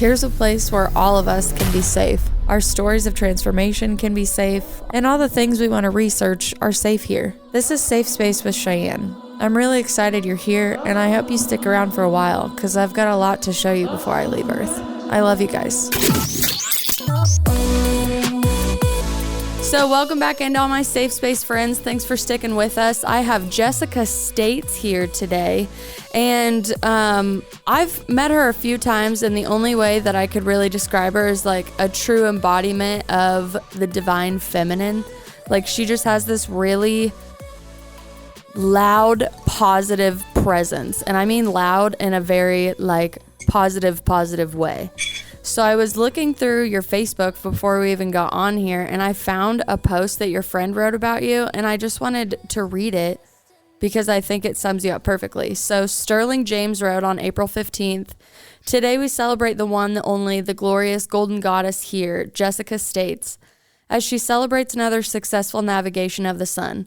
Here's a place where all of us can be safe. Our stories of transformation can be safe, and all the things we want to research are safe here. This is Safe Space with Cheyenne. I'm really excited you're here, and I hope you stick around for a while, because I've got a lot to show you before I leave Earth. I love you guys. So welcome back into all my Safe Space friends. Thanks for sticking with us. I have Jessica States here today, and I've met her a few times, and the only way that I could really describe her is like a true embodiment of the divine feminine. Like, she just has this really loud, positive presence, and I mean loud in a very like positive way. So I was looking through your Facebook before we even got on here, and I found a post that your friend wrote about you, and I just wanted to read it because I think it sums you up perfectly. So Sterling James wrote on April 15th, "Today we celebrate the one, the only, the glorious golden goddess here, Jessica States, as she celebrates another successful navigation of the sun.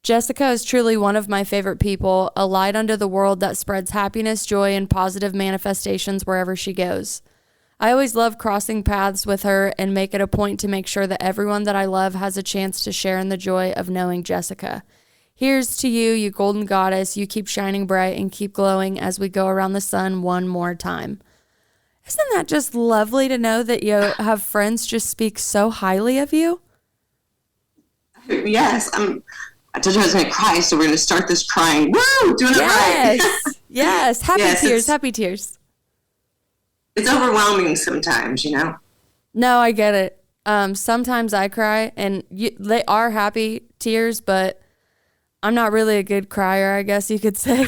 Jessica is truly one of my favorite people, a light unto the world that spreads happiness, joy, and positive manifestations wherever she goes. I always love crossing paths with her and make it a point to make sure that everyone that I love has a chance to share in the joy of knowing Jessica. Here's to you, you golden goddess. You keep shining bright and keep glowing as we go around the sun one more time." Isn't that just lovely to know that you have friends just speak so highly of you? Yes, I told you I was going to cry, so we're going to start this crying. Woo! Doing it right. Yes. Happy tears. It's overwhelming sometimes, you know? No, I get it. Sometimes I cry, and they are happy tears, but I'm not really a good crier, I guess you could say.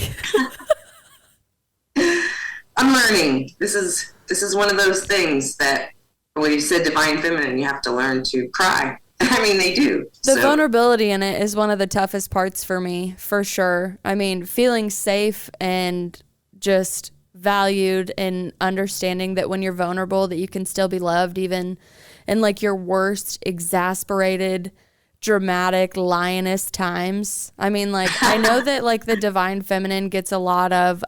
I'm learning. This is one of those things that when you said divine feminine, you have to learn to cry. I mean, they do. The vulnerability in it is one of the toughest parts for me, for sure. I mean, feeling safe and just valued and understanding that when you're vulnerable that you can still be loved even in like your worst exasperated dramatic lioness times. I mean, like, I know that like the divine feminine gets a lot of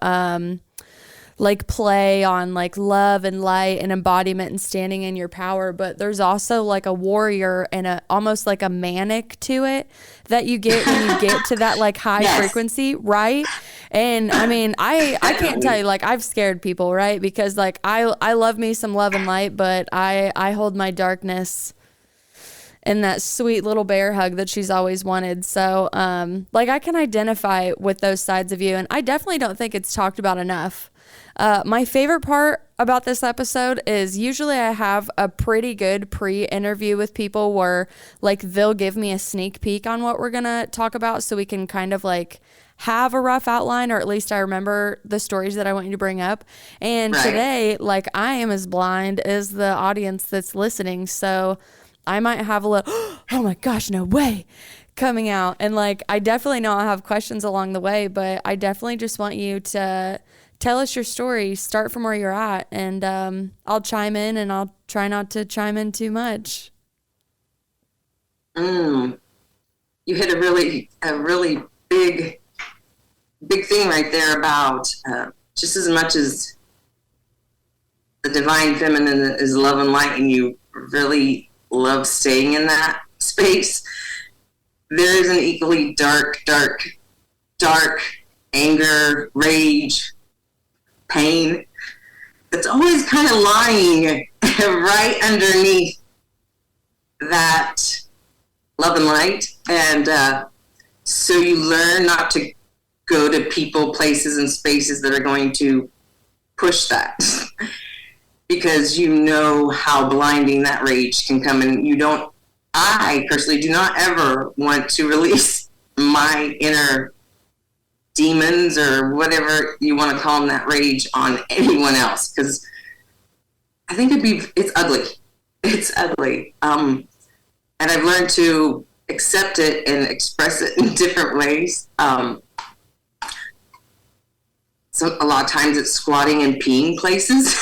like play on like love and light and embodiment and standing in your power, but there's also like a warrior and a almost like a manic to it that you get when you get to that like high frequency, right? And I mean, I can't tell you, like, I've scared people, right? Because like I love me some love and light, but I hold my darkness in that sweet little bear hug that she's always wanted. So like I can identify with those sides of you, and I definitely don't think it's talked about enough. My favorite part about this episode is usually I have a pretty good pre-interview with people where like they'll give me a sneak peek on what we're going to talk about so we can kind of like have a rough outline, or at least I remember the stories that I want you to bring up. And today, like, I am as blind as the audience that's listening. So I might have a little, oh my gosh, no way, coming out. And like, I definitely know I'll have questions along the way, but I definitely just want you to tell us your story, start from where you're at, and I'll chime in, and I'll try not to chime in too much. You hit a really big thing right there about just as much as the divine feminine is love and light, and you really love staying in that space, there is an equally dark anger, rage, pain that's always kind of lying right underneath that love and light. And so you learn not to go to people, places, and spaces that are going to push that because you know how blinding that rage can come. And I personally do not ever want to release my inner demons or whatever you want to call them, that rage, on anyone else, because I think it's ugly. It's ugly. And I've learned to accept it and express it in different ways. So a lot of times it's squatting and peeing places.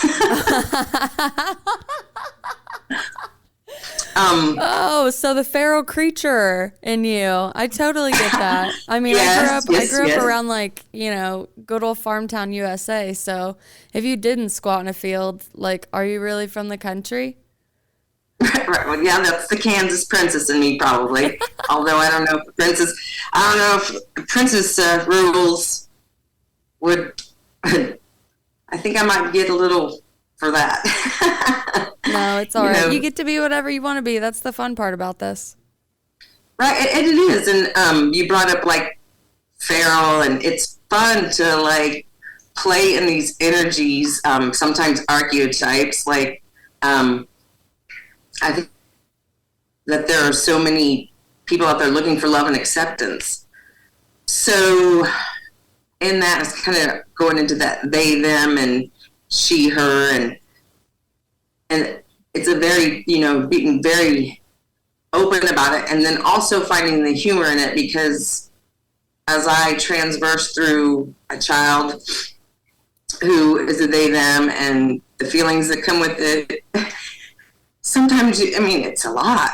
Oh, so the feral creature in you. I totally get that. I mean, Yes, I grew up yes. around like, good old farm town USA. So if you didn't squat in a field, like, are you really from the country? Right. Well, yeah, that's the Kansas princess in me, probably. Although I don't know if princess rules would. I think I might get a little for that. No, it's all right. You get to be whatever you want to be. That's the fun part about this. Right, and it is. And you brought up like feral, and it's fun to like play in these energies. Sometimes archetypes, like I think that there are so many people out there looking for love and acceptance. So in that, it's kind of going into that they, them, and she, her, and it's a very, being very open about it, and then also finding the humor in it, because as I transverse through a child who is a they, them, and the feelings that come with it, sometimes, it's a lot,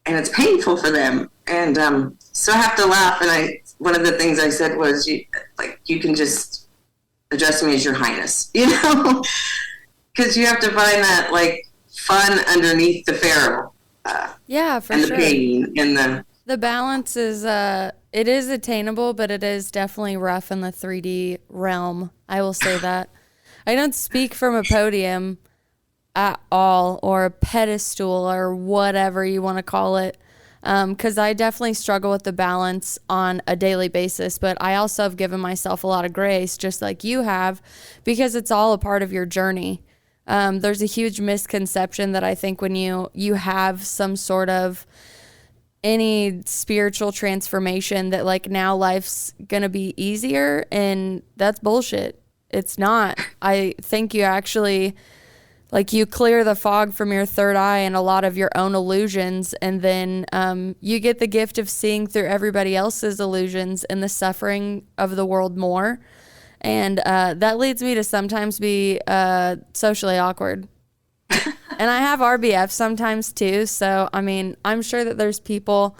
and it's painful for them, and so I have to laugh, and one of the things I said was, you can just address me as your highness, because you have to find that, like, fun underneath the feral. Yeah, for and sure. The pain and the balance is it is attainable, but it is definitely rough in the 3D realm. I will say that. I don't speak from a podium at all, or a pedestal, or whatever you want to call it, because I definitely struggle with the balance on a daily basis, but I also have given myself a lot of grace, just like you have, because it's all a part of your journey. There's a huge misconception that I think when you have some sort of any spiritual transformation, that like now life's gonna be easier, and that's bullshit. It's not. I think you actually, like, you clear the fog from your third eye and a lot of your own illusions, and then you get the gift of seeing through everybody else's illusions and the suffering of the world more. And that leads me to sometimes be socially awkward. And I have RBF sometimes too. So, I'm sure that there's people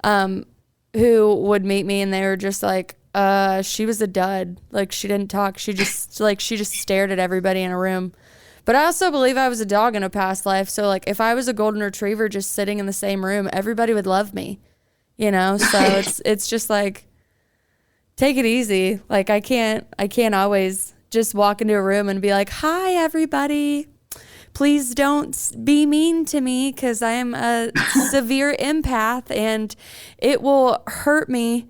who would meet me and they were just like, she was a dud. Like, she didn't talk. She just stared at everybody in a room. But I also believe I was a dog in a past life. So, like, if I was a golden retriever just sitting in the same room, everybody would love me, So it's just like, take it easy. Like, I can't always just walk into a room and be like, hi, everybody. Please don't be mean to me, because I am a severe empath and it will hurt me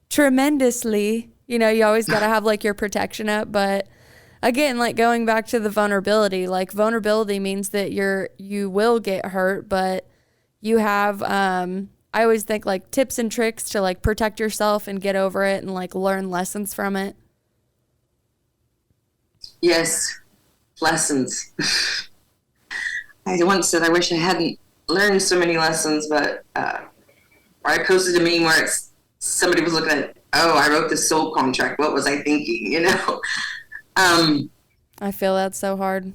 tremendously. You always got to have like your protection up. But again, like, going back to the vulnerability, like, vulnerability means that you will get hurt, but you have, I always think like tips and tricks to like protect yourself and get over it and like learn lessons from it. Yes, lessons. I once said I wish I hadn't learned so many lessons, but I posted a meme where somebody was looking at, I wrote this soul contract. What was I thinking? I feel that's so hard.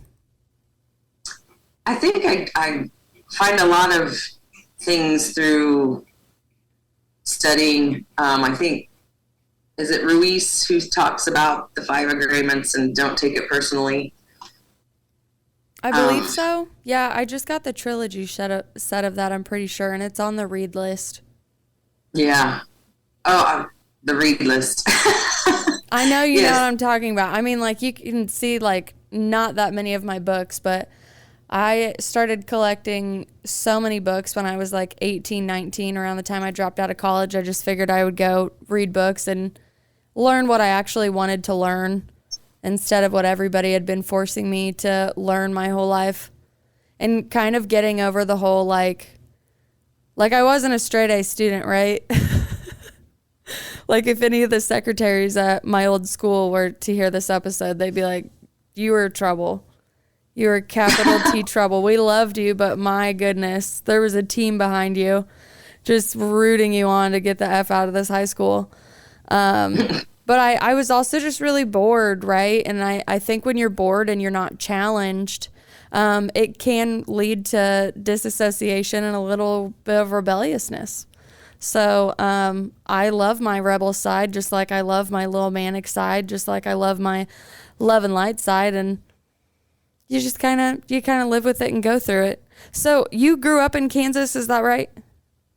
I think I find a lot of things through studying. I think, is it Ruiz who talks about the 5 agreements and don't take it personally? I believe so. Yeah, I just got the trilogy set of that, I'm pretty sure, and it's on the read list. Yeah. The read list. I know you know what I'm talking about. Like, you can see, like, not that many of my books, but I started collecting so many books when I was, like, 18, 19, around the time I dropped out of college. I just figured I would go read books and learn what I actually wanted to learn, instead of what everybody had been forcing me to learn my whole life. And kind of getting over the whole, like I wasn't a straight A student, right? Like, if any of the secretaries at my old school were to hear this episode, they'd be like, you were trouble. You were capital T trouble. We loved you, but my goodness, there was a team behind you just rooting you on to get the F out of this high school. But I was also just really bored, right? And I think when you're bored and you're not challenged, it can lead to disassociation and a little bit of rebelliousness. So I love my rebel side, just like I love my little manic side, just like I love my love and light side, and you just kind of live with it and go through it. So you grew up in Kansas, is that right?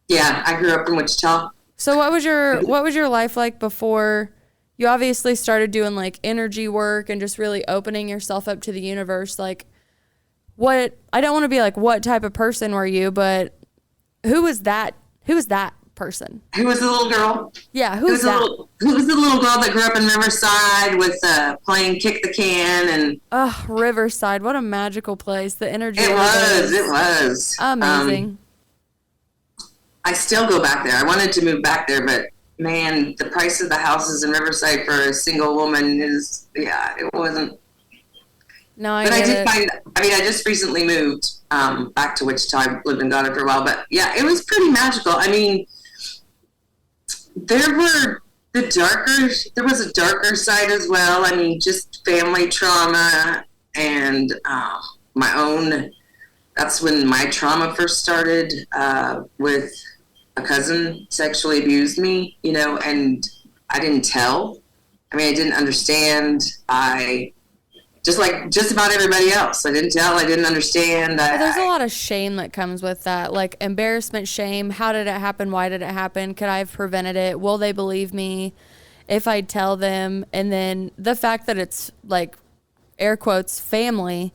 Yeah, I grew up in Wichita. So what was your life like before you obviously started doing like energy work and just really opening yourself up to the universe? Like, what, I don't want to be like, what type of person were you, but who was that person? Who was the little girl? Yeah, who was that? Who was the little girl that grew up in Riverside with playing kick the can and? Oh, Riverside! What a magical place. The energy. It was amazing. I still go back there. I wanted to move back there, but man, the price of the houses in Riverside for a single woman is, it wasn't. No, I just recently moved back to Wichita. I lived in Ghana for a while, but yeah, it was pretty magical. I mean, there was a darker side as well. I mean, just family trauma and my own, that's when my trauma first started with a cousin sexually abused me, and I didn't tell. I mean, I didn't understand. Just about everybody else. I didn't tell. I didn't understand. There's a lot of shame that comes with that, like embarrassment, shame. How did it happen? Why did it happen? Could I have prevented it? Will they believe me if I tell them? And then the fact that it's like, air quotes, family,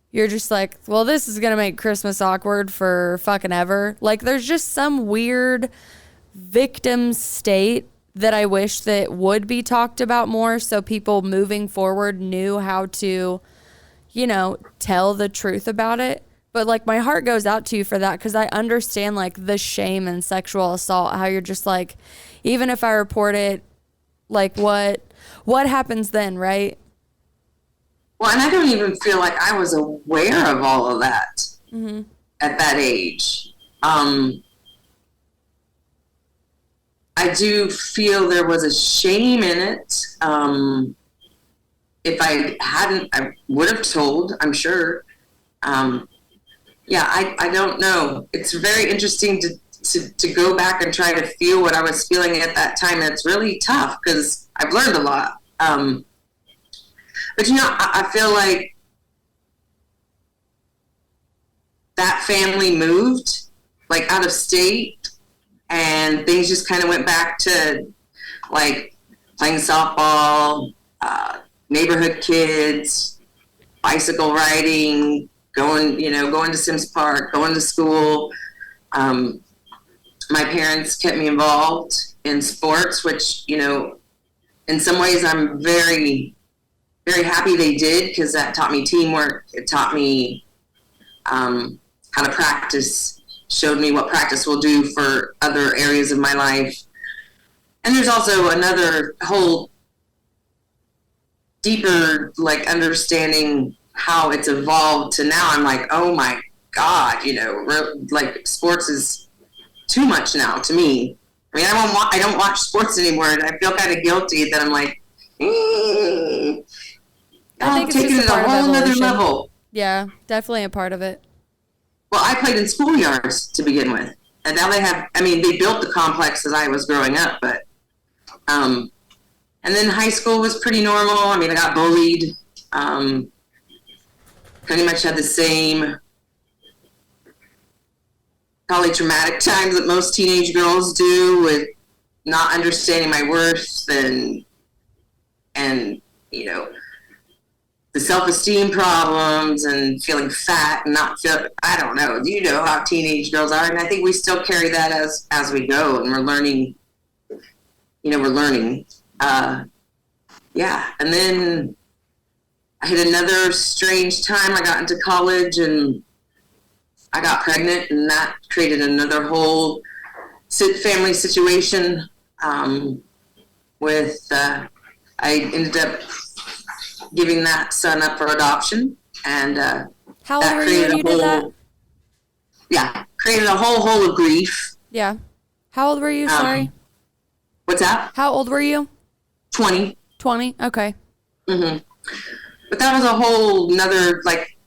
you're just like, well, this is going to make Christmas awkward for fucking ever. Like, there's just some weird victim state that I wish that would be talked about more so people moving forward knew how to, tell the truth about it. But, like, my heart goes out to you for that because I understand, like, the shame and sexual assault, how you're just like, even if I report it, like, what happens then, right? Well, and I don't even feel like I was aware of all of that at that age. I do feel there was a shame in it. If I hadn't, I would have told, I'm sure. I don't know. It's very interesting to go back and try to feel what I was feeling at that time. And it's really tough because I've learned a lot. But, I feel like that family moved, like, out of state, and things just kind of went back to, like, playing softball, neighborhood kids, bicycle riding, going to Sims Park, going to school. My parents kept me involved in sports, which, in some ways I'm very, very happy they did because that taught me teamwork. It taught me how to practice, showed me what practice will do for other areas of my life. And there's also another whole deeper, like, understanding how it's evolved to now. I'm like, oh my God, like, sports is too much now to me. I mean, I don't watch sports anymore, and I feel kind of guilty that I'm like, I think it's taking just it a whole other level. Yeah, definitely a part of it. Well, I played in schoolyards to begin with. And now they built the complex as I was growing up, but, and then high school was pretty normal. I mean, I got bullied, pretty much had the same probably traumatic times that most teenage girls do with not understanding my worth and, the self-esteem problems and feeling fat and I don't know. You know how teenage girls are. And I think we still carry that as we go, and we're learning, And then I had another strange time. I got into college and I got pregnant, and that created another whole family situation with, I ended up giving that son up for adoption, and how old were you when you did that? Yeah, created a whole of grief. Yeah. How old were you? Sorry. What's that? How old were you? 20. 20. Okay. But that was a whole nother, like,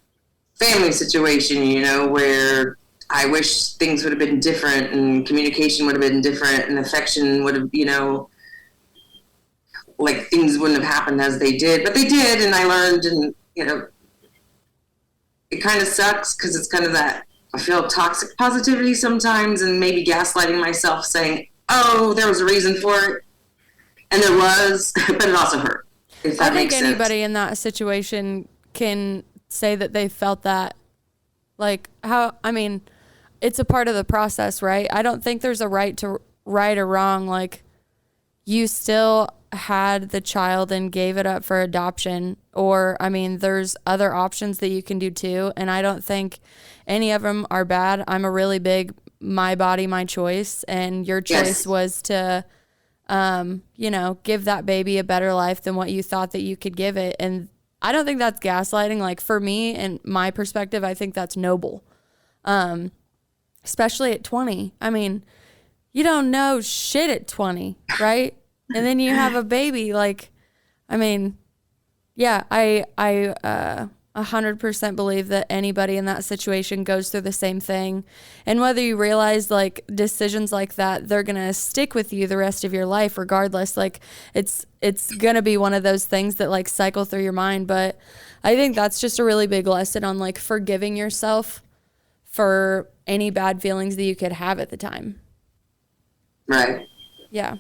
family situation, where I wish things would have been different and communication would have been different and affection would have, like things wouldn't have happened as they did, but they did. And I learned, and, it kind of sucks because it's kind of that, I feel toxic positivity sometimes and maybe gaslighting myself saying, oh, there was a reason for it. And there was, but it also hurt. If that I think makes anybody sense. in that situation can say that they felt that. Like, it's a part of the process, right? I don't think there's a right or wrong. Like, you still had the child and gave it up for adoption, or there's other options that you can do too, and I don't think any of them are bad. I'm a really big my body, my choice, and your choice was to give that baby a better life than what you thought that you could give it. And I don't think that's gaslighting. Like, for me and my perspective, I think that's noble, especially at 20. You don't know shit at 20, right? And then you have a baby. Like, yeah, I 100% believe that anybody in that situation goes through the same thing. And whether you realize, like, decisions like that, they're going to stick with you the rest of your life regardless. Like, it's going to be one of those things that, like, cycle through your mind. But I think that's just a really big lesson on, like, forgiving yourself for any bad feelings that you could have at the time. Right. Yeah.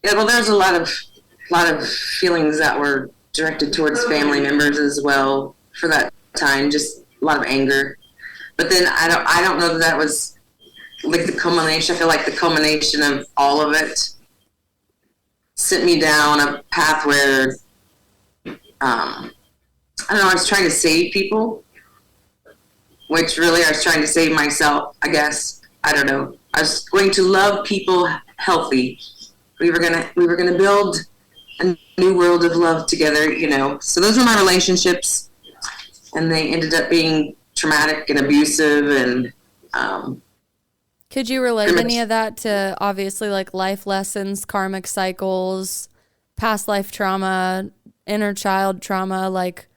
Yeah, well, there's a lot of feelings that were directed towards family members as well for that time, just a lot of anger. But then I don't know that was like the culmination. I feel like the culmination of all of it sent me down a path where I don't know, I was trying to save people, which really I was trying to save myself, I guess. I don't know. I was going to love people healthy. We were gonna build a new world of love together, So those were my relationships, and they ended up being traumatic and abusive. And could you relate any of that to, obviously, like, life lessons, karmic cycles, past life trauma, inner child trauma? Like,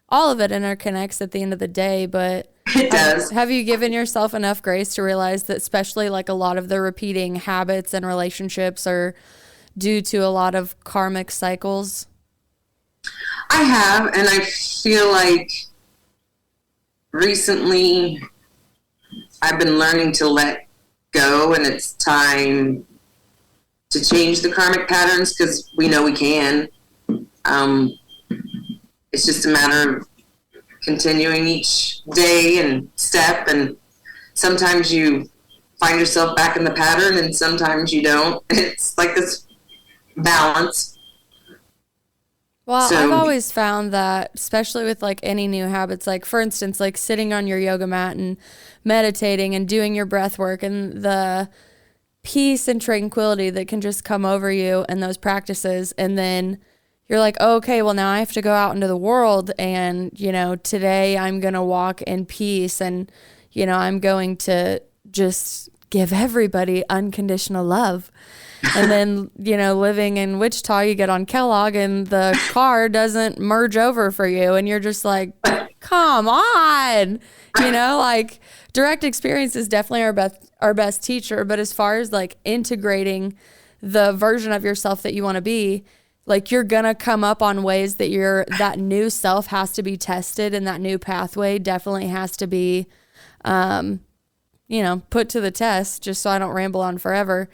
all of it interconnects at the end of the day. But it does. Have you given yourself enough grace to realize that, especially, like, a lot of the repeating habits and relationships are due to a lot of karmic cycles? I have, and I feel like recently I've been learning to let go, and it's time to change the karmic patterns because we know we can. It's just a matter of continuing each day and step, and sometimes you find yourself back in the pattern and sometimes you don't. It's like this balance. Well, I've always found that, especially with, like, any new habits, like, for instance, like sitting on your yoga mat and meditating and doing your breath work, and the peace and tranquility that can just come over you in those practices. And then you're like, oh, okay, well, now I have to go out into the world, and, today I'm going to walk in peace, and, I'm going to just give everybody unconditional love. And then, living in Wichita, you get on Kellogg and the car doesn't merge over for you. And you're just like, come on, like, direct experience is definitely our best teacher. But as far as, like, integrating the version of yourself that you want to be, like, you're going to come up on ways that that new self has to be tested, and that new pathway definitely has to be, put to the test, just so I don't ramble on forever.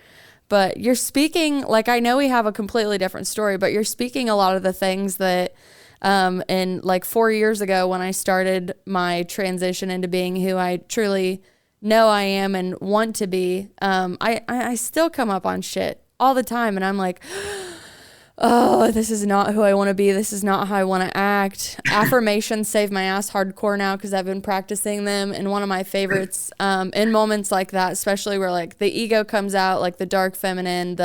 But you're speaking, like, I know we have a completely different story, but you're speaking a lot of the things that, in, like, 4 years ago when I started my transition into being who I truly know I am and want to be, I still come up on shit all the time, and I'm like, oh, this is not who I want to be. This is not how I want to act. Affirmations save my ass hardcore now because I've been practicing them. And one of my favorites, in moments like that, especially where, like, the ego comes out, like the dark feminine,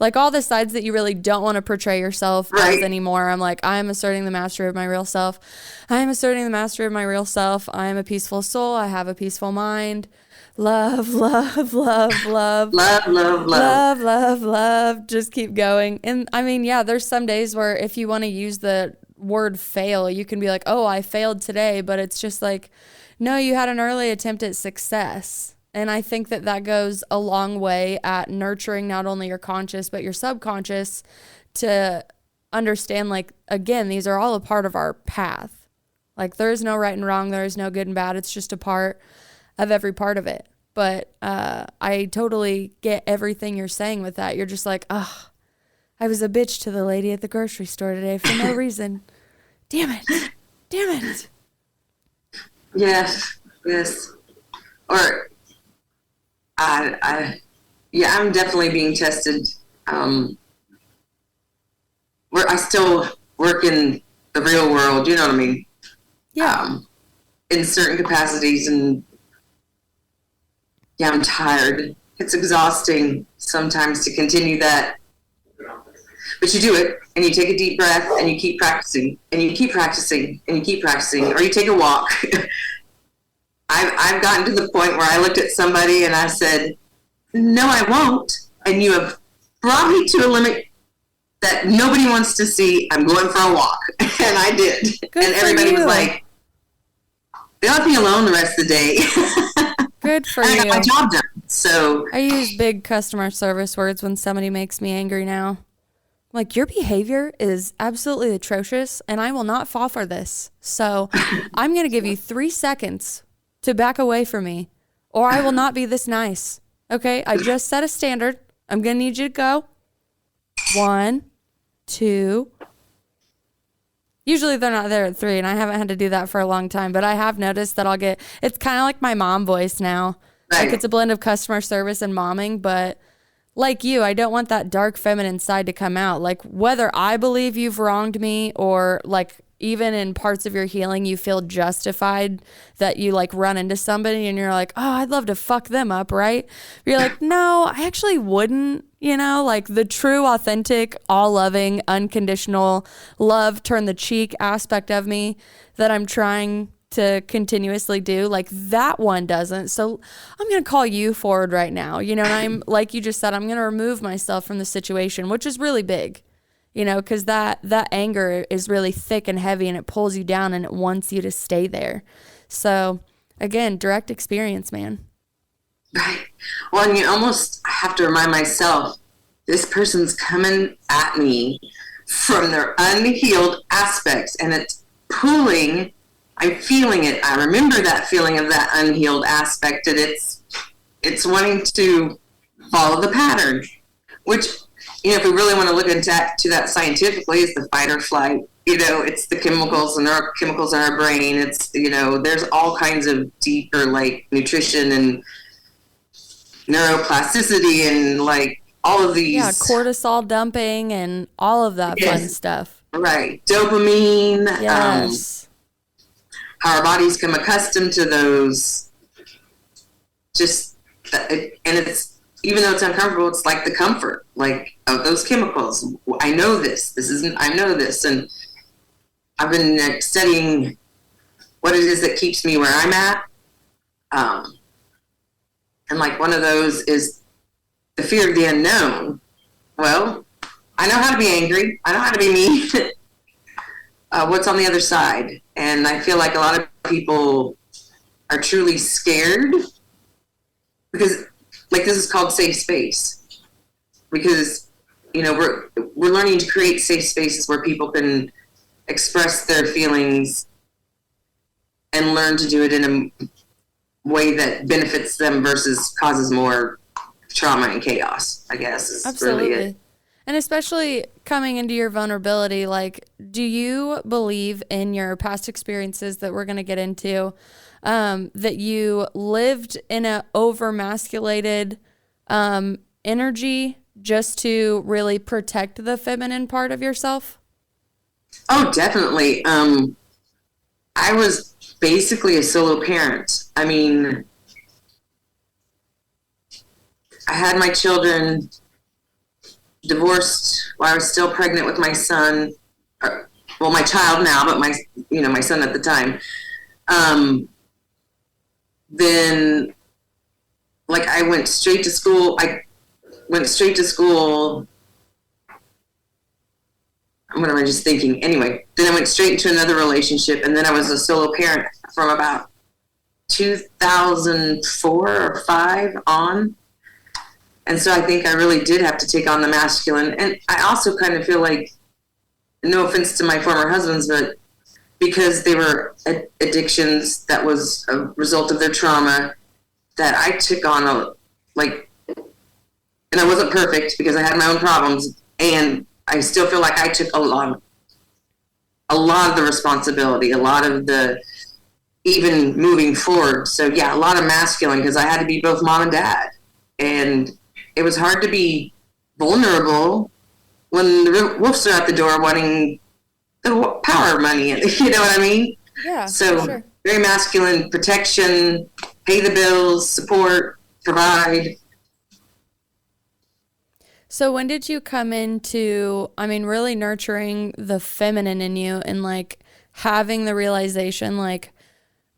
like, all the sides that you really don't want to portray yourself as anymore. I'm like, I am asserting the mastery of my real self. I am asserting the mastery of my real self. I am a peaceful soul. I have a peaceful mind. Love, love, love, love. Love, love, love. Love, love, love. Just keep going. And yeah, there's some days where if you want to use the word fail. You can be like, oh, I failed today, but it's just like, no, you had an early attempt at success. And I think that that goes a long way at nurturing not only your conscious, but your subconscious to understand, like, again, these are all a part of our path. Like, there is no right and wrong. There is no good and bad. It's just a part of every part of it. But I totally get everything you're saying with that. You're just like, oh, I was a bitch to the lady at the grocery store today for no reason. Damn it. Damn it. Yes. Or, I'm definitely being tested. Where I still work in the real world, you know what I mean? Yeah. In certain capacities, and I'm tired. It's exhausting sometimes to continue that. But you do it, and you take a deep breath, and you keep practicing, and you keep practicing, and you keep practicing, or you take a walk. I've gotten to the point where I looked at somebody and I said, no, I won't. And you have brought me to a limit that nobody wants to see. I'm going for a walk. And I did. Good and everybody for you. was like, they left me alone the rest of the day. Good for and you. I got my job done. So I use big customer service words when somebody makes me angry now. Like, your behavior is absolutely atrocious, and I will not fall for this. So I'm going to give you 3 seconds to back away from me, or I will not be this nice. Okay? I just set a standard. I'm going to need you to go. 1, 2. Usually they're not there at 3, and I haven't had to do that for a long time, but I have noticed that it's kind of like my mom voice now. Right. Like, it's a blend of customer service and momming, but like you, I don't want that dark feminine side to come out. Like, whether I believe you've wronged me, or like even in parts of your healing, you feel justified that you like run into somebody and you're like, oh, I'd love to fuck them up, right? You're like, no, I actually wouldn't, like the true, authentic, all loving, unconditional love, turn the cheek aspect of me that I'm trying to continuously do, like that one doesn't. So I'm going to call you forward right now. And I'm, like you just said, I'm going to remove myself from the situation, which is really big, because that anger is really thick and heavy, and it pulls you down, and it wants you to stay there. So again, direct experience, man. Right. Well, and you almost have to remind myself, this person's coming at me from their unhealed aspects, and it's pulling. I'm feeling it. I remember that feeling of that unhealed aspect, and it's wanting to follow the pattern, which, if we really want to look into that scientifically, is the fight or flight. It's the chemicals and neurochemicals in our brain. It's, there's all kinds of deeper, like, nutrition and neuroplasticity and, like, all of these. Yeah, cortisol dumping and all of that fun stuff. Right. Dopamine. Yes. How our bodies become accustomed to those, and it's, even though it's uncomfortable, it's like the comfort, like, of those chemicals. I know this. I know this. And I've been studying what it is that keeps me where I'm at. And like one of those is the fear of the unknown. Well, I know how to be angry. I know how to be mean. What's on the other side? And I feel like a lot of people are truly scared because, like, this is called safe space. Because, we're learning to create safe spaces where people can express their feelings and learn to do it in a way that benefits them versus causes more trauma and chaos, I guess, is Absolutely. really it. And especially coming into your vulnerability, like, do you believe in your past experiences that we're going to get into, that you lived in a over-masculated energy just to really protect the feminine part of yourself? Oh, definitely. I was basically a solo parent. I mean, I had my children, divorced while I was still pregnant with my son. Well, my child now, but my son at the time. Then, like, I went straight to school. what am I just thinking? Anyway, then I went straight into another relationship, and then I was a solo parent from about 2004 or 5 on. And so I think I really did have to take on the masculine. And I also kind of feel like, no offense to my former husbands, but because they were addictions that was a result of their trauma, that I took on and I wasn't perfect because I had my own problems, and I still feel like I took a lot of the responsibility, a lot of the, even moving forward. So yeah, a lot of masculine, because I had to be both mom and dad. And it was hard to be vulnerable when the wolves are at the door wanting the power money. You know what I mean? Yeah. So sure. Very masculine, protection, pay the bills, support, provide. So when did you come into, really nurturing the feminine in you and like having the realization, like,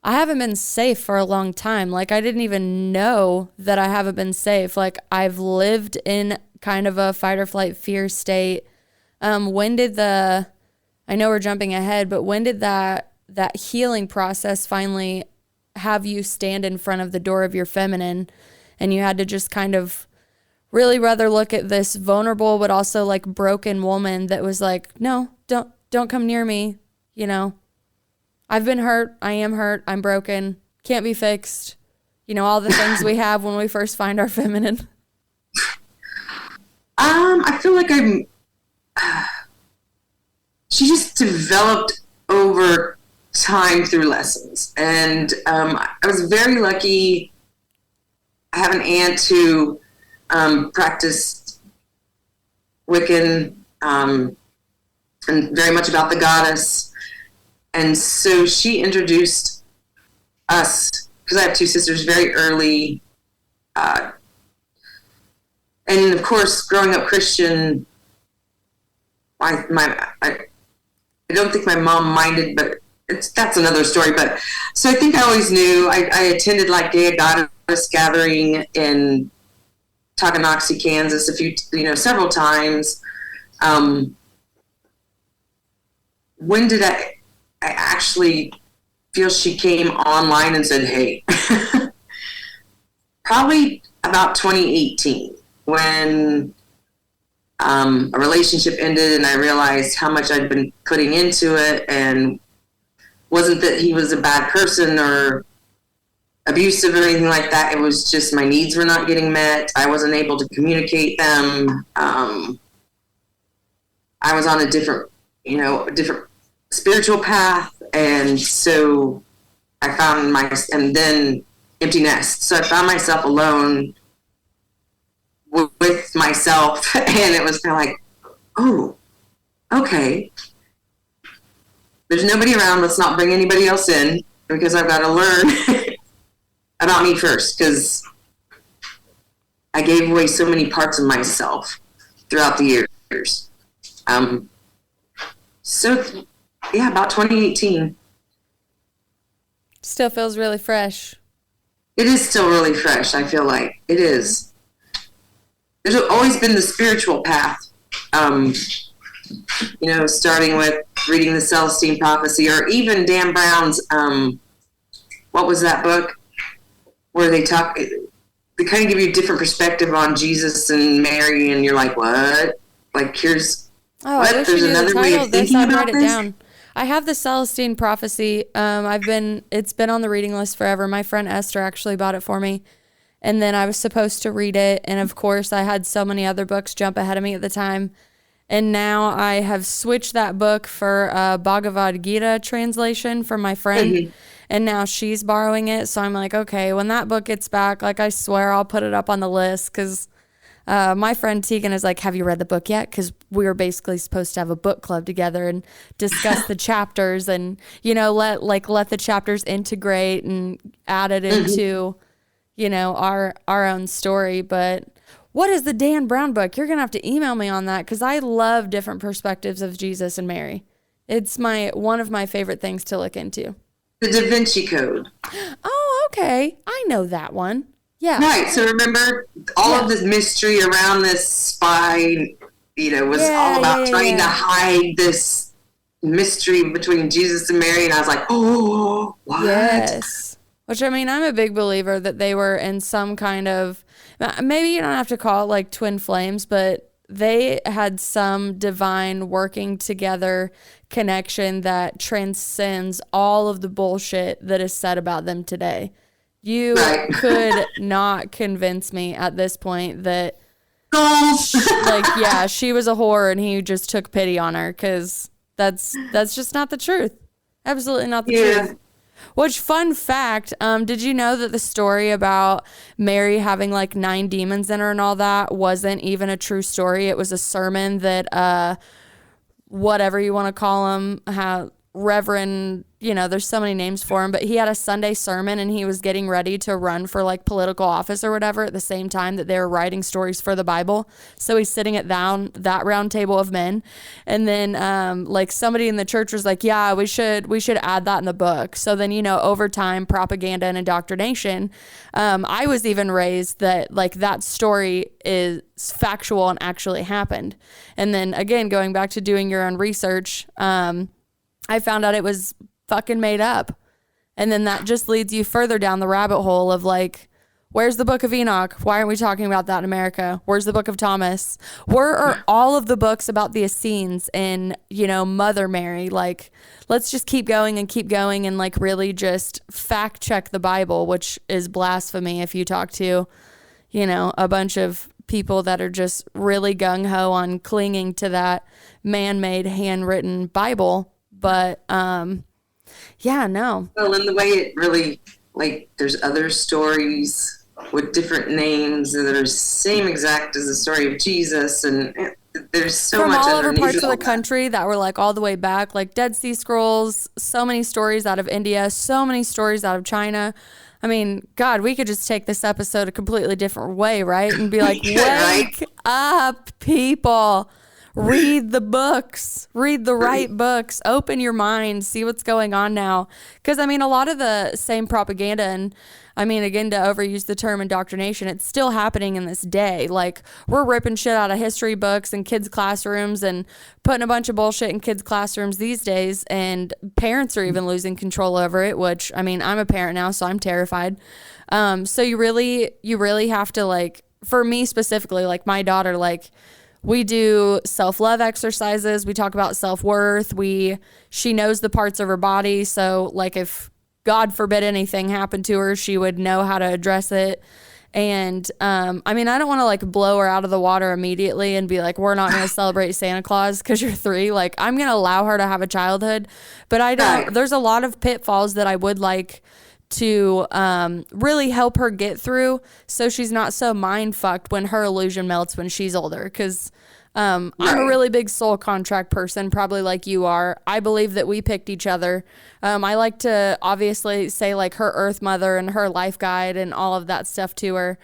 I haven't been safe for a long time. Like, I didn't even know that I haven't been safe. Like, I've lived in kind of a fight or flight fear state. When did I know we're jumping ahead, but when did that healing process finally have you stand in front of the door of your feminine, and you had to just kind of really rather look at this vulnerable but also like broken woman that was like, no, don't come near me, you know? I've been hurt. I am hurt. I'm broken. Can't be fixed. You know, all the things we have when we first find our feminine. I feel like she just developed over time through lessons. And I was very lucky. I have an aunt who practiced Wiccan and very much about the goddess. And so she introduced us, because I have 2 sisters, very early. And of course, growing up Christian, I don't think my mom minded, but that's another story. But so I think I always knew. I attended like Gay Goddess gathering in Tocanoxie, Kansas, several times. When did I actually feel she came online and said, hey? Probably about 2018, when a relationship ended and I realized how much I'd been putting into it, and wasn't that he was a bad person or abusive or anything like that. It was just my needs were not getting met. I wasn't able to communicate them. I was on a different spiritual path. And so I found and then empty nest. So I found myself alone with myself, and it was kind of like, oh, okay. There's nobody around. Let's not bring anybody else in, because I've got to learn about me first, because I gave away so many parts of myself throughout the years. About 2018. Still feels really fresh. It is still really fresh, I feel like. It is. There's always been the spiritual path, starting with reading the Celestine Prophecy, or even Dan Brown's, what was that book? Where they kind of give you a different perspective on Jesus and Mary, and you're like, what? Like, here's, what? I wish There's you knew another the way title of of this. thinking I'd about write it this? down. I have the Celestine Prophecy. It's been on the reading list forever. My friend Esther actually bought it for me. And then I was supposed to read it. And of course, I had so many other books jump ahead of me at the time. And now I have switched that book for a Bhagavad Gita translation from my friend. Mm-hmm. And now she's borrowing it. So I'm like, okay, when that book gets back, like, I swear I'll put it up on the list, because my friend Tegan is like, have you read the book yet? Because we were basically supposed to have a book club together and discuss the chapters, and, let the chapters integrate and add it into, our own story. But what is the Dan Brown book? You're going to have to email me on that, because I love different perspectives of Jesus and Mary. It's one of my favorite things to look into. The Da Vinci Code. Oh, okay. I know that one. Yeah. Right. So remember all of this mystery around this spy was all about trying to hide this mystery between Jesus and Mary. And I was like, oh, what? Yes. Which, I mean, I'm a big believer that they were in some kind of, maybe you don't have to call it like twin flames, but they had some divine working together connection that transcends all of the bullshit that is said about them today. You could not convince me at this point that, she was a whore and he just took pity on her, because that's just not the truth. Absolutely not the truth. Which, fun fact, did you know that the story about Mary having like 9 demons in her and all that wasn't even a true story? It was a sermon that, whatever you want to call him, Reverend, there's so many names for him, but he had a Sunday sermon and he was getting ready to run for like political office or whatever at the same time that they were writing stories for the Bible. So he's sitting at that round table of men. And then like somebody in the church was like, yeah, we should add that in the book. So then, over time, propaganda and indoctrination, I was even raised that like that story is factual and actually happened. And then again, going back to doing your own research, I found out it was fucking made up. And then that just leads you further down the rabbit hole of like, where's the Book of Enoch? Why aren't we talking about that in America? Where's the Book of Thomas? Where are all of the books about the Essenes and, Mother Mary? Like, let's just keep going and like really just fact check the Bible, which is blasphemy if you talk to, a bunch of people that are just really gung-ho on clinging to that man-made handwritten Bible. But, no. Well, in the way it really, like, there's other stories with different names that are same exact as the story of Jesus. And there's so much from all over parts of the country that were, like, all the way back. Like, Dead Sea Scrolls, so many stories out of India, so many stories out of China. I mean, God, we could just take this episode a completely different way, right? And be like, wake up, people. Read the books, read the right books, open your mind, see what's going on now. Because, I mean, a lot of the same propaganda, and I mean, again, to overuse the term indoctrination, it's still happening in this day. Like, we're ripping shit out of history books and kids' classrooms and putting a bunch of bullshit in kids' classrooms these days. And parents are even losing control over it, which, I mean, I'm a parent now, so I'm terrified. So you really have to, like, for me specifically, like my daughter, like, we do self-love exercises. We talk about self-worth. She knows the parts of her body. So like if God forbid anything happened to her, she would know how to address it. And I mean, I don't want to like blow her out of the water immediately and be like, we're not going to celebrate Santa Claus because you're 3. Like I'm going to allow her to have a childhood. But there's a lot of pitfalls that I would like to really help her get through so she's not so mind fucked when her illusion melts when she's older. Because I'm a really big soul contract person, probably like you are. I believe that we picked each other. I like to obviously say like her earth mother and her life guide and all of that stuff to her.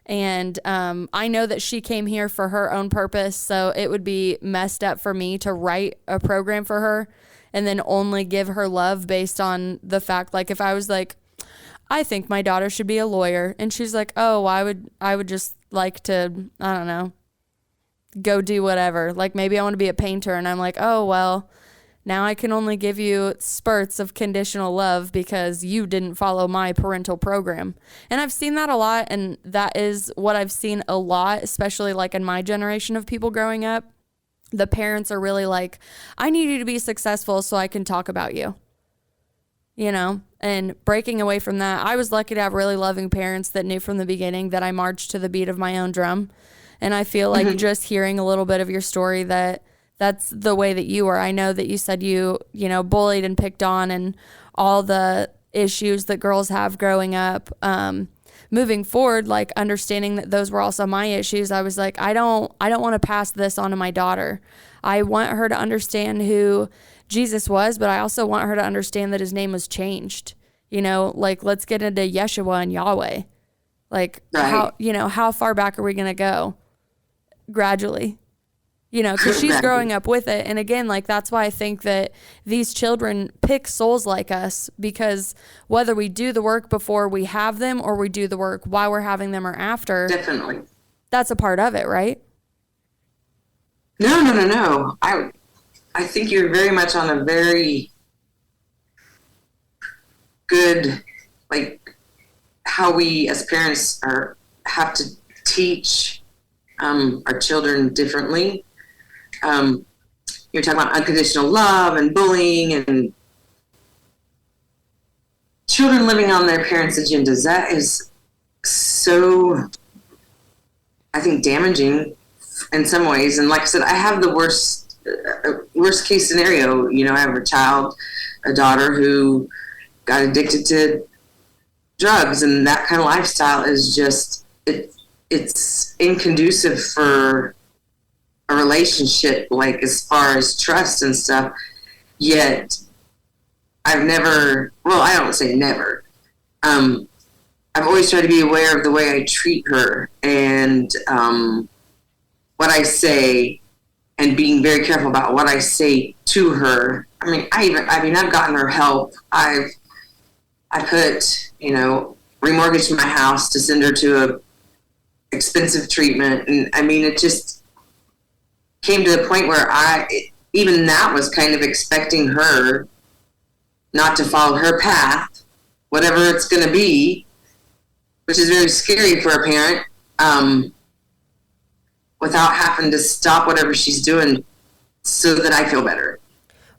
And I know that she came here for her own purpose, so it would be messed up for me to write a program for her and then only give her love based on the fact, like if I was like, I think my daughter should be a lawyer. And she's like, oh, I would just like to, I don't know, go do whatever. Like maybe I want to be a painter. And I'm like, oh, well, now I can only give you spurts of conditional love because you didn't follow my parental program. And I've seen that a lot. And that is what I've seen a lot, especially like in my generation of people growing up. The parents are really like, I need you to be successful so I can talk about you. And breaking away from that, I was lucky to have really loving parents that knew from the beginning that I marched to the beat of my own drum. And I feel like just hearing a little bit of your story that's the way that you were. I know that you said you bullied and picked on and all the issues that girls have growing up. Moving forward, like understanding that those were also my issues, I was like, I don't want to pass this on to my daughter. I want her to understand who Jesus was, but I also want her to understand that his name was changed. Like let's get into Yeshua and Yahweh. Like how far back are we going to go? Gradually, because she's growing up with it. And again, like that's why I think that these children pick souls like us, because whether we do the work before we have them or we do the work while we're having them or after, definitely, that's a part of it, right? No, no, no, no. I think you're very much on a very good, like, how we as parents have to teach our children differently. You're talking about unconditional love and bullying and children living on their parents' agendas. That is so, I think, damaging in some ways. And like I said, I have the worst case scenario. You know, I have a daughter who got addicted to drugs, and that kind of lifestyle is just, it's inconducive for a relationship, like as far as trust and stuff. Yet I don't say never. I've always tried to be aware of the way I treat her and what I say, and being very careful about what I say to her. I mean, I've gotten her help. I put, remortgaged my house to send her to a expensive treatment, and I mean, it just came to the point where even that was kind of expecting her not to follow her path, whatever it's going to be, which is very scary for a parent, without having to stop whatever she's doing so that I feel better.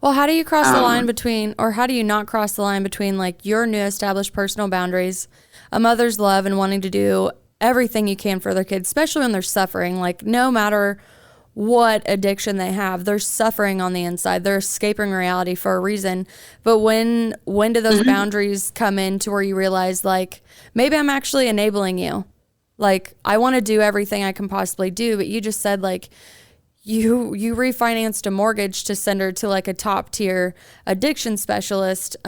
Well, how do you cross the line between, or how do you not cross the line between like your new established personal boundaries, a mother's love and wanting to do everything you can for their kids, especially when they're suffering, like no matter what addiction they have, they're suffering on the inside. They're escaping reality for a reason. But when do those boundaries come in to where you realize, like, maybe I'm actually enabling you? Like, I want to do everything I can possibly do, but you just said, like, you refinanced a mortgage to send her to, like, a top-tier addiction specialist,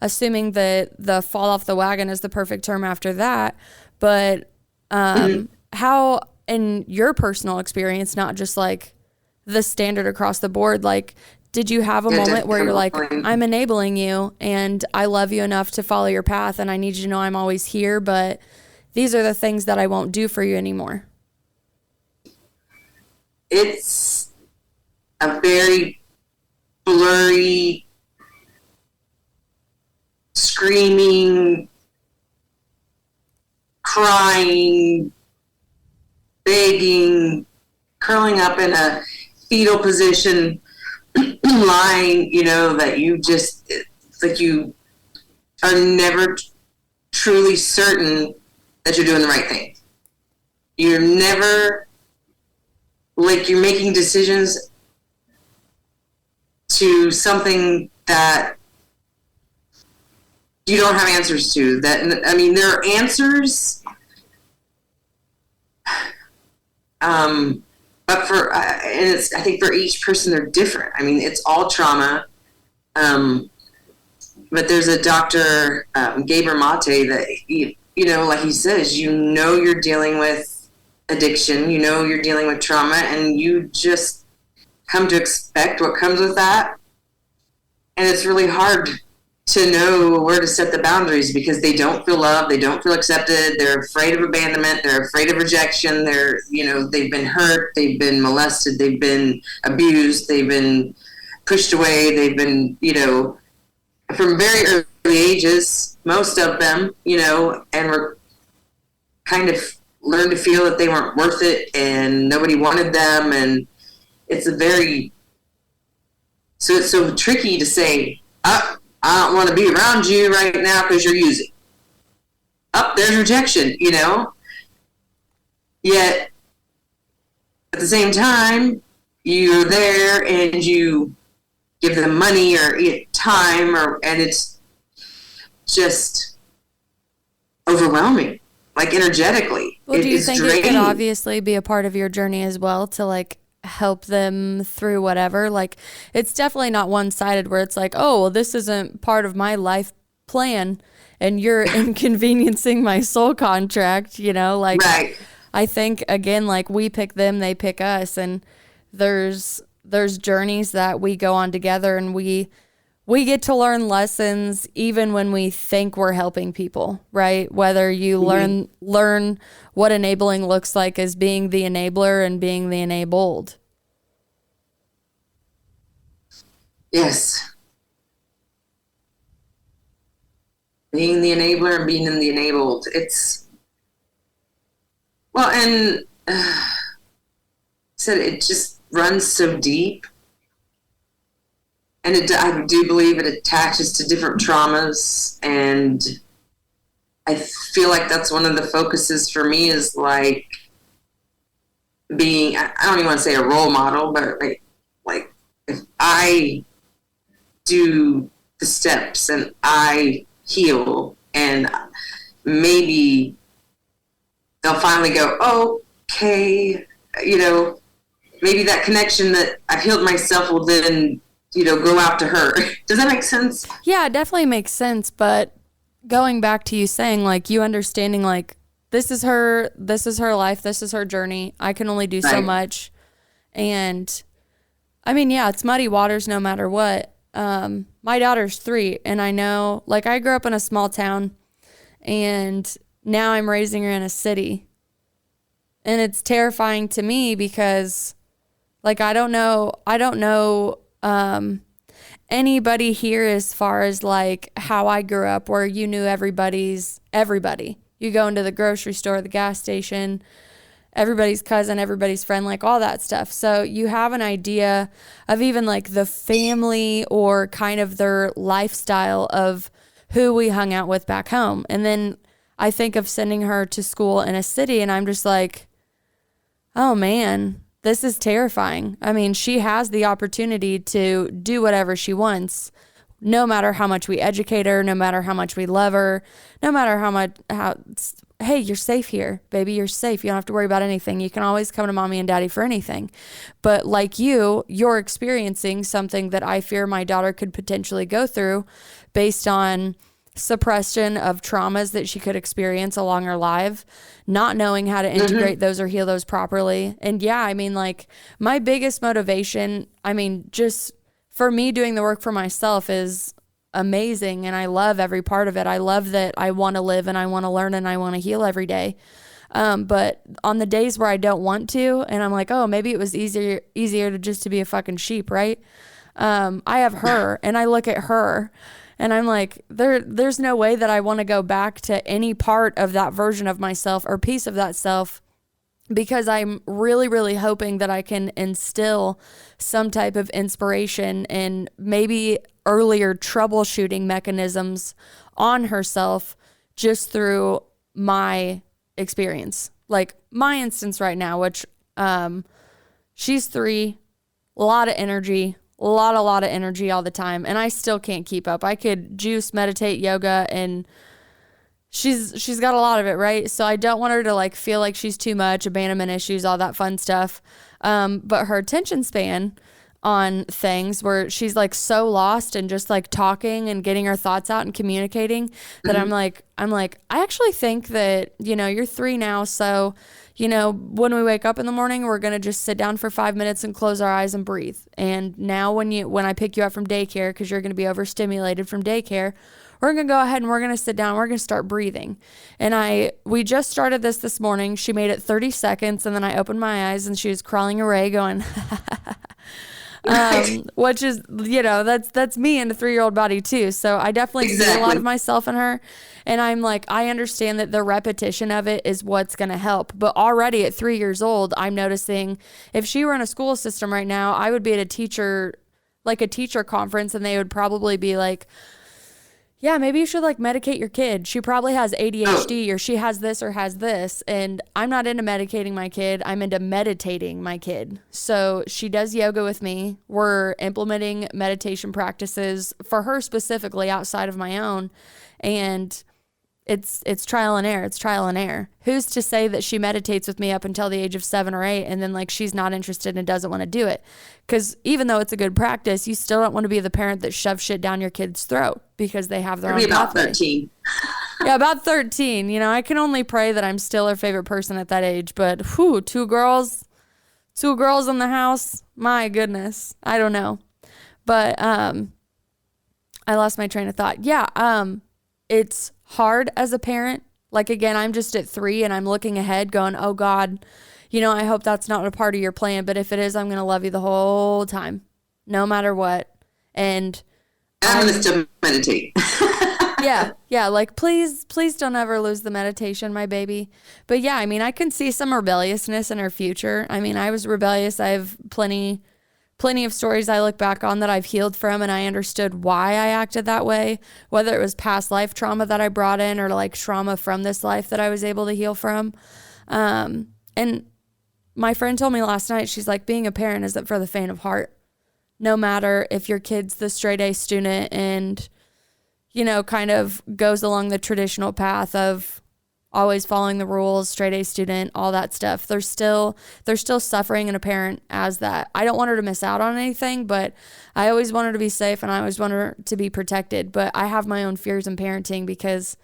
assuming that the fall off the wagon is the perfect term after that. But how, in your personal experience, not just like the standard across the board, like, did you have a moment where you're like, I'm enabling you and I love you enough to follow your path and I need you to know I'm always here, but these are the things that I won't do for you anymore? It's a very blurry, screaming, crying, begging, curling up in a fetal position, lying, that you just, like, you are never truly certain that you're doing the right thing. You're never, like, you're making decisions to something that you don't have answers to. That, I mean, there are answers, but I think for each person they're different. I mean, it's all trauma. But there's a doctor, Gaber Mate, that like he says, you're dealing with addiction, you're dealing with trauma, and you just come to expect what comes with that. And it's really hard to know where to set the boundaries because they don't feel loved, they don't feel accepted, they're afraid of abandonment, they're afraid of rejection, they've been hurt, they've been molested, they've been abused, they've been pushed away, they've been, from very early ages, most of them, and were kind of learned to feel that they weren't worth it and nobody wanted them. And it's it's so tricky to say, I don't want to be around you right now because you're using. There's rejection, Yet, at the same time, you're there and you give them money or time, and it's just overwhelming, like energetically. Well, do you think it could obviously be a part of your journey as well to like help them through whatever? Like, it's definitely not one-sided where it's like, oh, well, this isn't part of my life plan and you're inconveniencing my soul contract, like, right. I think, again, like, we pick them, they pick us, and there's journeys that we go on together, and we get to learn lessons even when we think we're helping people, right? Whether you learn what enabling looks like as being the enabler and being the enabled. Yes. Being the enabler and being in the enabled. It's, well, and said it just runs so deep. And I do believe it attaches to different traumas. And I feel like that's one of the focuses for me is like being, I don't even want to say a role model, but like if I do the steps and I heal, and maybe they'll finally go, okay, maybe that connection that I've healed myself will then, go out to her. Does that make sense? Yeah, it definitely makes sense. But going back to you saying, like, you understanding, like, this is her life, this is her journey. I can only do so much. And I mean, yeah, it's muddy waters no matter what. My daughter's 3, and I know, like, I grew up in a small town, and now I'm raising her in a city. And it's terrifying to me because, like, I don't know anybody here as far as, like, how I grew up, where you knew everybody. You go into the grocery store, the gas station, everybody's cousin, everybody's friend, like all that stuff. So you have an idea of even like the family or kind of their lifestyle of who we hung out with back home. And then I think of sending her to school in a city, and I'm just like, oh man, this is terrifying. I mean, she has the opportunity to do whatever she wants, no matter how much we educate her, no matter how much we love her, no matter hey, you're safe here, baby, you're safe. You don't have to worry about anything. You can always come to mommy and daddy for anything. But like you're experiencing something that I fear my daughter could potentially go through based on suppression of traumas that she could experience along her life, not knowing how to integrate those or heal those properly. And yeah, I mean, like, my biggest motivation, I mean, just for me doing the work for myself is amazing, and I love every part of it. I love that I want to live and I want to learn and I want to heal every day. But on the days where I don't want to, and I'm like, oh, maybe it was easier to just to be a fucking sheep, right? I have her, and I look at her, and I'm like, there's no way that I want to go back to any part of that version of myself or piece of that self, because I'm really, really hoping that I can instill some type of inspiration and maybe earlier troubleshooting mechanisms on herself just through my experience. Like my instance right now, which she's 3, a lot of energy, a lot of energy all the time, and I still can't keep up. I could juice, meditate, yoga, and she's got a lot of it, right? So I don't want her to like feel like she's too much, abandonment issues, all that fun stuff. But her attention span on things where she's like so lost and just like talking and getting her thoughts out and communicating that I'm like, I actually think that, you're 3 now. So, when we wake up in the morning, we're going to just sit down for 5 minutes and close our eyes and breathe. And now when I pick you up from daycare, cause you're going to be overstimulated from daycare, we're going to go ahead and we're going to sit down. We're going to start breathing. And we just started this morning. She made it 30 seconds. And then I opened my eyes and she was crawling away going, which is, that's me in a 3-year-old body too. So I definitely see a lot of myself in her. And I'm like, I understand that the repetition of it is what's going to help. But already at 3 years old, I'm noticing if she were in a school system right now, I would be at a teacher conference, and they would probably be like, yeah, maybe you should like medicate your kid. She probably has ADHD or she has this or has this. And I'm not into medicating my kid. I'm into meditating my kid. So she does yoga with me. We're implementing meditation practices for her specifically outside of my own. And it's trial and error. It's trial and error. Who's to say that she meditates with me up until the age of 7 or 8 and then like she's not interested and doesn't want to do it? Because even though it's a good practice, you still don't want to be the parent that shoves shit down your kid's throat because they have their own about pathway. 13. Yeah, about 13. I can only pray that I'm still her favorite person at that age. But whew, 2 girls in the house. My goodness, I don't know. But I lost my train of thought. Yeah, it's hard as a parent. Like, again, I'm just at 3 and I'm looking ahead going, oh God, I hope that's not a part of your plan. But if it is, I'm going to love you the whole time, no matter what. And I'm going to still meditate. yeah, like please don't ever lose the meditation, my baby. But yeah, I mean, I can see some rebelliousness in her future. I mean, I was rebellious. I have plenty of stories I look back on that I've healed from, and I understood why I acted that way, whether it was past life trauma that I brought in or like trauma from this life that I was able to heal from. And my friend told me last night, she's like, being a parent isn't for the faint of heart. No matter if your kid's the straight A student and, you know, kind of goes along the traditional path of always following the rules, straight A student, all that stuff. There's still suffering in a parent as that. I don't want her to miss out on anything, but I always want her to be safe and I always want her to be protected. But I have my own fears in parenting because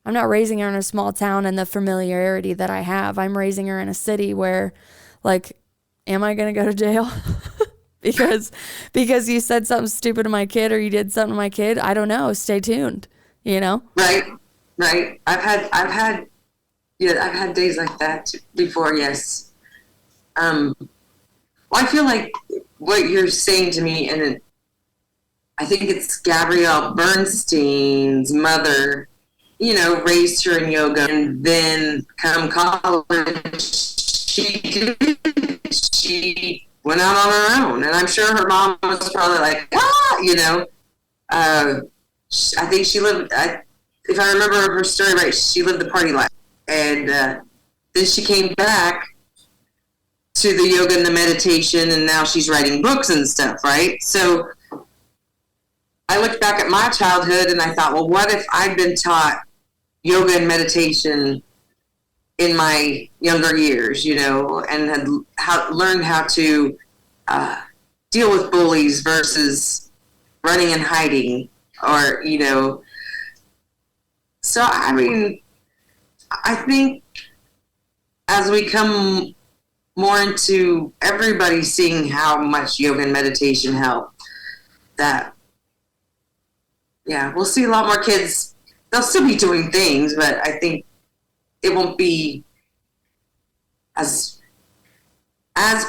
I'm not raising her in a small town and the familiarity that I have. I'm raising her in a city where, like, am I going to go to jail? because you said something stupid to my kid or you did something to my kid? I don't know. Stay tuned, you know? Right. I've had days like that before. Yes. Well, I feel like what you're saying to me, and I think it's Gabrielle Bernstein's mother, you know, raised her in yoga, and then come college, she went out on her own, and I'm sure her mom was probably like, you know, I think she lived, if I remember her story right, she lived the party life, and then she came back to the yoga and the meditation, and now she's writing books and stuff, right? So I looked back at my childhood, and I thought, well, what if I'd been taught yoga and meditation in my younger years, you know, and had learned how to deal with bullies versus running and hiding, or, you know. So, I mean, I think as we come more into everybody seeing how much yoga and meditation help, that, yeah, we'll see a lot more kids. They'll still be doing things, but I think it won't be as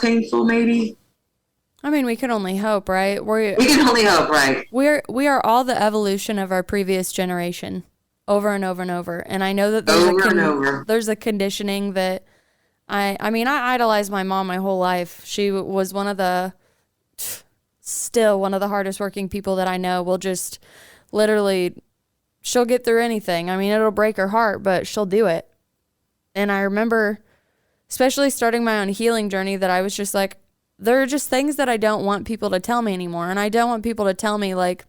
painful, maybe. I mean, we can only hope, right? We can only hope, right? We are all the evolution of our previous generation, over and over and over. And I know that there's a conditioning that I mean, I idolized my mom my whole life. She was still one of the hardest working people that I know. Will just literally, she'll get through anything. I mean, it'll break her heart, but she'll do it. And I remember, especially starting my own healing journey, that I was just like, there are just things that I don't want people to tell me anymore. And I don't want people to tell me like,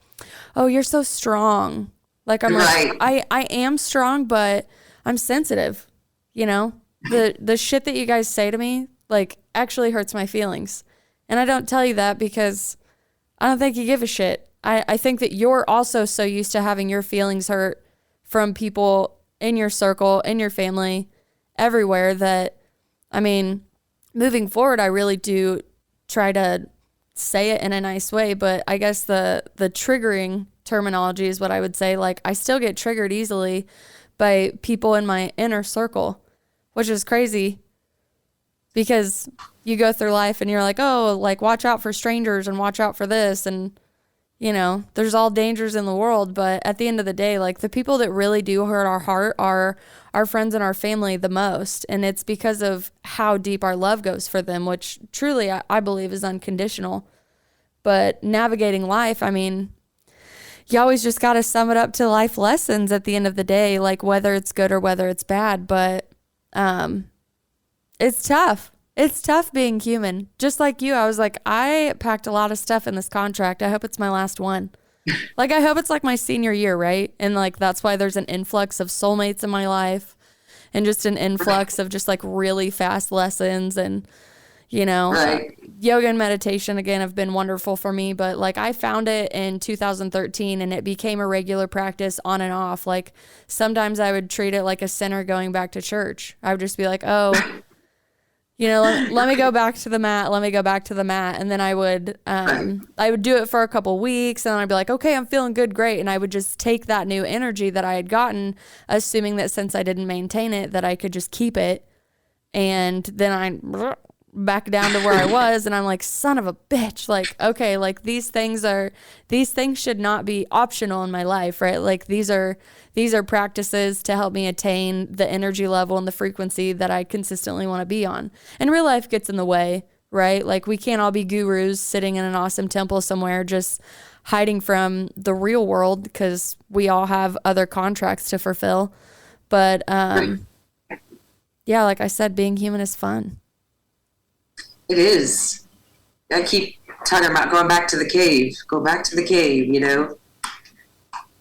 oh, you're so strong. Like, I'm right. like, I am strong, but I'm sensitive. You know, the shit that you guys say to me, like, actually hurts my feelings. And I don't tell you that because I don't think you give a shit. I think that you're also so used to having your feelings hurt from people in your circle, in your family, everywhere, that, I mean, moving forward, I really do try to say it in a nice way, but I guess the triggering terminology is what I would say. Like, I still get triggered easily by people in my inner circle, which is crazy because you go through life and you're like, oh, like, watch out for strangers and watch out for this, and you know, there's all dangers in the world, but at the end of the day, like, the people that really do hurt our heart are our friends and our family the most. And it's because of how deep our love goes for them, which truly I believe is unconditional. But navigating life, I mean, you always just got to sum it up to life lessons at the end of the day, like whether it's good or whether it's bad. But it's tough. It's tough being human. Just like you, I was like, I packed a lot of stuff in this contract. I hope it's my last one. Like, I hope it's like my senior year, right? And like, that's why there's an influx of soulmates in my life and just an influx of just like really fast lessons. And, you know, Right. Yoga and meditation, again, have been wonderful for me. But like, I found it in 2013 and it became a regular practice on and off. Like, sometimes I would treat it like a sinner going back to church. I would just be like, oh, you know, let me go back to the mat. Let me go back to the mat. And then I would do it for a couple weeks and I'd be like, okay, I'm feeling good. Great. And I would just take that new energy that I had gotten, assuming that since I didn't maintain it, that I could just keep it. And then back down to where I was. And I'm like, son of a bitch. Like, okay, like these things should not be optional in my life, right? Like these are practices to help me attain the energy level and the frequency that I consistently want to be on. And real life gets in the way, right? Like we can't all be gurus sitting in an awesome temple somewhere just hiding from the real world, because we all have other contracts to fulfill. But yeah, like I said, being human is fun. It is. I keep talking about going back to the cave. Go back to the cave, you know.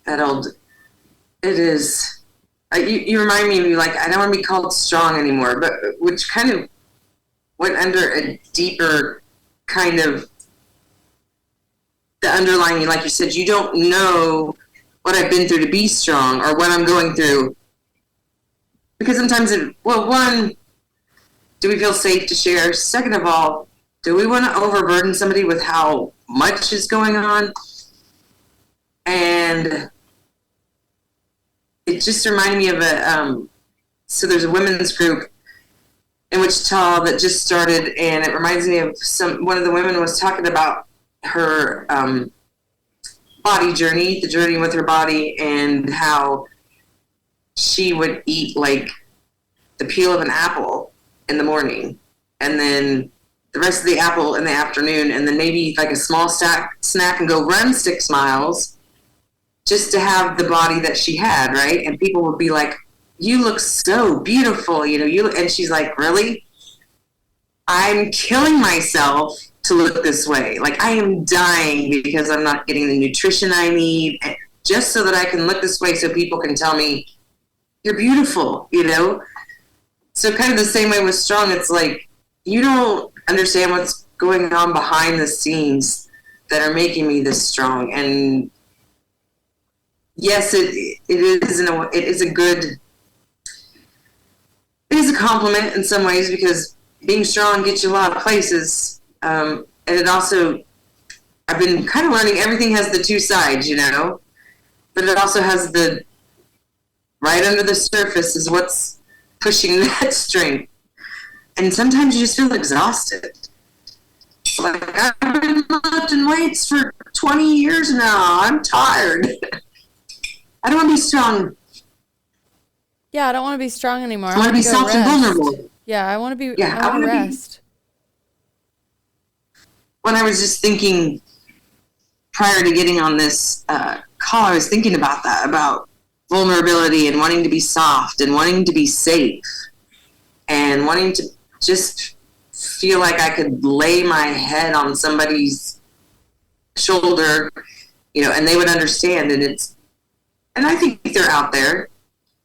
It is. You remind me of you, like, I don't want to be called strong anymore, but which kind of went under a deeper kind of the underlying, like you said, you don't know what I've been through to be strong or what I'm going through. Because sometimes one, do we feel safe to share? Second of all, do we want to overburden somebody with how much is going on? And it just reminded me of so there's a women's group in Wichita that just started, and it reminds me of one of the women was talking about her body journey, the journey with her body, and how she would eat like the peel of an apple in the morning, and then the rest of the apple in the afternoon, and then maybe like a small snack and go run 6 miles just to have the body that she had, right? And people would be like, you look so beautiful, you know, and she's like, really? I'm killing myself to look this way. Like I am dying because I'm not getting the nutrition I need just so that I can look this way so people can tell me you're beautiful, you know? So kind of the same way with strong, it's like you don't understand what's going on behind the scenes that are making me this strong. And yes, it is a compliment in some ways, because being strong gets you a lot of places. And it also, I've been kind of learning everything has the two sides, you know, but it also has the right under the surface is what's pushing that strength. And sometimes you just feel exhausted. Like, I've been lifting weights for 20 years now. I'm tired. I don't want to be strong. Yeah, I don't want to be strong anymore. I want to be soft and vulnerable. Yeah, I want to be. Yeah, I want to rest. When I was just thinking prior to getting on this call, I was thinking about that, about vulnerability and wanting to be soft and wanting to be safe and wanting to just feel like I could lay my head on somebody's shoulder, you know, and they would understand. And I think they're out there.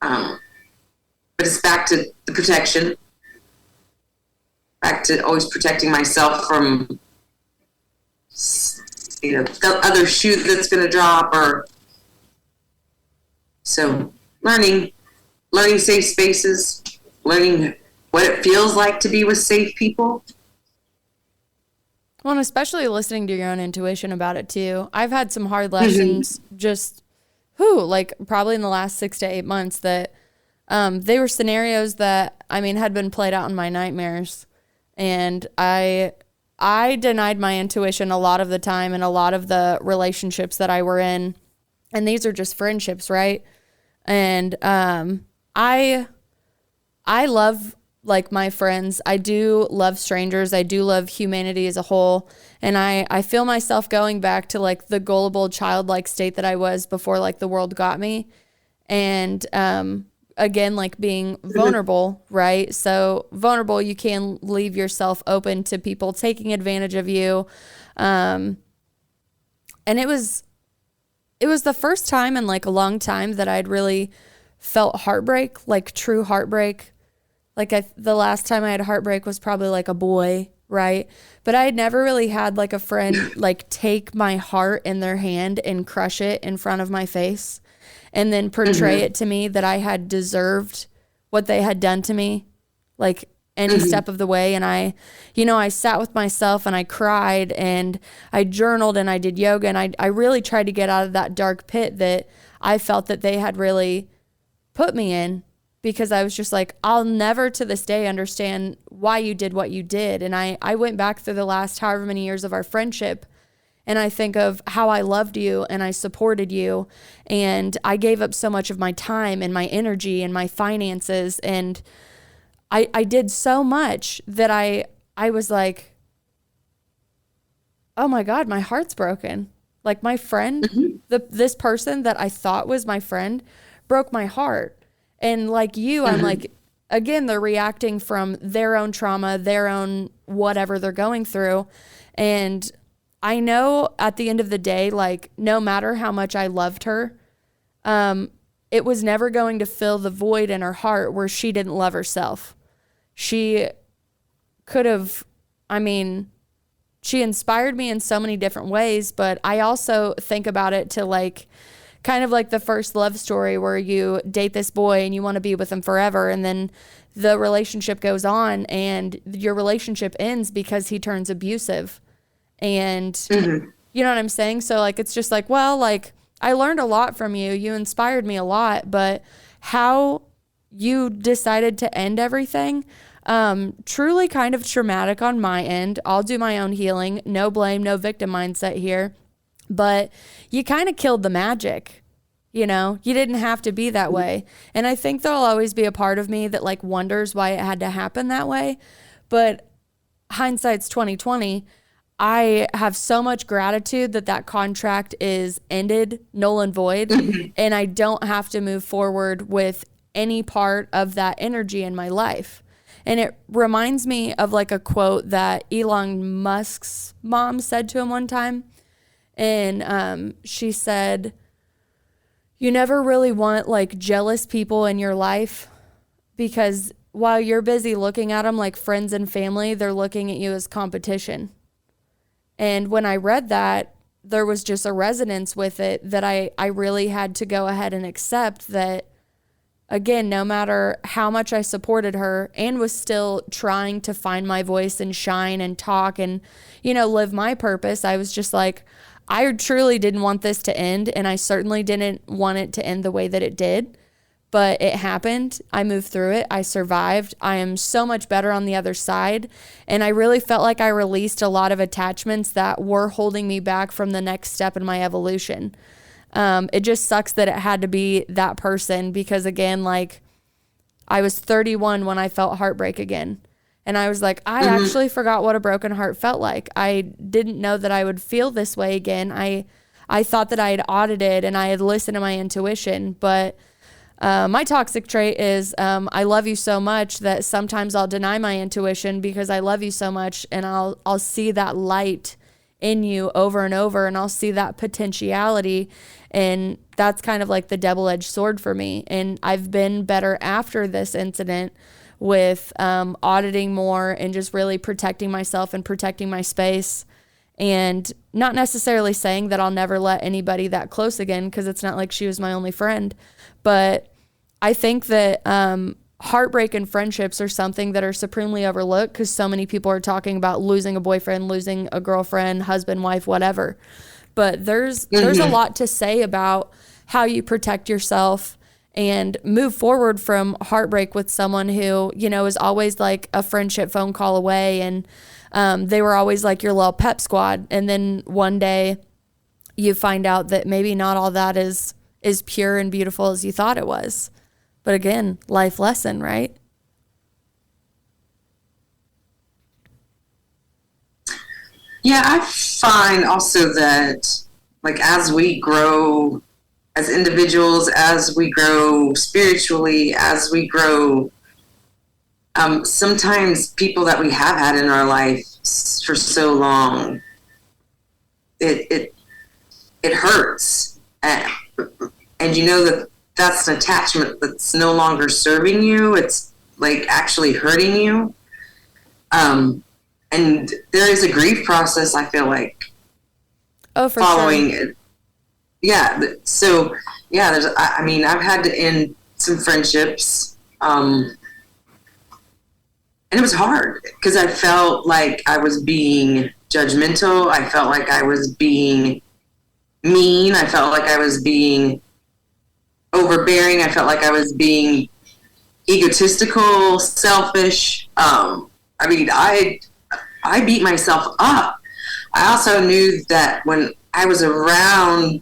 But it's back to the protection, back to always protecting myself from, you know, the other shoe that's going to drop, or so learning safe spaces, learning what it feels like to be with safe people. Well, and especially listening to your own intuition about it too. I've had some hard lessons just, like probably in the last 6 to 8 months that they were scenarios that, I mean, had been played out in my nightmares. And I denied my intuition a lot of the time in a lot of the relationships that I were in. And these are just friendships, right? And I love like my friends. I do love strangers. I do love humanity as a whole. And I feel myself going back to like the gullible childlike state that I was before like the world got me. And again, like being vulnerable, right? So vulnerable, you can leave yourself open to people taking advantage of you. And it was the first time in like a long time that I'd really felt heartbreak, like true heartbreak. Like the last time I had heartbreak was probably like a boy, right? But I had never really had like a friend like take my heart in their hand and crush it in front of my face and then portray it to me that I had deserved what they had done to me, like any step of the way. And I sat with myself and I cried and I journaled and I did yoga and I really tried to get out of that dark pit that I felt that they had really put me in, because I was just like, I'll never to this day understand why you did what you did. And I went back through the last however many years of our friendship, and I think of how I loved you and I supported you, and I gave up so much of my time and my energy and my finances, and I did so much that I was like, oh my God, my heart's broken. Like my friend, this person that I thought was my friend broke my heart. And like you, I'm like, again, they're reacting from their own trauma, their own whatever they're going through. And I know at the end of the day, like no matter how much I loved her, it was never going to fill the void in her heart where she didn't love herself. She could have, she inspired me in so many different ways, but I also think about it to like, kind of like the first love story where you date this boy and you want to be with him forever, and then the relationship goes on and your relationship ends because he turns abusive. And you know what I'm saying? So like, it's just like, well, like I learned a lot from you. You inspired me a lot, but how you decided to end everything, truly kind of traumatic on my end. I'll do my own healing. No blame, no victim mindset here. But you kind of killed the magic, you know? You didn't have to be that way. And I think there'll always be a part of me that like wonders why it had to happen that way. But hindsight's 2020. I have so much gratitude that that contract is ended, null and void, and I don't have to move forward with any part of that energy in my life. And it reminds me of like a quote that Elon Musk's mom said to him one time. And she said, you never really want like jealous people in your life, because while you're busy looking at them like friends and family, they're looking at you as competition. And when I read that, there was just a resonance with it that I really had to go ahead and accept that, again, no matter how much I supported her and was still trying to find my voice and shine and talk and, you know, live my purpose, I was just like, I truly didn't want this to end, and I certainly didn't want it to end the way that it did, but it happened. I moved through it. I survived. I am so much better on the other side, and I really felt like I released a lot of attachments that were holding me back from the next step in my evolution. It just sucks that it had to be that person, because again, like I was 31 when I felt heartbreak again. And I was like, I actually forgot what a broken heart felt like. I didn't know that I would feel this way again. I thought that I had audited and I had listened to my intuition, but my toxic trait is I love you so much that sometimes I'll deny my intuition because I love you so much, and I'll see that light in you over and over, and I'll see that potentiality, and that's kind of like the double-edged sword for me. And I've been better after this incident with auditing more and just really protecting myself and protecting my space, and not necessarily saying that I'll never let anybody that close again, because it's not like she was my only friend. But I think that heartbreak and friendships are something that are supremely overlooked, because so many people are talking about losing a boyfriend, losing a girlfriend, husband, wife, whatever. But there's a lot to say about how you protect yourself and move forward from heartbreak with someone who, you know, is always like a friendship phone call away, and they were always like your little pep squad. And then one day you find out that maybe not all that is pure and beautiful as you thought it was. But again, life lesson, right? Yeah, I find also that like as we grow as individuals, as we grow spiritually, as we grow, sometimes people that we have had in our life for so long, it hurts, and you know that that's an attachment that's no longer serving you. It's like actually hurting you, and there is a grief process, I feel like, for following sure. it. Yeah. So yeah, I've had to end some friendships, and it was hard because I felt like I was being judgmental. I felt like I was being mean. I felt like I was being overbearing. I felt like I was being egotistical, selfish. I mean, I beat myself up. I also knew that when I was around,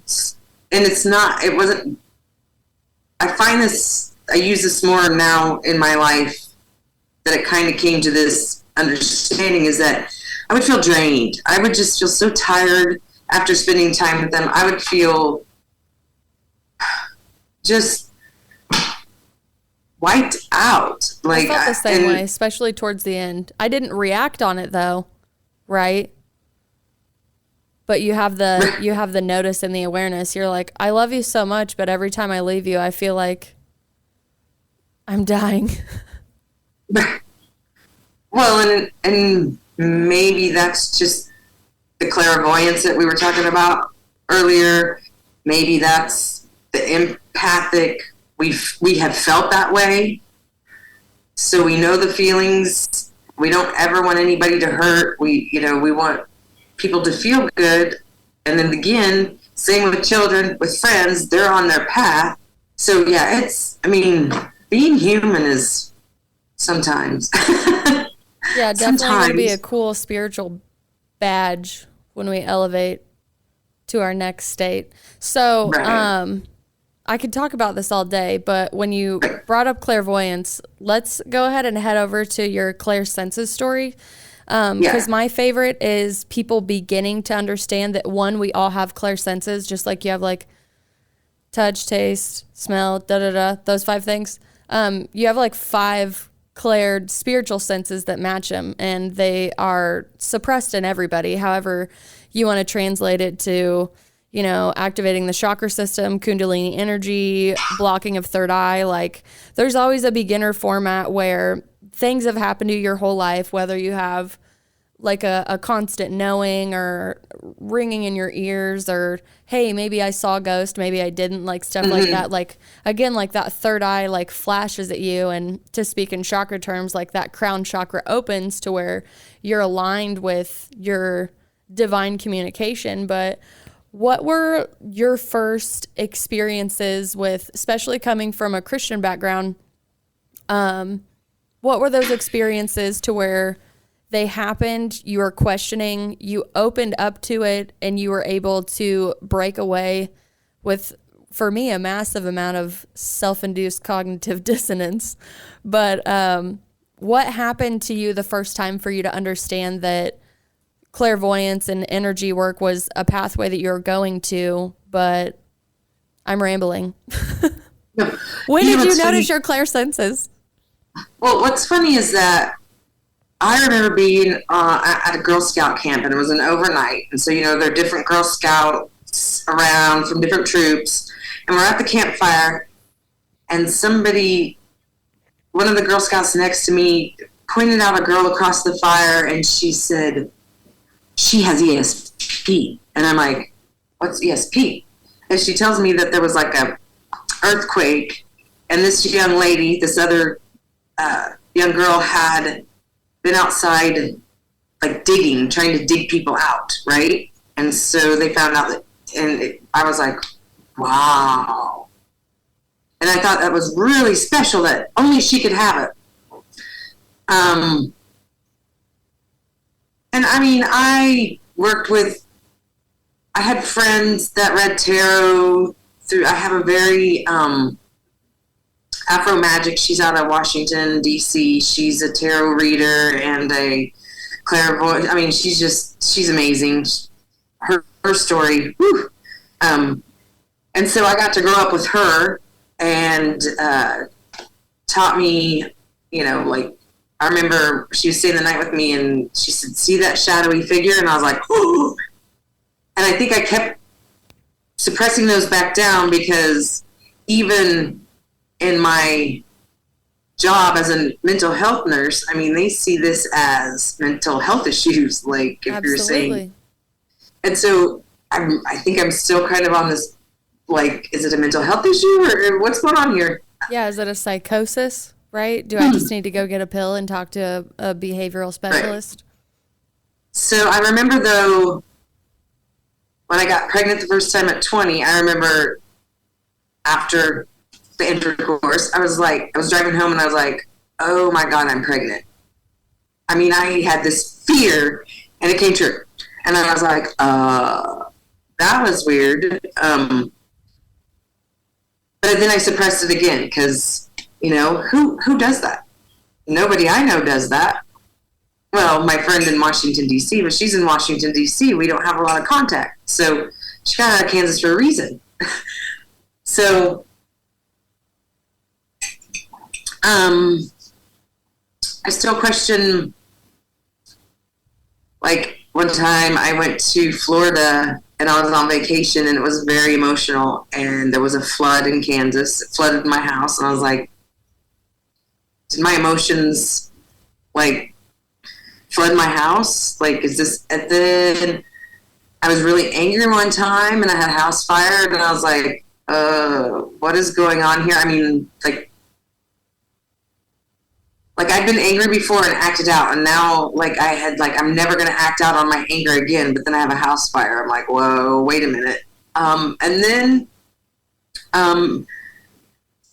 and it wasn't, I find this, I use this more now in my life, that it kind of came to this understanding, is that I would feel drained. I would just feel so tired after spending time with them. I would feel just wiped out. Like, I felt the same way, especially towards the end. I didn't react on it though, right? But you have the notice and the awareness. You're like, I love you so much, but every time I leave you, I feel like I'm dying. Well, and maybe that's just the clairvoyance that we were talking about earlier. Maybe that's the empathic. We have felt that way, so we know the feelings. We don't ever want anybody to hurt. We want people to feel good. And then again, same with children, with friends, they're on their path. So yeah, being human is sometimes. Yeah, definitely going to be a cool spiritual badge when we elevate to our next state. So, right. I could talk about this all day, but when you brought up clairvoyance, let's go ahead and head over to your clairsenses story. Because my favorite is people beginning to understand that, one, we all have clairsenses, just like you have like touch, taste, smell, those 5 things. You have like 5 claired spiritual senses that match them, and they are suppressed in everybody. However, you want to translate it to, activating the chakra system, kundalini energy, blocking of third eye. Like, there's always a beginner format where things have happened to you your whole life, whether you have like a constant knowing or ringing in your ears, or, hey, maybe I saw a ghost, maybe I didn't, like stuff like that. Like, again, like that third eye like flashes at you, and to speak in chakra terms, like that crown chakra opens to where you're aligned with your divine communication. But what were your first experiences with, especially coming from a Christian background, what were those experiences to where they happened, you were questioning, you opened up to it, and you were able to break away with, for me, a massive amount of self-induced cognitive dissonance? But what happened to you the first time for you to understand that clairvoyance and energy work was a pathway that you're going to? But I'm rambling. When did you notice your clairsenses? Well, what's funny is that I remember being at a Girl Scout camp, and it was an overnight. And so, there are different Girl Scouts around from different troops. And we're at the campfire, and one of the Girl Scouts next to me pointed out a girl across the fire, and she said, she has ESP. And I'm like, what's ESP? And she tells me that there was like a earthquake, and this young lady, this other young girl, had been outside like digging, trying to dig people out, right? And so they found out that, and I was like, wow. And I thought that was really special, that only she could have it. And I mean, I had friends that read tarot I have a very, Afro Magic, she's out of Washington, D.C. She's a tarot reader and a clairvoyant. I mean, she's amazing. Her story, whew. And so I got to grow up with her, and taught me, like, I remember she was staying the night with me, and she said, see that shadowy figure? And I was like, ooh. And I think I kept suppressing those back down, because even in my job as a mental health nurse, I mean, they see this as mental health issues, like, if you're saying. And so I think I'm still kind of on this, like, is it a mental health issue, or what's going on here? Yeah, is it a psychosis, right? Do I just need to go get a pill and talk to a behavioral specialist? Right. So I remember, though, when I got pregnant the first time at 20, I remember after the intercourse, I was driving home and I was like, oh my God, I'm pregnant. I mean, I had this fear and it came true. And I was like, that was weird. But then I suppressed it again because, who does that? Nobody I know does that. Well, my friend in Washington, D.C., but she's in Washington, D.C. We don't have a lot of contact. So she got out of Kansas for a reason. So, I still question, like, one time I went to Florida and I was on vacation and it was very emotional and there was a flood in Kansas. It flooded my house and I was like, did my emotions, like, flood my house? Like, is this, and then I was really angry one time and I had a house fire and I was like, what is going on here? I mean, like I'd been angry before and acted out, and now, I'm never going to act out on my anger again, but then I have a house fire. I'm like, whoa, wait a minute. And then,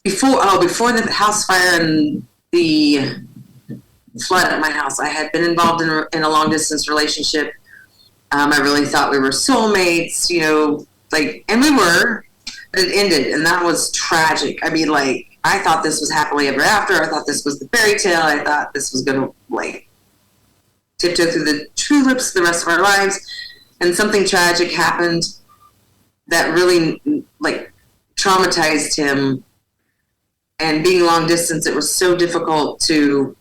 before the house fire and the flood at my house, I had been involved in a long-distance relationship. I really thought we were soulmates, and we were, but it ended, and that was tragic. I mean, I thought this was happily ever after. I thought this was the fairy tale. I thought this was going to, tiptoe through the tulips the rest of our lives. And something tragic happened that really, traumatized him. And being long distance, it was so difficult to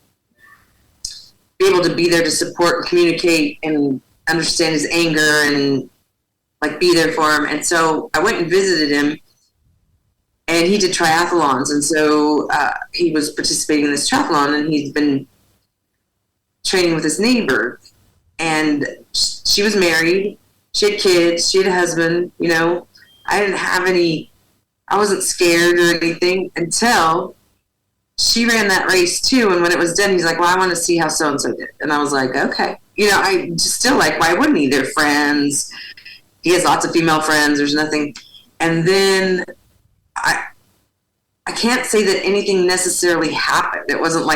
be able to be there to support and communicate and understand his anger and, be there for him. And so I went and visited him. And he did triathlons, and so he was participating in this triathlon, and he'd been training with his neighbor. And she was married, she had kids, she had a husband, I didn't have any, I wasn't scared or anything until she ran that race too, and when it was done, he's like, well, I want to see how so-and-so did. And I was like, okay. I just still why wouldn't he? They're friends. He has lots of female friends, there's nothing. And then I can't say that anything necessarily happened. It wasn't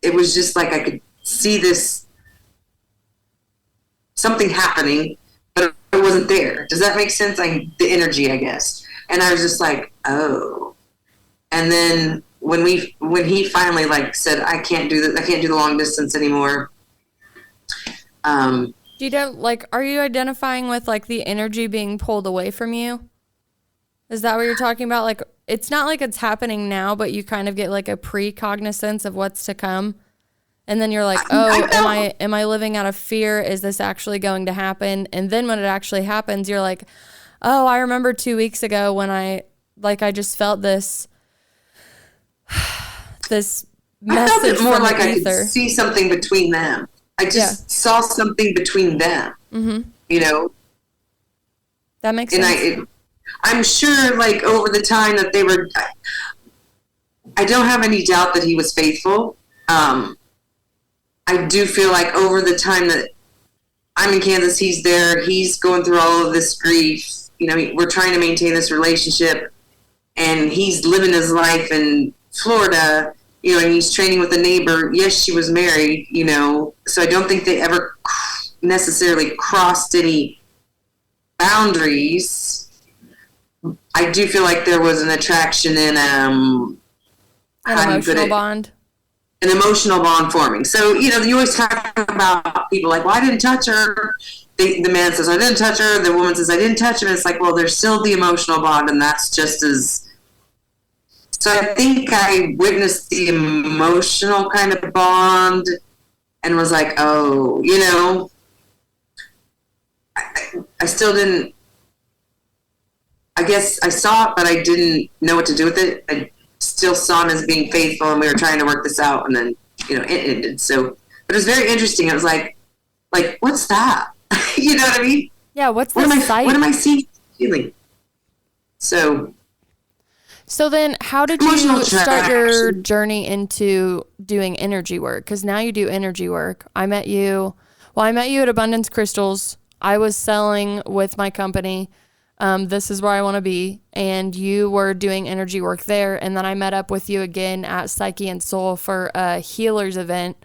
it was just I could see this, something happening, but it wasn't there. Does that make sense? The energy, I guess. And I was just like, oh. And then when he finally said, I can't do this, I can't do the long distance anymore. Are you identifying with the energy being pulled away from you? Is that what you're talking about? It's not it's happening now, but you kind of get a precognizance of what's to come. And then you're like, am I living out of fear? Is this actually going to happen? And then when it actually happens, you're like, oh, I remember 2 weeks ago when I just felt this message. I felt it more from like I ether. could see something between them. I just saw something between them, That makes sense. I'm sure, over the time that they were, I don't have any doubt that he was faithful. I do feel over the time that I'm in Kansas, he's there, he's going through all of this grief. We're trying to maintain this relationship, and he's living his life in Florida, and he's training with a neighbor. Yes, she was married, so I don't think they ever necessarily crossed any boundaries. I do feel there was an attraction in an emotional bond. An emotional bond forming. So, you always talk about people well, I didn't touch her. The man says, I didn't touch her. The woman says, I didn't touch him. It's well, there's still the emotional bond, and that's just as... So I think I witnessed the emotional kind of bond and was oh, I still didn't... I guess I saw it, but I didn't know what to do with it. I still saw him as being faithful, and we were trying to work this out, and then, it ended. So, but it was very interesting. It was like, what's that? You know what I mean? Yeah, what am I seeing, feeling? So then how did you start your journey into doing energy work? Because now you do energy work. I met you at Abundance Crystals. I was selling with my company. This is where I want to be. And you were doing energy work there. And then I met up with you again at Psyche and Soul for a healers event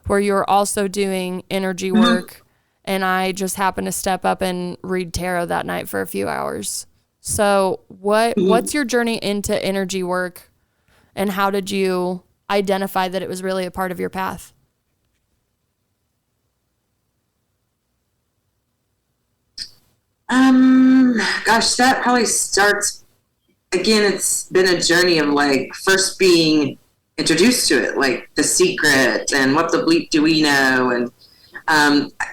where you were also doing energy work. And I just happened to step up and read tarot that night for a few hours. So what's your journey into energy work, and how did you identify that it was really a part of your path? Gosh, that probably starts, again, it's been a journey of like first being introduced to it, like The Secret and What the Bleep Do We Know? And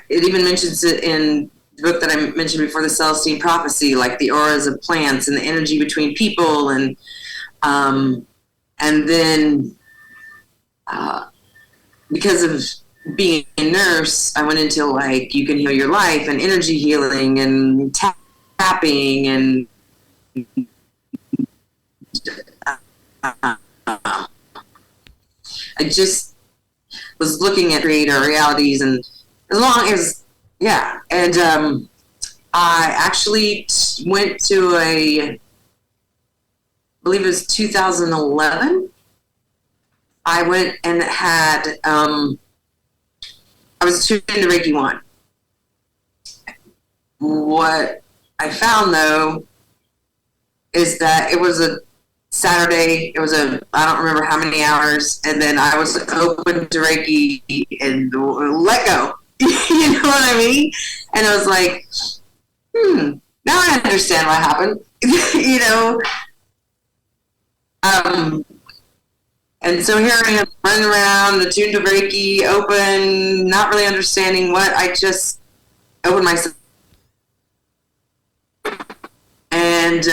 it even mentions it in the book that I mentioned before, The Celestine Prophecy, like the auras of plants and the energy between people. And then because of being a nurse, I went into like You Can Heal Your Life and energy healing and tapping and I just was looking at creator realities, and as long as I actually went to I believe it was 2011. I went and had I was tuned into Reiki 1. What I found, though, is that it was a Saturday. It was I don't remember how many hours, and then I was open to Reiki and let go. You know what I mean? And I was like, now I understand what happened. You know? And so here I am running around, attuned to Reiki, open, not really understanding what I just opened myself. And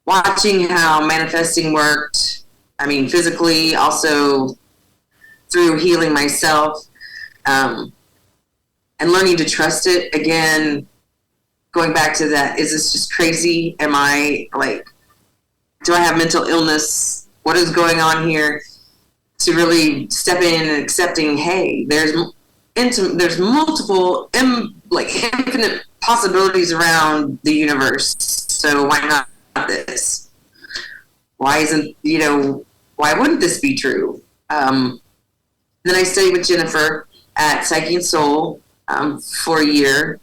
watching how manifesting worked, I mean, physically, also through healing myself, and learning to trust it. Again, going back to that, is this just crazy? Am I like, do I have mental illness? What is going on here? To really step in and accepting, hey, there's multiple, infinite possibilities around the universe. So why not this? Why wouldn't this be true? Then I studied with Jennifer at Psyche and Soul for a year.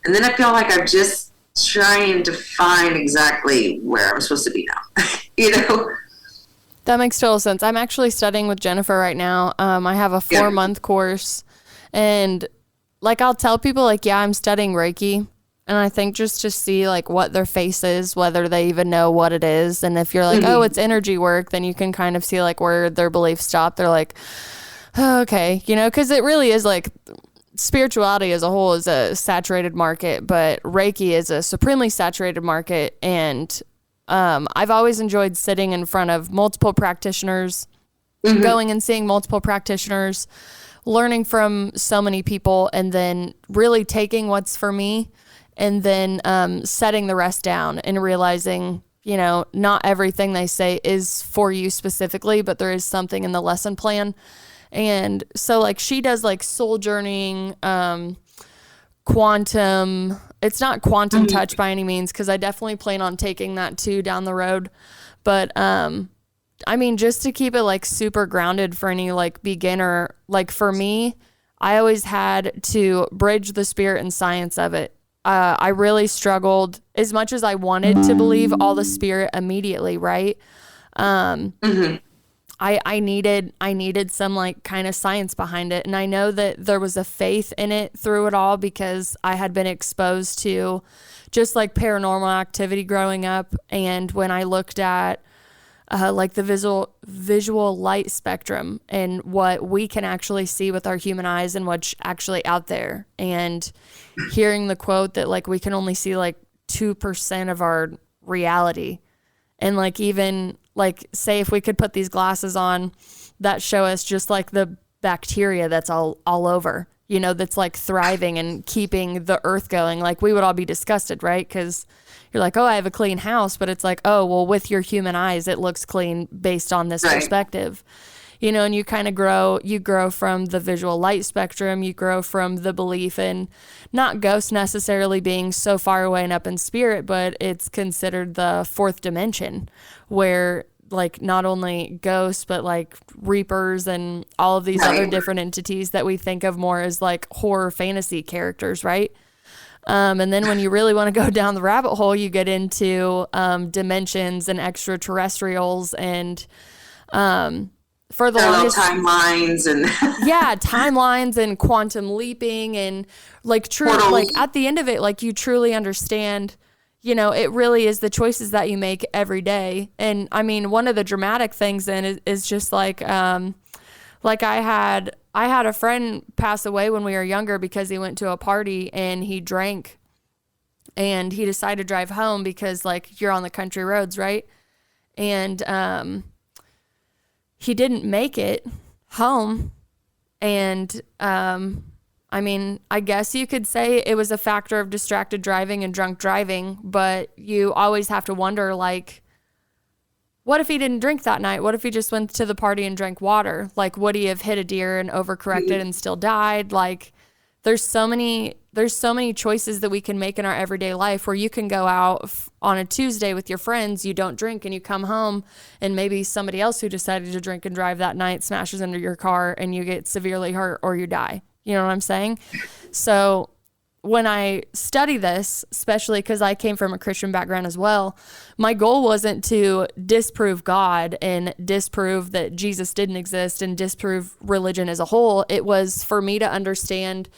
And then I feel like I'm just trying to find exactly where I'm supposed to be now. You know? That makes total sense. I'm actually studying with Jennifer right now. I have a 4-month course, and like I'll tell people like, yeah, I'm studying Reiki, and I think just to see like what their face is, whether they even know what it is. And if you're like, oh, it's energy work, then you can kind of see like where their beliefs stop. They're like, oh, okay, you know, because it really is like spirituality as a whole is a saturated market, but Reiki is a supremely saturated market. And I've always enjoyed sitting in front of multiple practitioners, going and seeing multiple practitioners, learning from so many people, and then really taking what's for me and then setting the rest down and realizing, you know, not everything they say is for you specifically, but there is something in the lesson plan. And so like she does like soul journeying, quantum, it's not quantum touch by any means, because I definitely plan on taking that too down the road. But I mean, just to keep it like super grounded for any like beginner, like for me, I always had to bridge the spirit and science of it. I really struggled as much as I wanted to believe all the spirit immediately, right? I needed some like kind of science behind it. And I know that there was a faith in it through it all, because I had been exposed to just like paranormal activity growing up. And when I looked at like the visual light spectrum and what we can actually see with our human eyes and what's actually out there, and hearing the quote that like we can only see like 2% of our reality. And like even like say if we could put these glasses on that show us just like the bacteria that's all over, you know, that's like thriving and keeping the earth going, like we would all be disgusted, right? Because you're like, oh, I have a clean house, but it's like, oh, well, with your human eyes, it looks clean based on this perspective. and you kind of you grow from the visual light spectrum, you grow from the belief in not ghosts necessarily being so far away and up in spirit, but it's considered the fourth dimension, where like not only ghosts, but like reapers and all of these other different entities that we think of more as like horror fantasy characters, right? And then when you really want to go down the rabbit hole, you get into dimensions and extraterrestrials and for the longest timelines and timelines and quantum leaping and like true, like at the end of it, like you truly understand, it really is the choices that you make every day. And I mean, one of the dramatic things then is just like I had a friend pass away when we were younger because he went to a party and he drank and he decided to drive home because like you're on the country roads, right? And he didn't make it home. And I mean, I guess you could say it was a factor of distracted driving and drunk driving, but you always have to wonder, like, what if he didn't drink that night? What if he just went to the party and drank water? Like, would he have hit a deer and overcorrected and still died? Like, there's so many choices that we can make in our everyday life where you can go out on a Tuesday with your friends, you don't drink, and you come home and maybe somebody else who decided to drink and drive that night smashes into your car and you get severely hurt or you die. You know what I'm saying? So when I study this, especially because I came from a Christian background as well, my goal wasn't to disprove God and disprove that Jesus didn't exist and disprove religion as a whole. It was for me to understand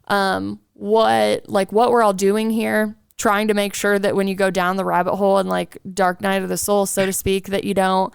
what we're all doing here, trying to make sure that when you go down the rabbit hole and like dark night of the soul, so to speak, that you don't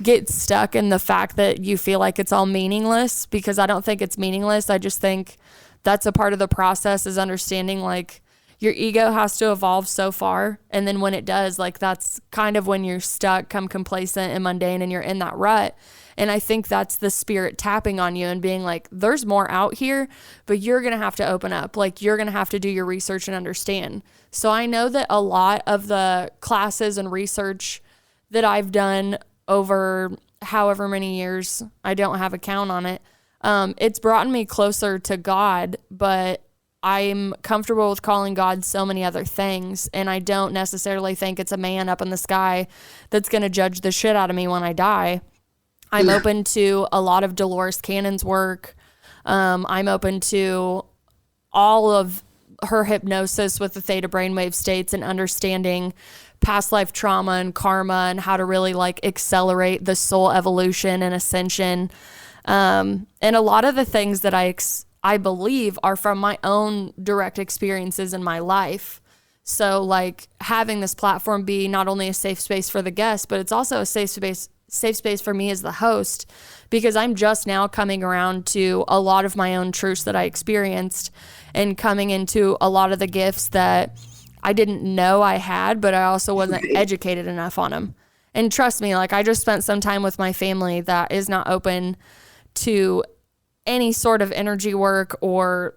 get stuck in the fact that you feel like it's all meaningless, because I don't think it's meaningless. I just think that's a part of the process, is understanding like your ego has to evolve so far. And then when it does, like that's kind of when you're stuck, come complacent and mundane and you're in that rut. And I think that's the spirit tapping on you and being like, there's more out here, but you're going to have to open up. Like you're going to have to do your research and understand. So I know that a lot of the classes and research that I've done over however many years, I don't have a count on it. It's brought me closer to God, but I'm comfortable with calling God so many other things. And I don't necessarily think it's a man up in the sky that's going to judge the shit out of me when I die. I'm open to a lot of Dolores Cannon's work. I'm open to all of her hypnosis with the theta brainwave states and understanding past life trauma and karma and how to really like accelerate the soul evolution and ascension. And a lot of the things that I believe are from my own direct experiences in my life. So like having this platform be not only a safe space for the guests, but it's also a safe space for me as the host, because I'm just now coming around to a lot of my own truths that I experienced and coming into a lot of the gifts that I didn't know I had, but I also wasn't educated enough on them. And trust me, like I just spent some time with my family that is not open to any sort of energy work or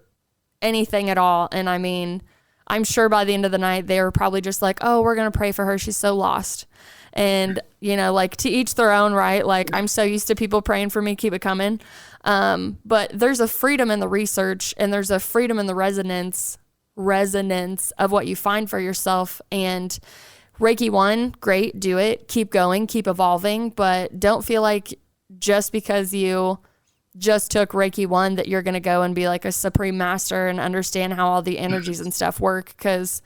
anything at all. And I mean, I'm sure by the end of the night, they were probably just like, oh, we're going to pray for her. She's so lost. And, like to each their own, right? Like I'm so used to people praying for me, keep it coming. But there's a freedom in the research and there's a freedom in the resonance of what you find for yourself. And Reiki 1, great, do it, keep going, keep evolving, but don't feel like just because you just took Reiki 1 that you're going to go and be like a supreme master and understand how all the energies and stuff work. Because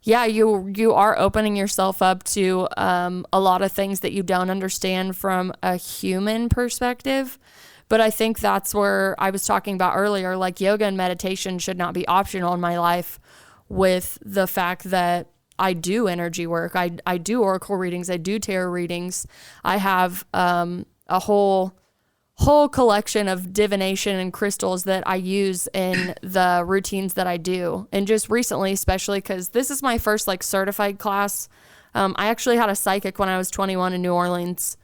yeah, you are opening yourself up to a lot of things that you don't understand from a human perspective. But I think that's where I was talking about earlier, like yoga and meditation should not be optional in my life, with the fact that I do energy work. I do oracle readings. I do tarot readings. I have a whole collection of divination and crystals that I use in the routines that I do. And just recently, especially because this is my first like certified class. I actually had a psychic when I was 21 in New Orleans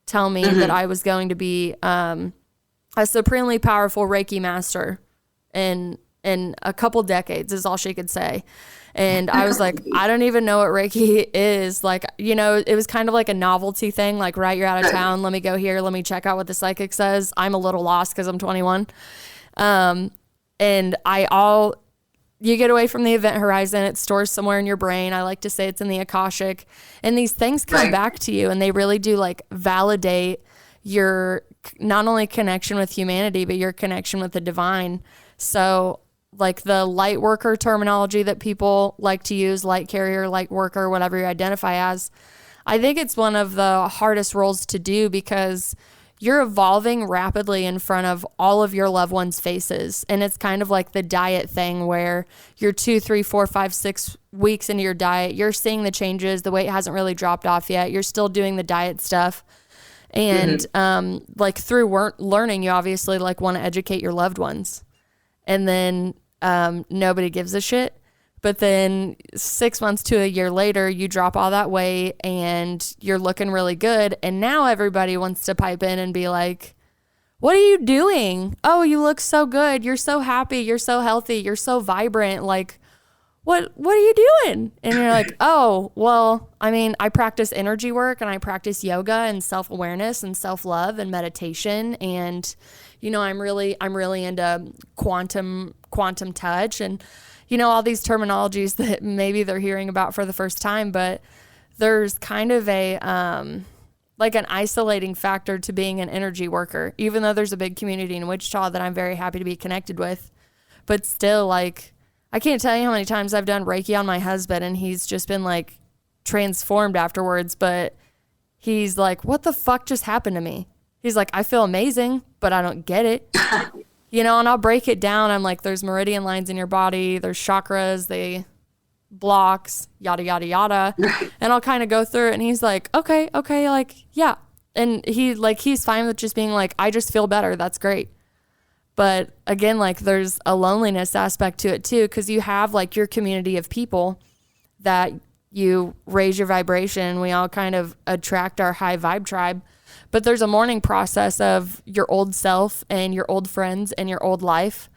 tell me that I was going to be a supremely powerful Reiki master. And in a couple decades is all she could say. And I was like, I don't even know what Reiki is. Like, you know, it was kind of like a novelty thing. Like, right, you're out of town. Let me go here. Let me check out what the psychic says. I'm a little lost because I'm 21. And you get away from the event horizon. It stores somewhere in your brain. I like to say it's in the Akashic. And these things come back to you, and they really do like validate your not only connection with humanity, but your connection with the divine. So like the light worker terminology that people like to use, light carrier, light worker, whatever you identify as, I think it's one of the hardest roles to do because you're evolving rapidly in front of all of your loved ones' faces. And it's kind of like the diet thing where you're 2, 3, 4, 5, 6 weeks into your diet, you're seeing the changes. The weight hasn't really dropped off yet. You're still doing the diet stuff. And like through learning, you obviously like want to educate your loved ones. And then nobody gives a shit. But then 6 months to a year later, you drop all that weight and you're looking really good. And now everybody wants to pipe in and be like, what are you doing? Oh, you look so good. You're so happy. You're so healthy. You're so vibrant. Like, what are you doing? And you're like, oh, well, I mean, I practice energy work and I practice yoga and self-awareness and self-love and meditation. And, you know, I'm really into quantum touch and, you know, all these terminologies that maybe they're hearing about for the first time, but there's kind of a, like an isolating factor to being an energy worker, even though there's a big community in Wichita that I'm very happy to be connected with. But still, like, I can't tell you how many times I've done Reiki on my husband and he's just been like transformed afterwards, but he's like, what the fuck just happened to me? He's like, I feel amazing, but I don't get it. You know, and I'll break it down. I'm like, there's meridian lines in your body, there's chakras, they blocks, yada, yada, yada. And I'll kind of go through it and he's like, okay, like, yeah. And he's fine with just being like, I just feel better. That's great. But again, like there's a loneliness aspect to it too, because you have like your community of people that you raise your vibration. We all kind of attract our high vibe tribe. But there's a mourning process of your old self and your old friends and your old life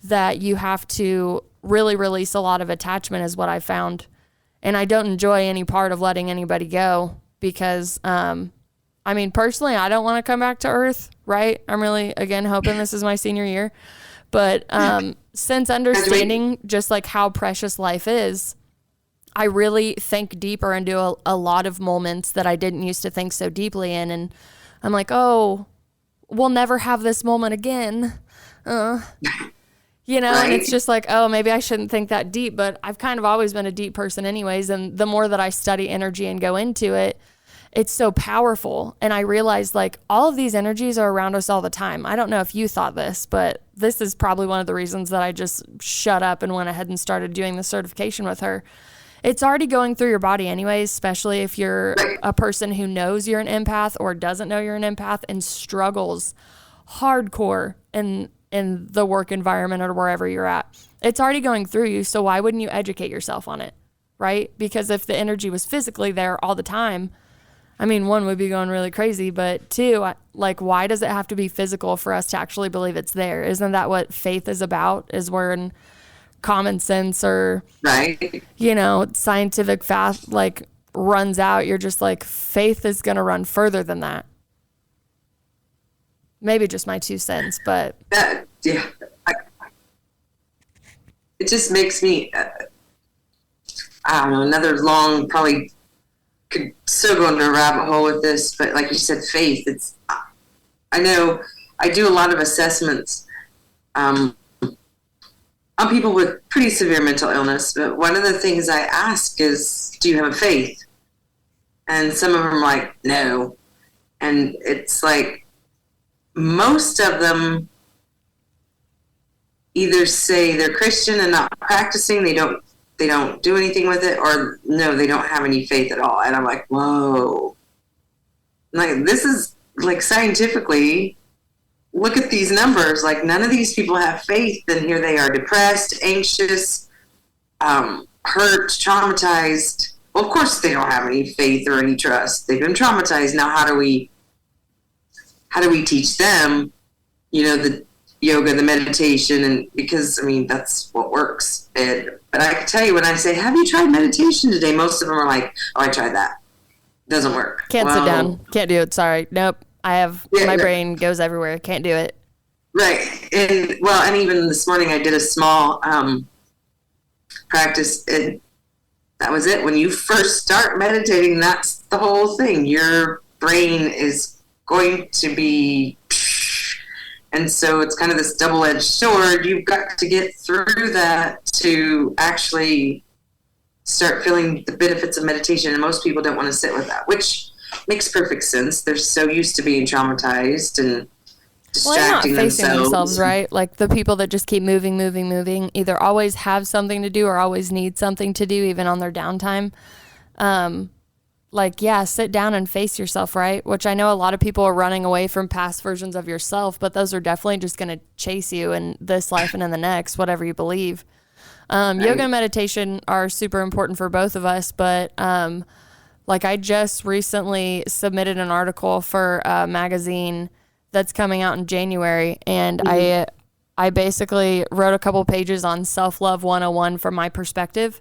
that you have to really release a lot of attachment is what I found. And I don't enjoy any part of letting anybody go because, I mean, personally, I don't want to come back to Earth, right? I'm really, again, hoping this is my senior year. But since understanding just like how precious life is, I really think deeper into a lot of moments that I didn't used to think so deeply in. And I'm like, oh, we'll never have this moment again. You know, right. And it's just like, oh, maybe I shouldn't think that deep. But I've kind of always been a deep person anyways. And the more that I study energy and go into it, it's so powerful. And I realized like all of these energies are around us all the time. I don't know if you thought this, but this is probably one of the reasons that I just shut up and went ahead and started doing the certification with her. It's already going through your body anyways, especially if you're a person who knows you're an empath or doesn't know you're an empath and struggles hardcore in the work environment or wherever you're at. It's already going through you, so why wouldn't you educate yourself on it, right? Because if the energy was physically there all the time, I mean, one, would be going really crazy, but two, like, why does it have to be physical for us to actually believe it's there? Isn't that what faith is about, is where common sense or, right, you know, scientific fact like runs out? You're just like, faith is going to run further than that. Maybe just my 2 cents, but it just makes me I don't know, another long, probably could still go into a rabbit hole with this, but like you said, faith, it's, I know I do a lot of assessments on people with pretty severe mental illness, but one of the things I ask is, do you have a faith? And some of them are like, no. And it's like, most of them either say they're Christian and not practicing, they don't do anything with it, or no, they don't have any faith at all. And I'm like, whoa. Like, this is like scientifically, look at these numbers. Like, none of these people have faith, and here they are depressed, anxious, hurt, traumatized. Well, of course they don't have any faith or any trust. They've been traumatized. Now, how do we teach them, you know, that yoga, the meditation, and because I mean that's what works. But I can tell you, when I say, "Have you tried meditation today?" most of them are like, "Oh, I tried that. Doesn't work. Can't sit down. Can't do it. Sorry. Nope. I have my brain goes everywhere. Can't do it." Right. And even this morning I did a small practice. And that was it. When you first start meditating, that's the whole thing. Your brain is going to be, and so it's kind of this double-edged sword. You've got to get through that to actually start feeling the benefits of meditation. And most people don't want to sit with that, which makes perfect sense. They're so used to being traumatized and distracting facing themselves, right? Like the people that just keep moving, either always have something to do or always need something to do, even on their downtime. Sit down and face yourself, right? Which I know a lot of people are running away from past versions of yourself, but those are definitely just going to chase you in this life and in the next, whatever you believe. Right. Yoga and meditation are super important for both of us, but I just recently submitted an article for a magazine that's coming out in January, and I basically wrote a couple pages on self-love 101 from my perspective,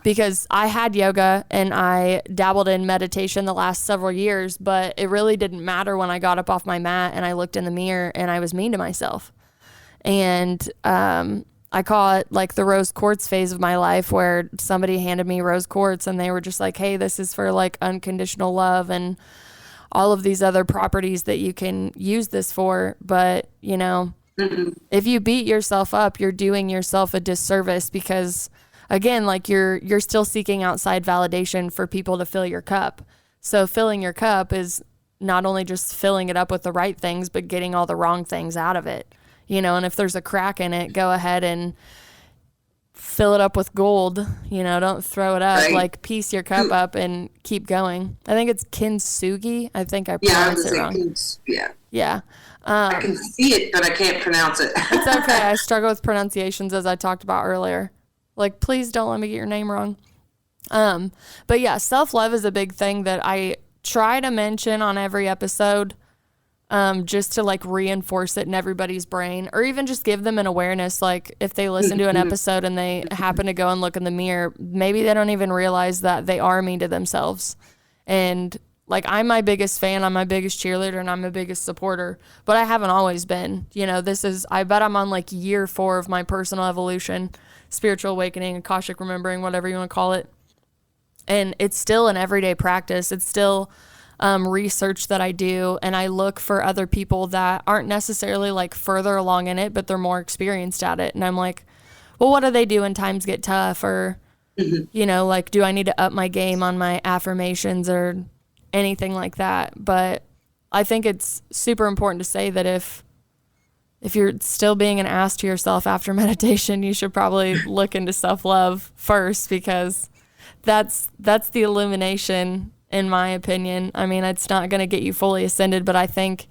because I had yoga and I dabbled in meditation the last several years, but it really didn't matter when I got up off my mat and I looked in the mirror and I was mean to myself. And I call it like the rose quartz phase of my life, where somebody handed me rose quartz and they were just like, "Hey, this is for like unconditional love and all of these other properties that you can use this for." But, if you beat yourself up, you're doing yourself a disservice, because again, like you're still seeking outside validation for people to fill your cup. So filling your cup is not only just filling it up with the right things, but getting all the wrong things out of it, and if there's a crack in it, go ahead and fill it up with gold, don't throw it up, right. Like piece your cup up and keep going. I think it's kintsugi. I think I pronounced it wrong. Yeah. I can see it, but I can't pronounce it. It's okay. I struggle with pronunciations, as I talked about earlier. Like, please don't let me get your name wrong. But yeah, self-love is a big thing that I try to mention on every episode, just to like reinforce it in everybody's brain, or even just give them an awareness. Like if they listen to an episode and they happen to go and look in the mirror, maybe they don't even realize that they are mean to themselves. And like, I'm my biggest fan, I'm my biggest cheerleader, and I'm my biggest supporter, but I haven't always been. I bet I'm on like year 4 of my personal evolution, spiritual awakening, Akashic remembering, whatever you want to call it. And it's still an everyday practice. It's still research that I do, and I look for other people that aren't necessarily like further along in it, but they're more experienced at it. And I'm like, well, what do they do when times get tough? Or, like, do I need to up my game on my affirmations or anything like that? But I think it's super important to say that if you're still being an ass to yourself after meditation, you should probably look into self-love first, because that's the illumination, in my opinion. I mean, it's not going to get you fully ascended, but I think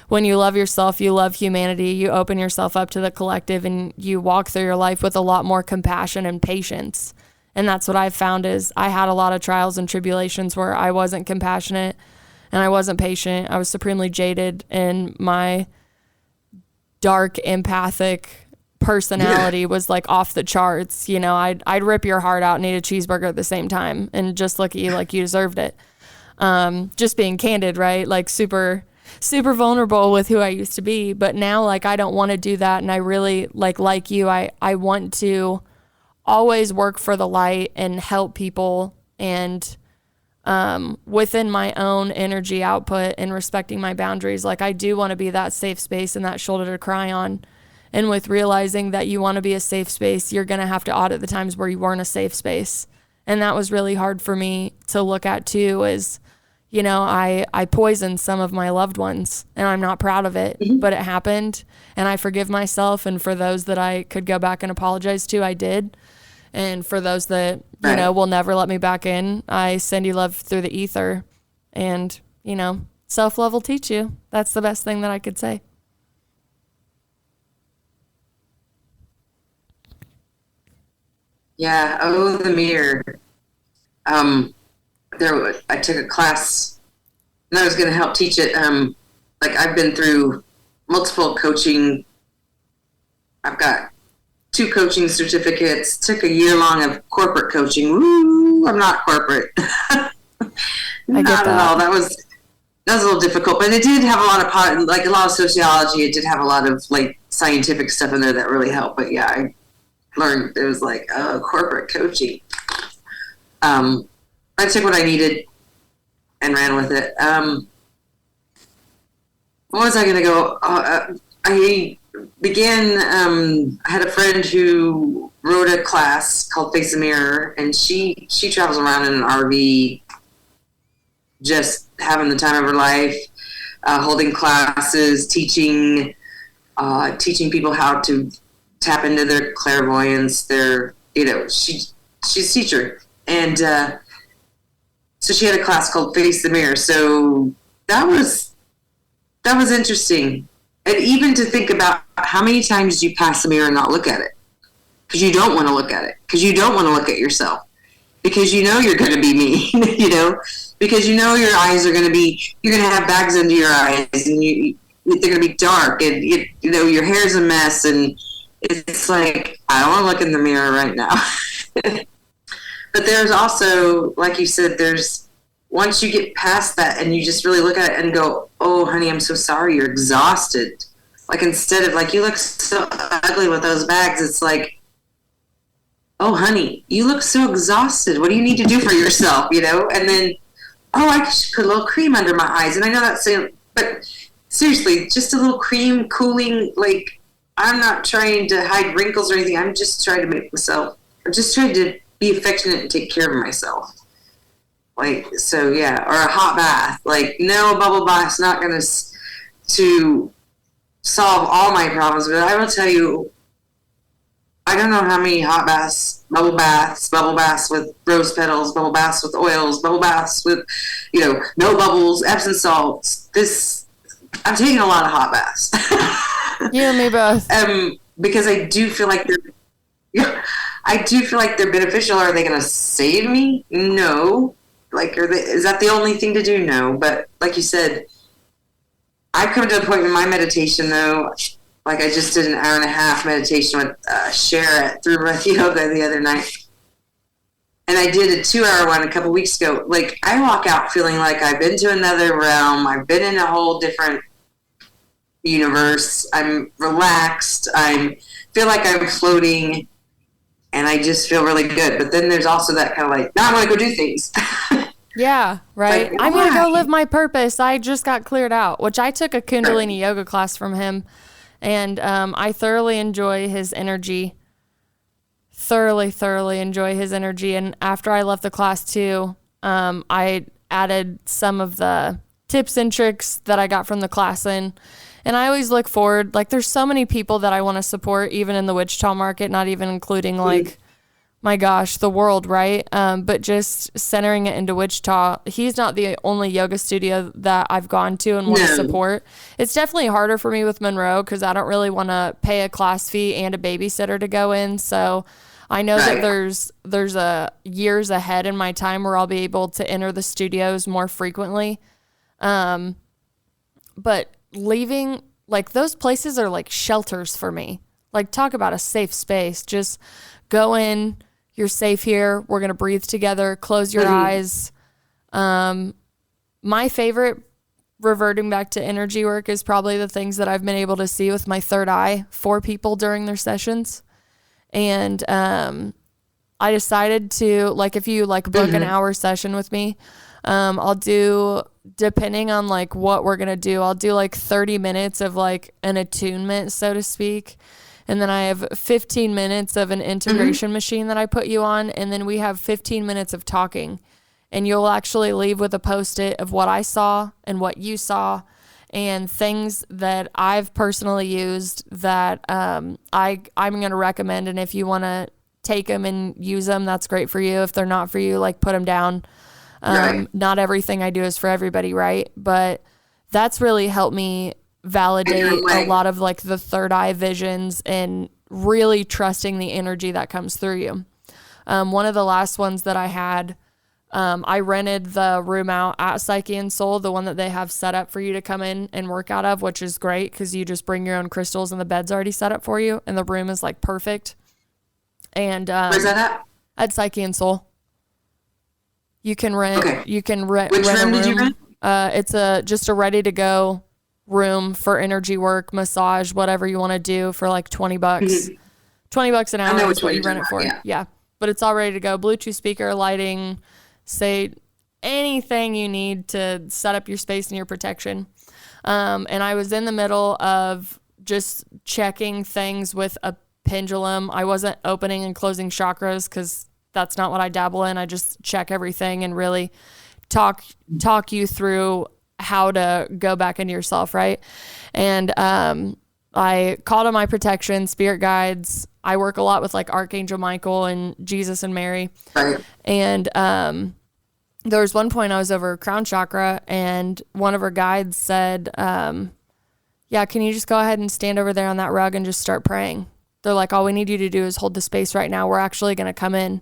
when you love yourself, you love humanity, you open yourself up to the collective, and you walk through your life with a lot more compassion and patience. And that's what I've found is I had a lot of trials and tribulations where I wasn't compassionate and I wasn't patient. I was supremely jaded, and my dark, empathic personality was like off the charts. I'd rip your heart out and eat a cheeseburger at the same time and just look at you like you deserved it. Just being candid, right? Like super vulnerable with who I used to be. But now, like, I don't want to do that. And I really like you, I want to always work for the light and help people, and within my own energy output and respecting my boundaries. Like, I do want to be that safe space and that shoulder to cry on. And with realizing that you want to be a safe space, you're going to have to audit the times where you weren't a safe space. And that was really hard for me to look at too, is, I poisoned some of my loved ones, and I'm not proud of it, but it happened, and I forgive myself. And for those that I could go back and apologize to, I did. And for those that, will never let me back in, I send you love through the ether. And, self-love will teach you. That's the best thing that I could say. Yeah. Oh, the mirror. I took a class, and I was going to help teach it. I've been through multiple coaching. I've got 2 coaching certificates. Took a year long of corporate coaching. Woo, I'm not corporate. Not at all. That was a little difficult, but it did have a lot of sociology. It did have a lot of like scientific stuff in there that really helped. But yeah, I learned it was like corporate coaching. I took what I needed and ran with it. What was I going to go? I had a friend who wrote a class called Face the Mirror, and she travels around in an RV, just having the time of her life, holding classes, teaching people how to tap into their clairvoyance. She's a teacher, and so she had a class called Face the Mirror. So that was interesting. And even to think about how many times do you pass the mirror and not look at it? Because you don't want to look at it. Because you don't want to look at yourself. Because you know you're going to be mean, because you know your eyes are going to be, you're going to have bags under your eyes, and they're going to be dark, and your hair's a mess, and it's like, I don't want to look in the mirror right now. But there's also, like you said, once you get past that and you just really look at it and go, oh, honey, I'm so sorry, you're exhausted. Like, instead of like, you look so ugly with those bags, it's like, oh, honey, you look so exhausted. What do you need to do for yourself, And then, oh, I should put a little cream under my eyes. And I know that's but seriously, just a little cream, cooling, like, I'm not trying to hide wrinkles or anything. I'm just trying to I'm just trying to be affectionate and take care of myself. Like, so yeah, or a hot bath. Like, no, bubble bath's not going to solve all my problems, but I will tell you, I don't know how many hot baths, bubble baths with rose petals, bubble baths with oils, bubble baths with, no bubbles, Epsom salts. I'm taking a lot of hot baths. You and me both. Because I do feel like they're beneficial. Are they going to save me? No. Like, is that the only thing to do? No. But like you said, I've come to a point in my meditation, though, like I just did an 1.5-hour meditation with Cher at Through Breath Yoga the other night. And I did a 2-hour one a couple weeks ago. Like, I walk out feeling like I've been to another realm. I've been in a whole different universe. I'm relaxed. I feel like I'm floating. And I just feel really good. But then there's also that kind of like, now I want to go do things. Yeah, right. Like, I'm going to go live my purpose. I just got cleared out, which I took a Kundalini yoga class from him. And I thoroughly enjoy his energy. Thoroughly enjoy his energy. And after I left the class too, I added some of the tips and tricks that I got from the class in. And I always look forward, like, there's so many people that I want to support, even in the Wichita market, not even including, like, my gosh, the world, right? But just centering it into Wichita. He's not the only yoga studio that I've gone to and want to support. It's definitely harder for me with Monroe because I don't really want to pay a class fee and a babysitter to go in. So I know that there's a years ahead in my time where I'll be able to enter the studios more frequently. But leaving, like, those places are like shelters for me. Like, talk about a safe space. Just go in, you're safe here, we're going to breathe together, close your eyes. My favorite, reverting back to energy work, is probably the things that I've been able to see with my third eye for people during their sessions. And I decided to, like, if you like book an hour session with me, I'll do, depending on like what we're going to do, I'll do like 30 minutes of like an attunement, so to speak. And then I have 15 minutes of an integration machine that I put you on. And then we have 15 minutes of talking. And you'll actually leave with a Post-it of what I saw and what you saw and things that I've personally used that I'm going to recommend. And if you want to take them and use them, that's great for you. If they're not for you, like, put them down. Not everything I do is for everybody, right? But that's really helped me validate a lot of like the third eye visions and really trusting the energy that comes through you. One of the last ones that I had I rented the room out at Psyche and Soul, the one that they have set up for you to come in and work out of, which is great because you just bring your own crystals and the bed's already set up for you and the room is like perfect. And where's that at Psyche and Soul. You can rent. Okay. You can rent. Which rent room did you rent? It's just a ready to go room for energy work, massage, whatever you want to do for like $20. $20 an hour is what you rent it for. Yeah. But it's all ready to go. Bluetooth speaker, lighting, say anything you need to set up your space and your protection. And I was in the middle of just checking things with a pendulum. I wasn't opening and closing chakras because that's not what I dabble in. I just check everything and really talk you through how to go back into yourself, right? And I called on my protection, spirit guides. I work a lot with like Archangel Michael and Jesus and Mary. Right. And there was one point I was over crown chakra and one of her guides said, yeah, can you just go ahead and stand over there on that rug and just start praying? They're like, all we need you to do is hold the space right now. We're actually going to come in.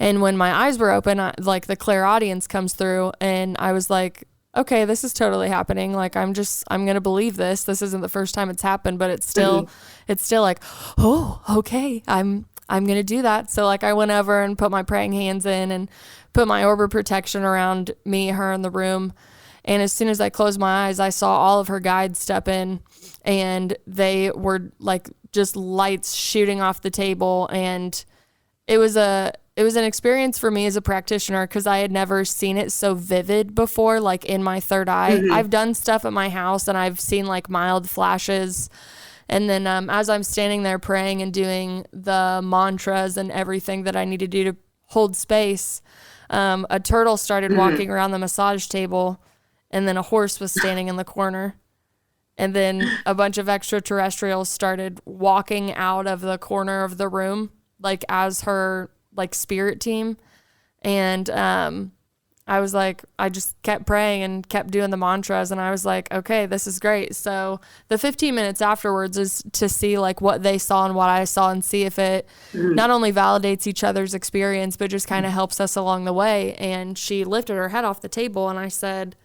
And when my eyes were open, like the clairaudience comes through and I was like, okay, this is totally happening. Like, I'm going to believe this. This isn't the first time it's happened, but it's still like, oh, okay, I'm going to do that. So like I went over and put my praying hands in and put my orb of protection around me, her in the room. And as soon as I closed my eyes, I saw all of her guides step in and they were like just lights shooting off the table. And it was an experience for me as a practitioner because I had never seen it so vivid before, like in my third eye. I've done stuff at my house and I've seen like mild flashes. And then as I'm standing there praying and doing the mantras and everything that I need to do to hold space, a turtle started walking around the massage table and then a horse was standing in the corner. And then a bunch of extraterrestrials started walking out of the corner of the room, like as her like spirit team. And I was like, I just kept praying and kept doing the mantras and I was like, okay, this is great. So the 15 minutes afterwards is to see like what they saw and what I saw and see if it not only validates each other's experience, but just kind of helps us along the way. And she lifted her head off the table and I said,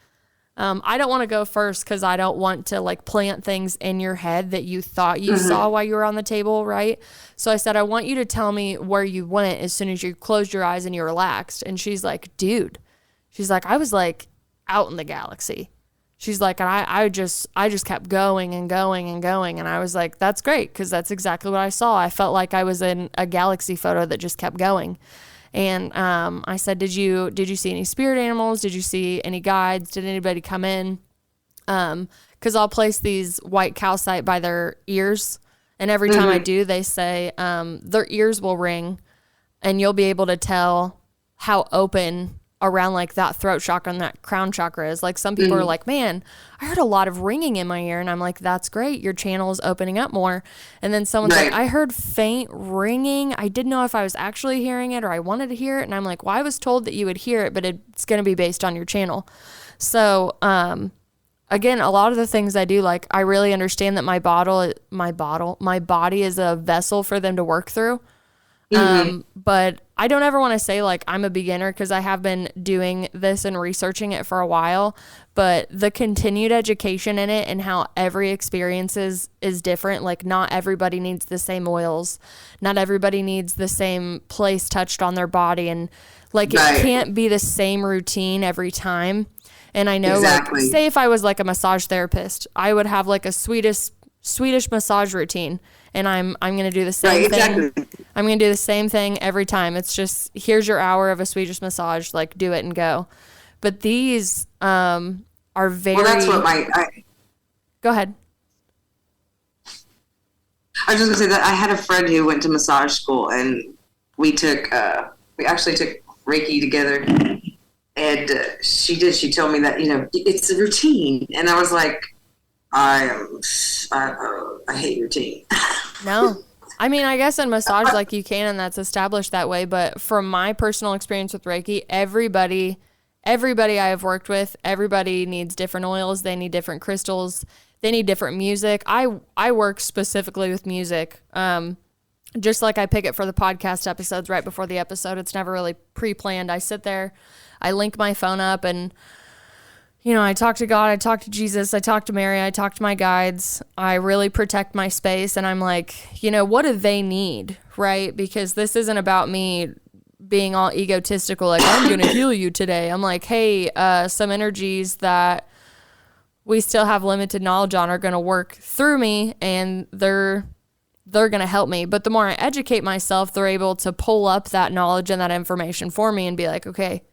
I don't want to go first because I don't want to like plant things in your head that you thought you saw while you were on the table, right? So I said, I want you to tell me where you went as soon as you closed your eyes and you relaxed. And she's like, dude, she's like, I was like out in the galaxy. She's like, and I just kept going and going and going. And I was like, that's great because that's exactly what I saw. I felt like I was in a galaxy photo that just kept going. And I said, did you see any spirit animals? Did you see any guides? Did anybody come in? Because I'll place these white calcite by their ears. And every time I do, they say their ears will ring. And you'll be able to tell how open around like that throat chakra and that crown chakra is. Like some people are like, man, I heard a lot of ringing in my ear. And I'm like, that's great. Your channel is opening up more. And then someone's like, I heard faint ringing. I didn't know if I was actually hearing it or I wanted to hear it. And I'm like, well, I was told that you would hear it, but it's going to be based on your channel. So, again, a lot of the things I do, like I really understand that my body is a vessel for them to work through. But I don't ever want to say like I'm a beginner because I have been doing this and researching it for a while, but the continued education in it and how every experience is different. Like not everybody needs the same oils. Not everybody needs the same place touched on their body. And like, it can't be the same routine every time. And I know like, say if I was like a massage therapist, I would have like a Swedish massage routine. And I'm going to do the same thing. I'm going to do the same thing every time. It's just, here's your hour of a Swedish massage, like do it and go. But these are very... Well, that's what Go ahead. I was just going to say that I had a friend who went to massage school and we actually took Reiki together. And she told me that, it's a routine. And I was like, I hate routine. No. I mean, I guess in massage, like you can, and that's established that way. But from my personal experience with Reiki, everybody I have worked with, everybody needs different oils. They need different crystals. They need different music. I work specifically with music. just like I pick it for the podcast episodes right before the episode. It's never really pre-planned. I sit there, I link my phone up, and I talk to God, I talk to Jesus, I talk to Mary, I talk to my guides. I really protect my space, and I'm like, what do they need, right? Because this isn't about me being all egotistical, like, I'm going to heal you today. I'm like, hey, some energies that we still have limited knowledge on are going to work through me, and they're going to help me. But the more I educate myself, they're able to pull up that knowledge and that information for me and be like, okay,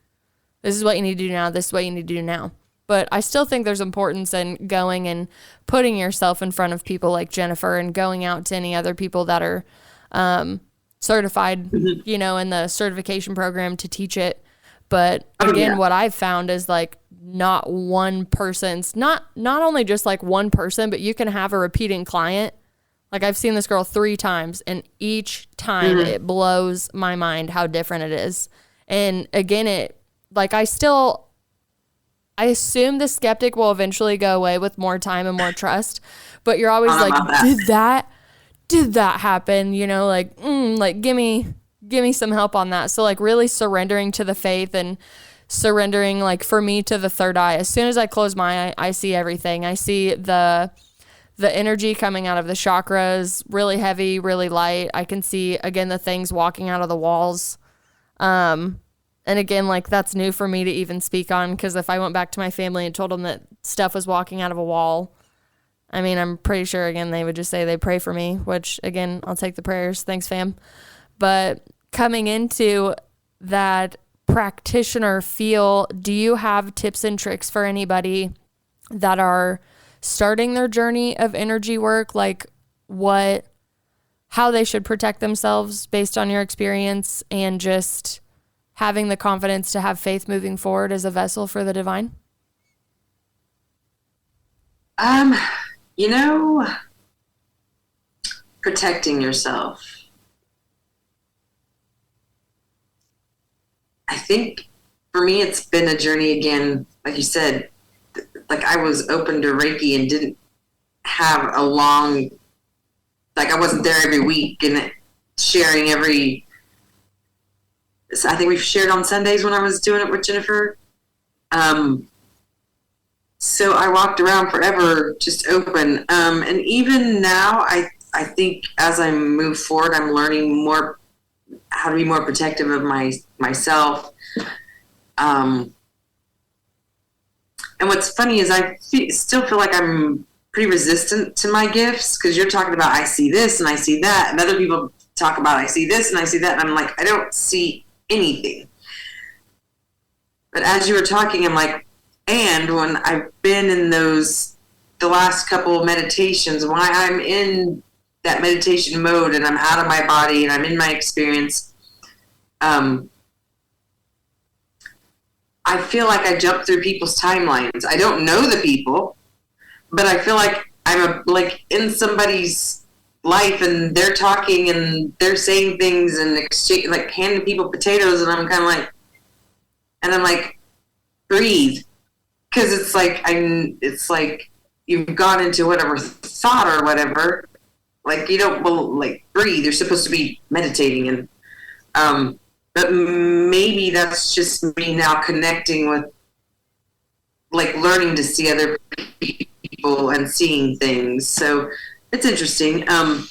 this is what you need to do now. This is what you need to do now. But I still think there's importance in going and putting yourself in front of people like Jennifer and going out to any other people that are certified, in the certification program to teach it. But again, what I've found is like not one person's, not only just like one person, but you can have a repeating client. Like I've seen this girl 3 times, and each time it blows my mind how different it is. And again, I assume the skeptic will eventually go away with more time and more trust, but you're always like, did that happen? Give me some help on that. So like really surrendering to the faith and surrendering, like for me, to the third eye. As soon as I close my eye, I see everything. I see the energy coming out of the chakras, really heavy, really light. I can see, again, the things walking out of the walls. And again, like that's new for me to even speak on, because if I went back to my family and told them that stuff was walking out of a wall, I mean, I'm pretty sure, again, they would just say they pray for me, which, again, I'll take the prayers. Thanks, fam. But coming into that practitioner feel, do you have tips and tricks for anybody that are starting their journey of energy work? Like how they should protect themselves based on your experience, and just having the confidence to have faith moving forward as a vessel for the divine? Protecting yourself. I think for me, it's been a journey again, like you said, like I was open to Reiki and didn't have a long, like I wasn't there every week and sharing I think we've shared on Sundays when I was doing it with Jennifer. So I walked around forever just open. And even now, I think as I move forward, I'm learning more how to be more protective of myself. And what's funny is I still feel like I'm pretty resistant to my gifts, because you're talking about I see this and I see that, and other people talk about I see this and I see that, and I'm like, I don't see anything. But as you were talking, I'm like, and when I've been in the last couple of meditations, why I'm in that meditation mode and I'm out of my body and I'm in my experience, I feel like I jump through people's timelines. I don't know the people, but I feel like I'm like in somebody's life, and they're talking and they're saying things and exchange, like handing people potatoes, and I'm kind of like, and I'm like, breathe, because it's like you've gone into whatever thought or whatever, like you don't like breathe. You're supposed to be meditating, and but maybe that's just me now connecting with, like, learning to see other people and seeing things. So it's interesting. I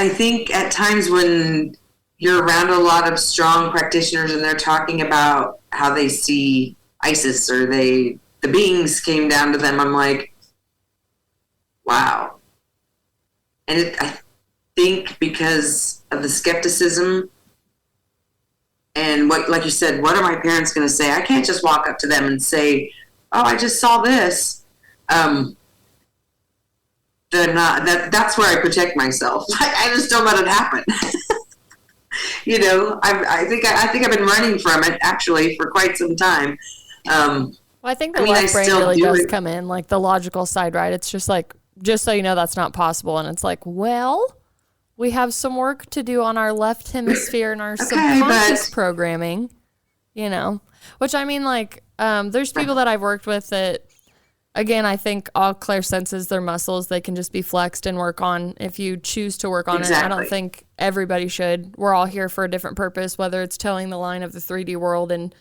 think at times when you're around a lot of strong practitioners and they're talking about how they see Isis or the beings came down to them, I'm like, wow. And I think because of the skepticism and what, like you said, what are my parents going to say? I can't just walk up to them and say, oh, I just saw this. That's where I protect myself. I just don't let it happen. I think I've been running from it actually for quite some time. Well, I think the left brain really does come in, like the logical side, right? It's just like, just so you know, that's not possible. And it's like, well, we have some work to do on our left hemisphere and our subconscious programming, which I mean, like, there's people that I've worked with that Again, I think all clairsenses, they're muscles. They can just be flexed and work on if you choose to work on it. I don't think everybody should. We're all here for a different purpose, whether it's towing the line of the 3D world and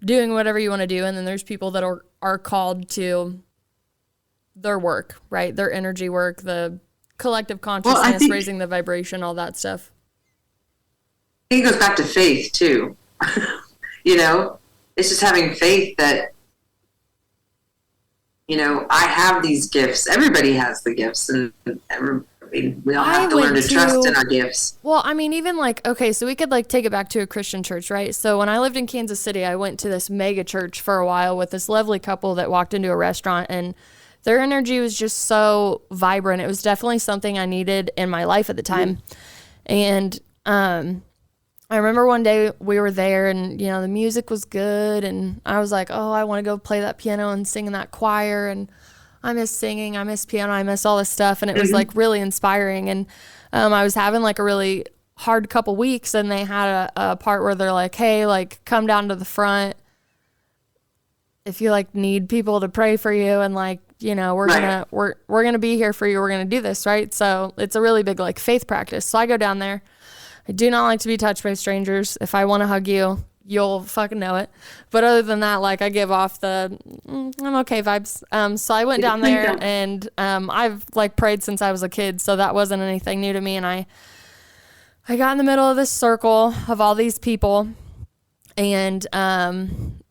doing whatever you want to do. And then there's people that are called to their work, right? Their energy work, the collective consciousness, raising the vibration, all that stuff. I think it goes back to faith too. You know, it's just having faith that, you know, I have these gifts. Everybody has the gifts, and we all have to learn to trust in our gifts. Well, I mean, even like, okay, so we could like take it back to a Christian church, right? So when I lived in Kansas City, I went to this mega church for a while with this lovely couple that walked into a restaurant, and their energy was just so vibrant. It was definitely something I needed in my life at the time. And I remember one day we were there, and, you know, the music was good, and I was like, oh, I want to go play that piano and sing in that choir, and I miss singing, I miss piano, I miss all this stuff, and it was like really inspiring. And I was having like a really hard couple weeks, and they had a part where they're like, hey, like, come down to the front if you like need people to pray for you, and like, you know, we're gonna be here for you, we're gonna do this, right? So it's a really big like faith practice. So I go down there. I do not like to be touched by strangers. If I want to hug you, you'll fucking know it. But other than that, like, I give off the I'm okay vibes. So I went down there, and I've like prayed since I was a kid, so that wasn't anything new to me. And I got in the middle of this circle of all these people, and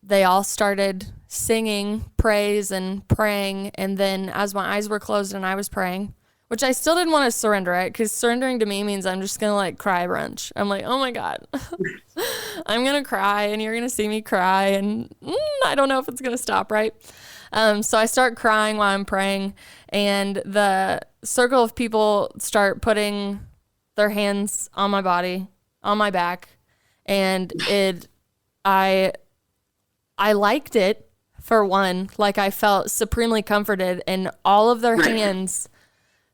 they all started singing praise and praying. And then as my eyes were closed and I was praying, which I still didn't want to surrender it, because surrendering to me means I'm just going to like cry a bunch. I'm like, oh my God, I'm going to cry and you're going to see me cry, and I don't know if it's going to stop, right? So I start crying while I'm praying, and the circle of people start putting their hands on my body, on my back, and I liked it, for one. Like, I felt supremely comforted, and all of their hands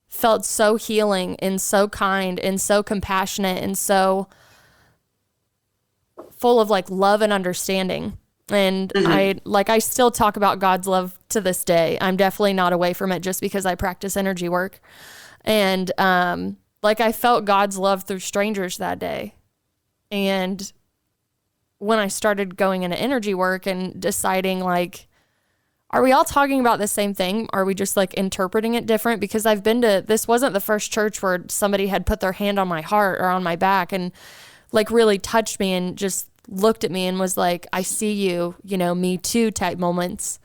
felt so healing and so kind and so compassionate and so full of like love and understanding. And I still talk about God's love to this day. I'm definitely not away from it just because I practice energy work. And like, I felt God's love through strangers that day. And when I started going into energy work and deciding, like, are we all talking about the same thing? Are we just like interpreting it different? Because I've been to, this wasn't the first church where somebody had put their hand on my heart or on my back and like really touched me and just looked at me and was like, I see you, you know, me too type moments.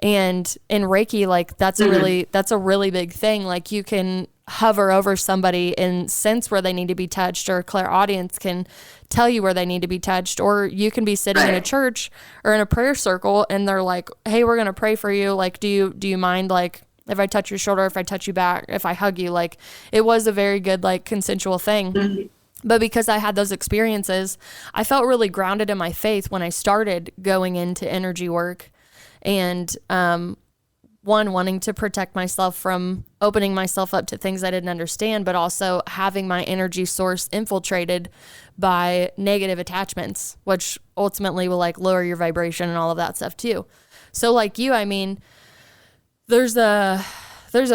And in Reiki, like, that's a really big thing. Like, you can hover over somebody and sense where they need to be touched, or clairaudience can tell you where they need to be touched, or you can be sitting in a church or in a prayer circle and they're like, hey, we're going to pray for you. Like, do you mind, like, if I touch your shoulder, if I touch you back, if I hug you? Like, it was a very good, like, consensual thing. But because I had those experiences, I felt really grounded in my faith when I started going into energy work. And one, wanting to protect myself from opening myself up to things I didn't understand, but also having my energy source infiltrated by negative attachments, which ultimately will like lower your vibration and all of that stuff too. So like you, I mean, there's a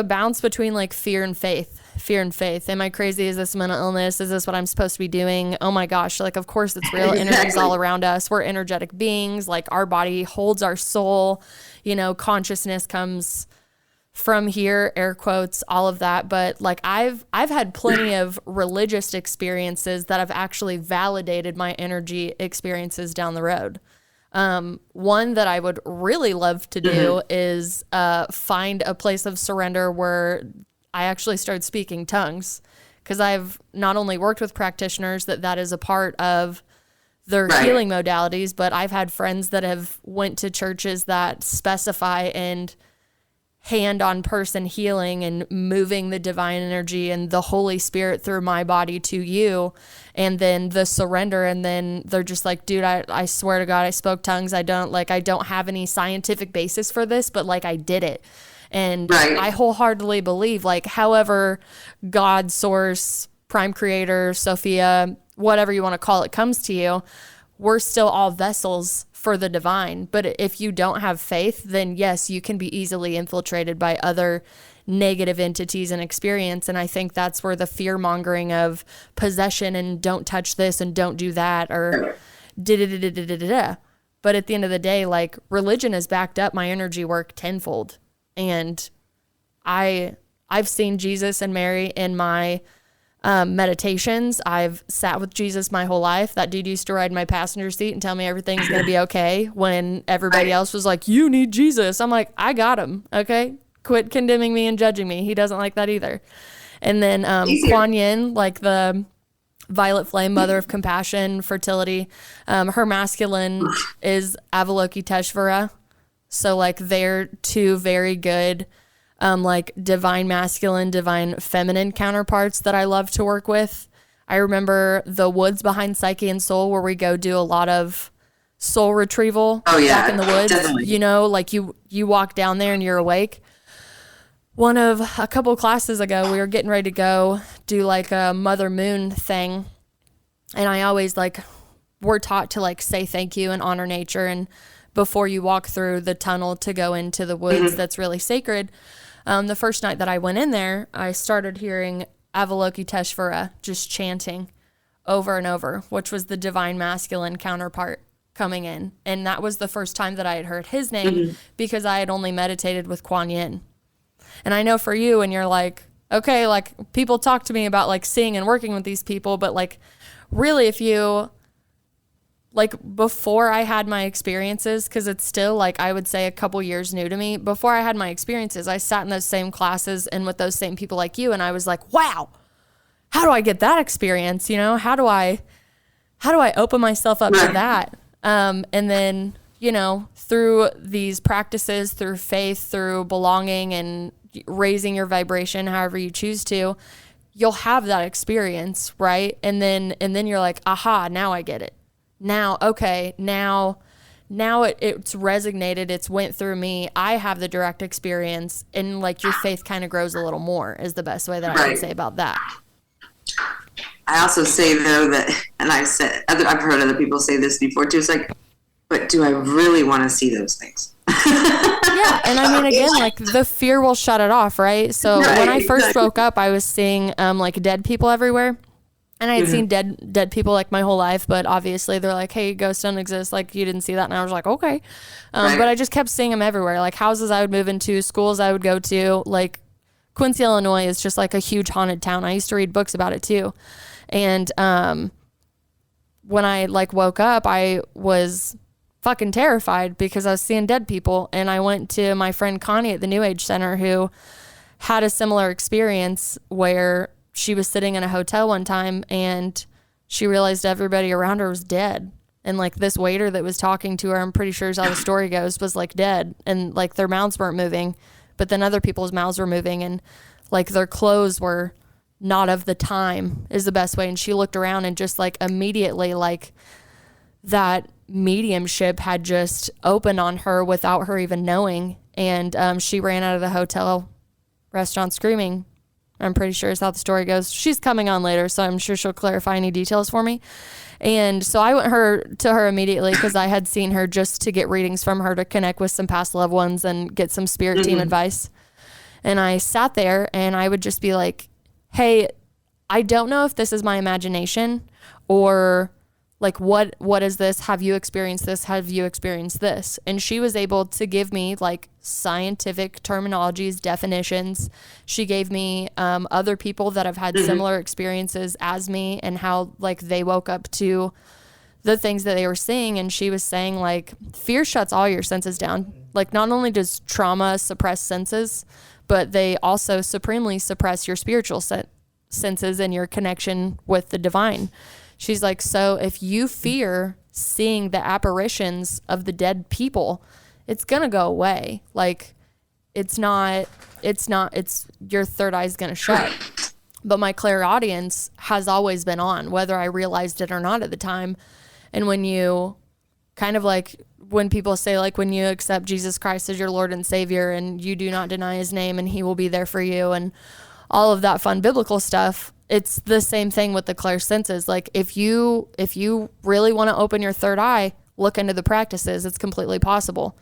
bounce between like fear and faith. Am I crazy? Is this mental illness? Is this what I'm supposed to be doing? Oh my gosh. Like, of course it's real. Energy's all around us. We're energetic beings. Like, our body holds our soul, you know, consciousness comes from here, air quotes, all of that. But like, I've had plenty of religious experiences that have actually validated my energy experiences down the road. One that I would really love to do is find a place of surrender where I actually started speaking tongues, because I've not only worked with practitioners that is a part of their healing modalities, but I've had friends that have went to churches that specify in hand-on person healing and moving the divine energy and the Holy Spirit through my body to you, and then the surrender. And then they're just like, dude, I swear to God, I spoke tongues. I don't have any scientific basis for this, but like, I did it. And I wholeheartedly believe, like, however God, source, prime creator, Sophia, whatever you want to call it, comes to you, we're still all vessels for the divine. But if you don't have faith, then yes, you can be easily infiltrated by other negative entities and experience. And I think that's where the fear mongering of possession and don't touch this and don't do that or da-da-da-da-da-da-da. But at the end of the day, like, religion has backed up my energy work tenfold. And I've seen Jesus and Mary in my meditations. I've sat with Jesus my whole life. That dude used to ride my passenger seat and tell me everything's going to be okay when everybody else was like, you need Jesus. I'm like, I got him. Okay. Quit condemning me and judging me. He doesn't like that either. And then Kuan Yin, like the violet flame, mother of compassion, fertility. Her masculine is Avalokiteshvara. So like they're two very good like divine masculine, divine feminine counterparts that I love to work with. I remember the woods behind Psyche and Soul where we go do a lot of soul retrieval back in the woods. Definitely. You know, like you walk down there and you're awake. A couple of classes ago, we were getting ready to go do like a Mother Moon thing. And I always we're taught to like say thank you and honor nature. And before you walk through the tunnel to go into the woods, that's really sacred. The first night that I went in there, I started hearing Avalokiteshvara just chanting over and over, which was the divine masculine counterpart coming in. And that was the first time that I had heard his name because I had only meditated with Kuan Yin. And I know for you, and you're like, okay, like people talk to me about like seeing and working with these people, but like really if you, like before I had my experiences, because it's still like I would say a couple years new to me, before I had my experiences, I sat in those same classes and with those same people like you, and I was like, wow, how do I get that experience? You know, how do I open myself up to that? And then, you know, through these practices, through faith, through belonging and raising your vibration, however you choose to, you'll have that experience, right? And then you're like, aha, now I get it. Now, okay, now it's resonated, it's went through me, I have the direct experience, and like your faith kind of grows a little more is the best way that I can say about that. I also say though that, and I've heard other people say this before too, it's like, but do I really want to see those things? Yeah, and I mean, again, like the fear will shut it off, right? So when I first woke up, I was seeing like dead people everywhere. And I had seen dead people like my whole life, but obviously they're like, hey, ghosts don't exist. Like, you didn't see that. And I was like, okay. But I just kept seeing them everywhere. Like houses I would move into, schools I would go to. Like Quincy, Illinois is just like a huge haunted town. I used to read books about it too. And when I like woke up, I was fucking terrified because I was seeing dead people. And I went to my friend Connie at the New Age Center who had a similar experience where she was sitting in a hotel one time and she realized everybody around her was dead. And like this waiter that was talking to her, I'm pretty sure is how the story goes, was like dead. And like their mouths weren't moving, but then other people's mouths were moving and like their clothes were not of the time is the best way. And she looked around and just like immediately like that mediumship had just opened on her without her even knowing. And she ran out of the hotel restaurant screaming. I'm pretty sure is how the story goes. She's coming on later, so I'm sure she'll clarify any details for me. And so I went to her immediately because I had seen her just to get readings from her to connect with some past loved ones and get some spirit team advice. And I sat there and I would just be like, hey, I don't know if this is my imagination or like, what is this? Have you experienced this? Have you experienced this? And she was able to give me like scientific terminologies, definitions. She gave me other people that have had similar experiences as me and how like they woke up to the things that they were seeing. And she was saying like fear shuts all your senses down. Like not only does trauma suppress senses, but they also supremely suppress your spiritual senses and your connection with the divine. She's like, so if you fear seeing the apparitions of the dead people, it's going to go away. Like it's your third eye's going to shut. But my clairaudience has always been on, whether I realized it or not at the time. And when you kind of like, when people say like, when you accept Jesus Christ as your Lord and Savior and you do not deny his name and he will be there for you and all of that fun biblical stuff, it's the same thing with the clairsenses. Like if you really want to open your third eye, look into the practices. It's completely possible.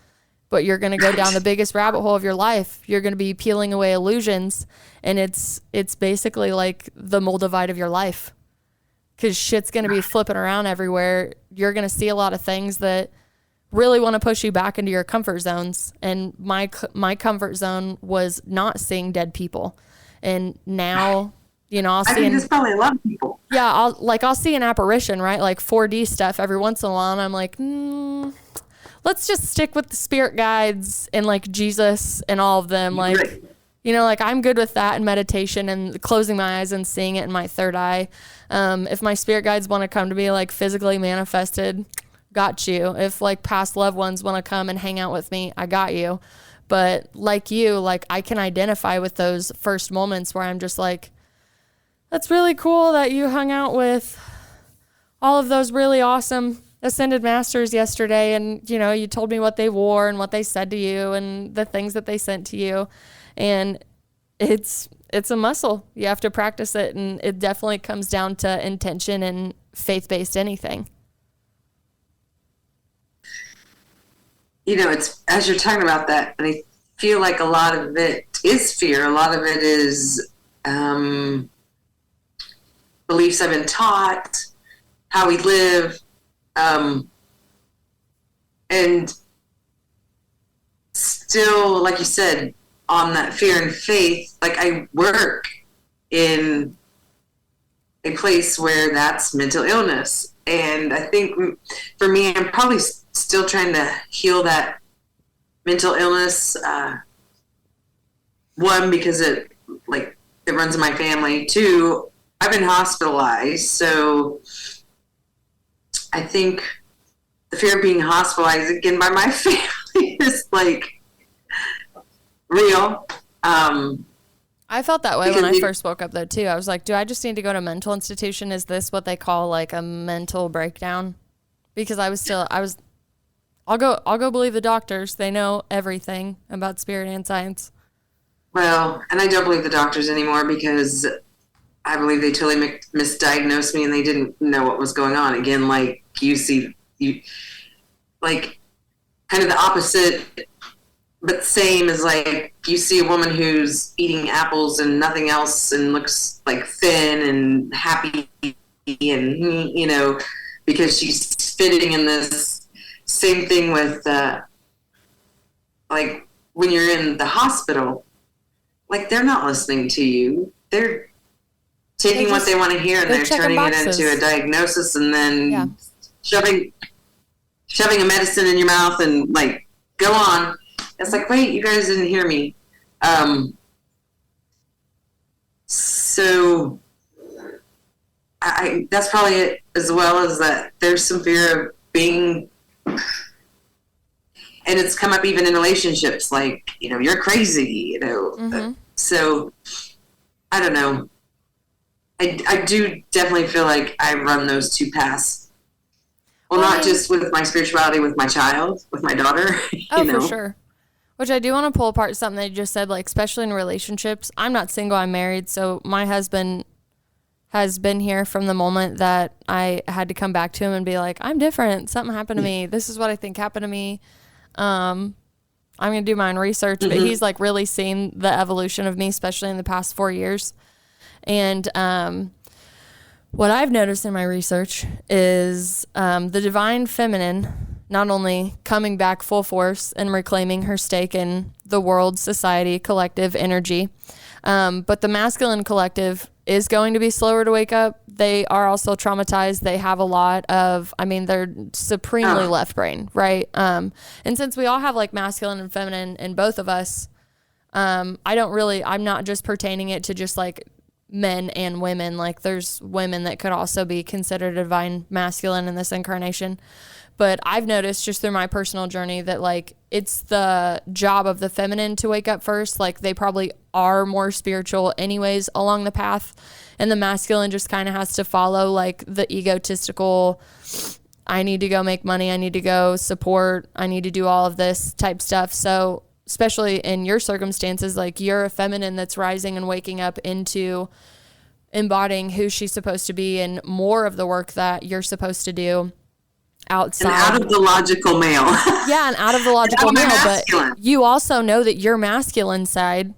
But you're going to go down the biggest rabbit hole of your life. You're going to be peeling away illusions, and it's basically like the Moldavite of your life, because shit's going to be flipping around everywhere. You're going to see a lot of things that really want to push you back into your comfort zones. And my comfort zone was not seeing dead people. And now, you know, I think there's probably a lot of people. Yeah, I'll see an apparition, right? Like 4D stuff every once in a while, and I'm like, let's just stick with the spirit guides and like Jesus and all of them. Like, right. You know, like I'm good with that and meditation and closing my eyes and seeing it in my third eye. If my spirit guides want to come to me like physically manifested, got you. If like past loved ones want to come and hang out with me, I got you. But like you, like I can identify with those first moments where I'm just like, that's really cool that you hung out with all of those really awesome ascended masters yesterday, and you know, you told me what they wore and what they said to you and the things that they sent to you. And it's a muscle. You have to practice it, and it definitely comes down to intention and faith-based anything. You know, it's as you're talking about that, and I feel like a lot of it is fear. A lot of it is beliefs I've been taught, how we live. And still, like you said, on that fear and faith, like I work in a place where that's mental illness. And I think for me, I'm probably still trying to heal that mental illness. One, because it runs in my family. Two, I've been hospitalized. So I think the fear of being hospitalized again by my family is like real. I felt that way when I first woke up though too. I was like, do I just need to go to a mental institution? Is this what they call like a mental breakdown? Because I'll go believe the doctors. They know everything about spirit and science. Well, and I don't believe the doctors anymore because I believe they totally misdiagnosed me and they didn't know what was going on. Again, like like kind of the opposite, but same as like you see a woman who's eating apples and nothing else and looks like thin and happy and, you know, because she's fitting in this. Same thing with like when you're in the hospital, like they're not listening to you. They're taking what they want to hear and they're turning it into a diagnosis and then shoving a medicine in your mouth and like, go on. It's like, wait, you guys didn't hear me. So that's probably it, as well as that there's some fear of being, and it's come up even in relationships, like, you know, you're crazy, you know. Mm-hmm. So I don't know. I do definitely feel like I run those two paths. Well, not just with my spirituality, with my child, with my daughter. You know? For sure. Which I do want to pull apart something that you just said, like, especially in relationships. I'm not single, I'm married. So my husband has been here from the moment that I had to come back to him and be like, I'm different. Something happened to me. This is what I think happened to me. I'm going to do my own research. Mm-hmm. But he's, like, really seen the evolution of me, especially in the past 4 years. And what I've noticed in my research is the divine feminine not only coming back full force and reclaiming her stake in the world, society, collective energy, but the masculine collective is going to be slower to wake up. They are also traumatized. They have a lot of, they're supremely left brain, right? And since we all have like masculine and feminine in both of us, I'm not just pertaining it to just like men and women. Like there's women that could also be considered a divine masculine in this incarnation. But I've noticed just through my personal journey that like it's the job of the feminine to wake up first. Like they probably are more spiritual anyways along the path. And the masculine just kind of has to follow like the egotistical, I need to go make money, I need to go support, I need to do all of this type stuff. So especially in your circumstances, like you're a feminine that's rising and waking up into embodying who she's supposed to be and more of the work that you're supposed to do. outside. And out of the logical male. Yeah, and out of the logical male. Masculine. But you also know that your masculine side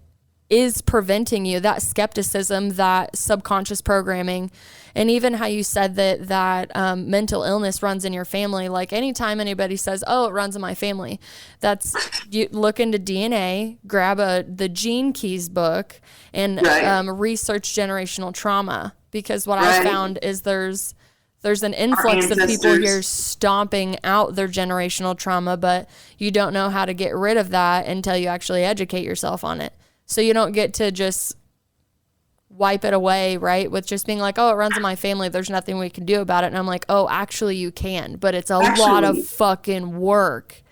is preventing you, that skepticism, that subconscious programming. And even how you said that mental illness runs in your family. Like anytime anybody says, oh, it runs in my family, that's, you look into DNA, grab the Gene Keys book, and research generational trauma. Because what I found is there's an influx of people here stomping out their generational trauma, but you don't know how to get rid of that until you actually educate yourself on it. So you don't get to just wipe it away, right? With just being like, oh, it runs in my family, there's nothing we can do about it. And I'm like, oh, actually you can, but it's a lot of fucking work.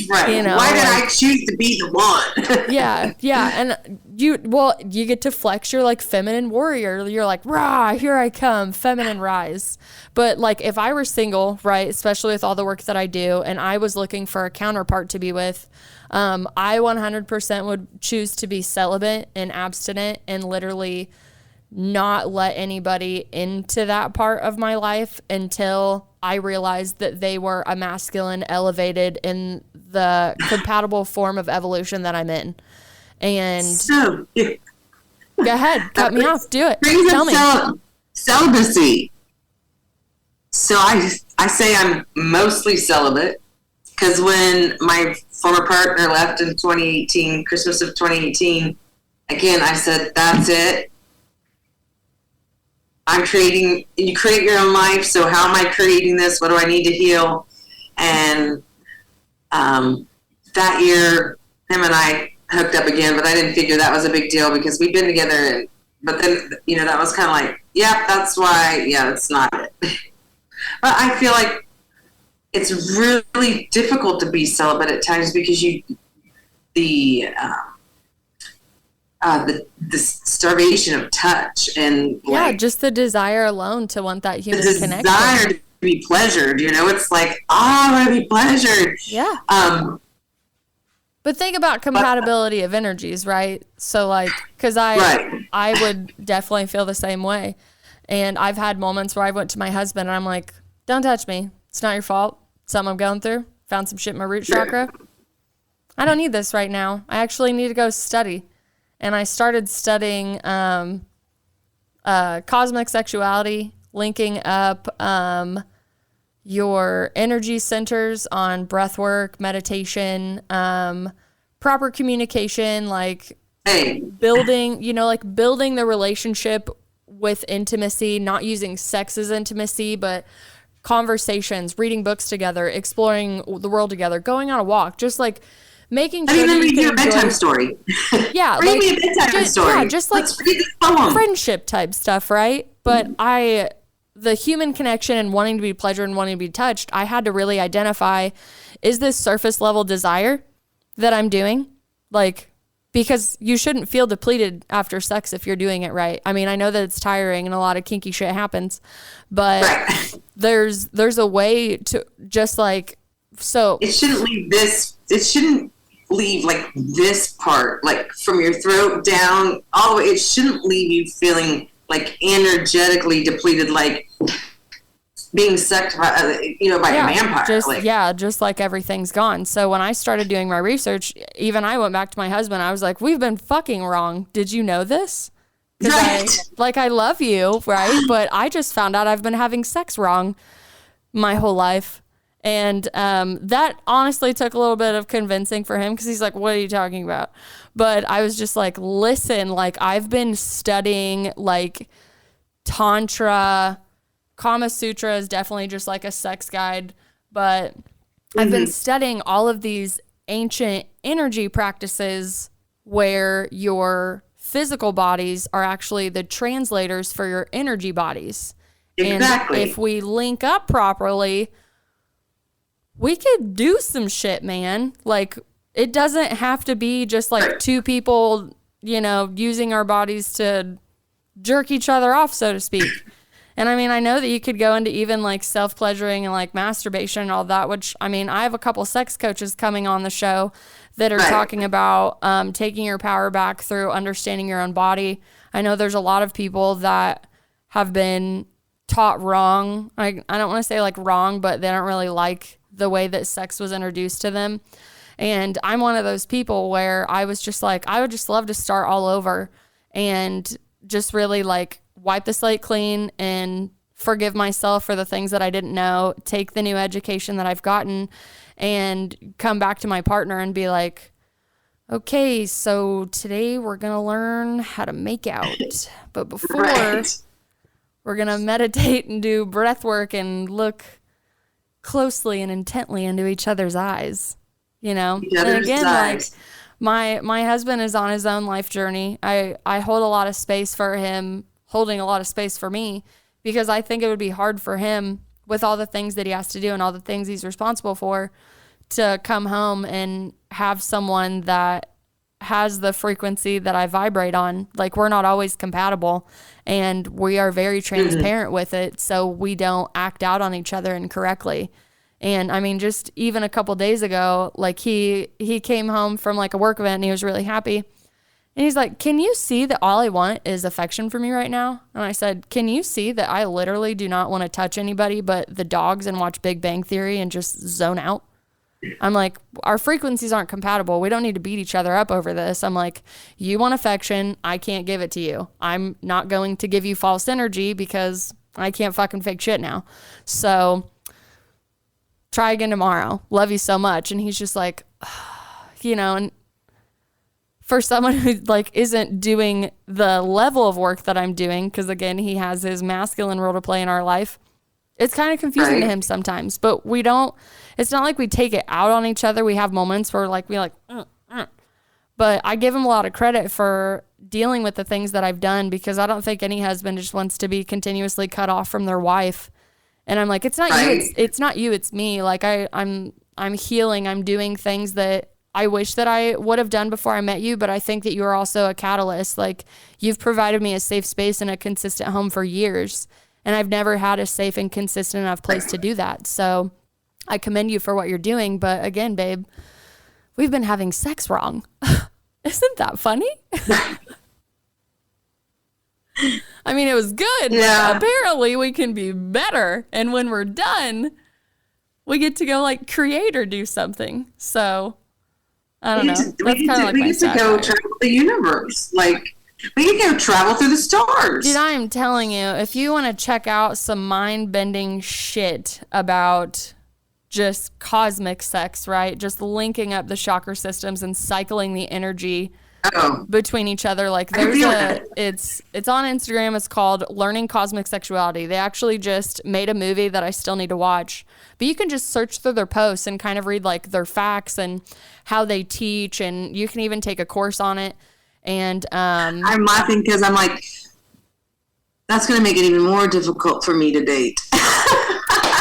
Right. You know, why did I choose to be the one? Yeah. And you get to flex your like feminine warrior. You're like, rah, here I come, feminine rise. But like if I were single, right, especially with all the work that I do, and I was looking for a counterpart to be with, I 100% would choose to be celibate and abstinent and literally not let anybody into that part of my life until I realized that they were a masculine elevated in the compatible form of evolution that I'm in. And so, go ahead, cut me off, do it. Tell me. Celibacy. So I say I'm mostly celibate because when my former partner left in 2018, Christmas of 2018, again, I said, that's it. You create your own life. So how am I creating this? What do I need to heal? And that year, him and I hooked up again, but I didn't figure that was a big deal because we've been together. But then, that was kind of like, yeah, that's why, it's not it. But I feel like it's really difficult to be celibate at times because the starvation of touch and just the desire alone to want that human connection. The desire to be pleasured, it's like, I want to be pleasured. Yeah. But think about compatibility of energies, right? So like, because I would definitely feel the same way. And I've had moments where I went to my husband and I'm like, don't touch me. It's not your fault. Something I'm going through. Found some shit in my root chakra. I don't need this right now. I actually need to go study. And I started studying cosmic sexuality, linking up your energy centers on breath work, meditation, proper communication, like building the relationship with intimacy, not using sex as intimacy, but conversations, reading books together, exploring the world together, going on a walk, just like making sure that you can a bedtime story. Yeah, read me a bedtime story. Yeah, just like friendship type stuff, right? But the human connection and wanting to be pleasured and wanting to be touched, I had to really identify, is this surface level desire that I'm doing? Like, because you shouldn't feel depleted after sex if you're doing it right. I mean, I know that it's tiring and a lot of kinky shit happens, but there's a way to just like, so it shouldn't leave like this part, like from your throat down all the way. It shouldn't leave you feeling like energetically depleted, like being sucked by a vampire. Just like everything's gone. So when I started doing my research, even I went back to my husband. I was like, we've been fucking wrong. Did you know this? I love you, right? But I just found out I've been having sex wrong my whole life. And that honestly took a little bit of convincing for him because he's like, what are you talking about? But I was just like, listen, like I've been studying like Tantra. Kama Sutra is definitely just like a sex guide, but I've been studying all of these ancient energy practices where your physical bodies are actually the translators for your energy bodies. Exactly. And if we link up properly, we could do some shit, man. Like, it doesn't have to be just like two people, using our bodies to jerk each other off, so to speak. And I mean, I know that you could go into even like self-pleasuring and like masturbation and all that, which I mean, I have a couple sex coaches coming on the show that are talking about taking your power back through understanding your own body. I know there's a lot of people that have been taught wrong. I don't want to say like wrong, but they don't really like the way that sex was introduced to them. And I'm one of those people where I was just like, I would just love to start all over and just really like wipe the slate clean and forgive myself for the things that I didn't know, take the new education that I've gotten and come back to my partner and be like, okay, so today we're going to learn how to make out. But before, Right. we're going to meditate and do breath work and look closely and intently into each other's eyes, you know? Each other's And again, eyes. like my husband is on his own life journey. I hold a lot of space for him, holding a lot of space for me, because I think it would be hard for him with all the things that he has to do and all the things he's responsible for to come home and have someone that has the frequency that I vibrate on. Like, we're not always compatible, and we are very transparent with it, so we don't act out on each other incorrectly. And I mean, just even a couple days ago, like he came home from like a work event and he was really happy. And he's like, can you see that all I want is affection from you right now? And I said, can you see that I literally do not want to touch anybody but the dogs and watch Big Bang Theory and just zone out? I'm like, our frequencies aren't compatible. We don't need to beat each other up over this. I'm like, you want affection. I can't give it to you. I'm not going to give you false energy because I can't fucking fake shit now. So try again tomorrow. Love you so much. And he's just like, you know, and for someone who like isn't doing the level of work that I'm doing, because again, he has his masculine role to play in our life, it's kind of confusing to him sometimes. But we don't, it's not like we take it out on each other. We have moments where like we like, but I give him a lot of credit for dealing with the things that I've done, because I don't think any husband just wants to be continuously cut off from their wife. And I'm like, it's not you, it's not you, it's me. Like I'm healing. I'm doing things that I wish that I would have done before I met you, but I think that you are also a catalyst. Like, you've provided me a safe space and a consistent home for years, and I've never had a safe and consistent enough place to do that. So I commend you for what you're doing. But again, babe, we've been having sex wrong. Isn't that funny? I mean, it was good, but apparently we can be better. And when we're done, we get to go like create or do something. So I don't know. That's kind of like we my get to go travel the universe. Like, we can go travel through the stars. Dude, I am telling you, if you want to check out some mind-bending shit about just cosmic sex, right? Just linking up the chakra systems and cycling the energy between each other. Like, there's it's on Instagram. It's called Learning Cosmic Sexuality. They actually just made a movie that I still need to watch. But you can just search through their posts and kind of read like their facts and how they teach, and you can even take a course on it. And I'm laughing because I'm like, that's going to make it even more difficult for me to date.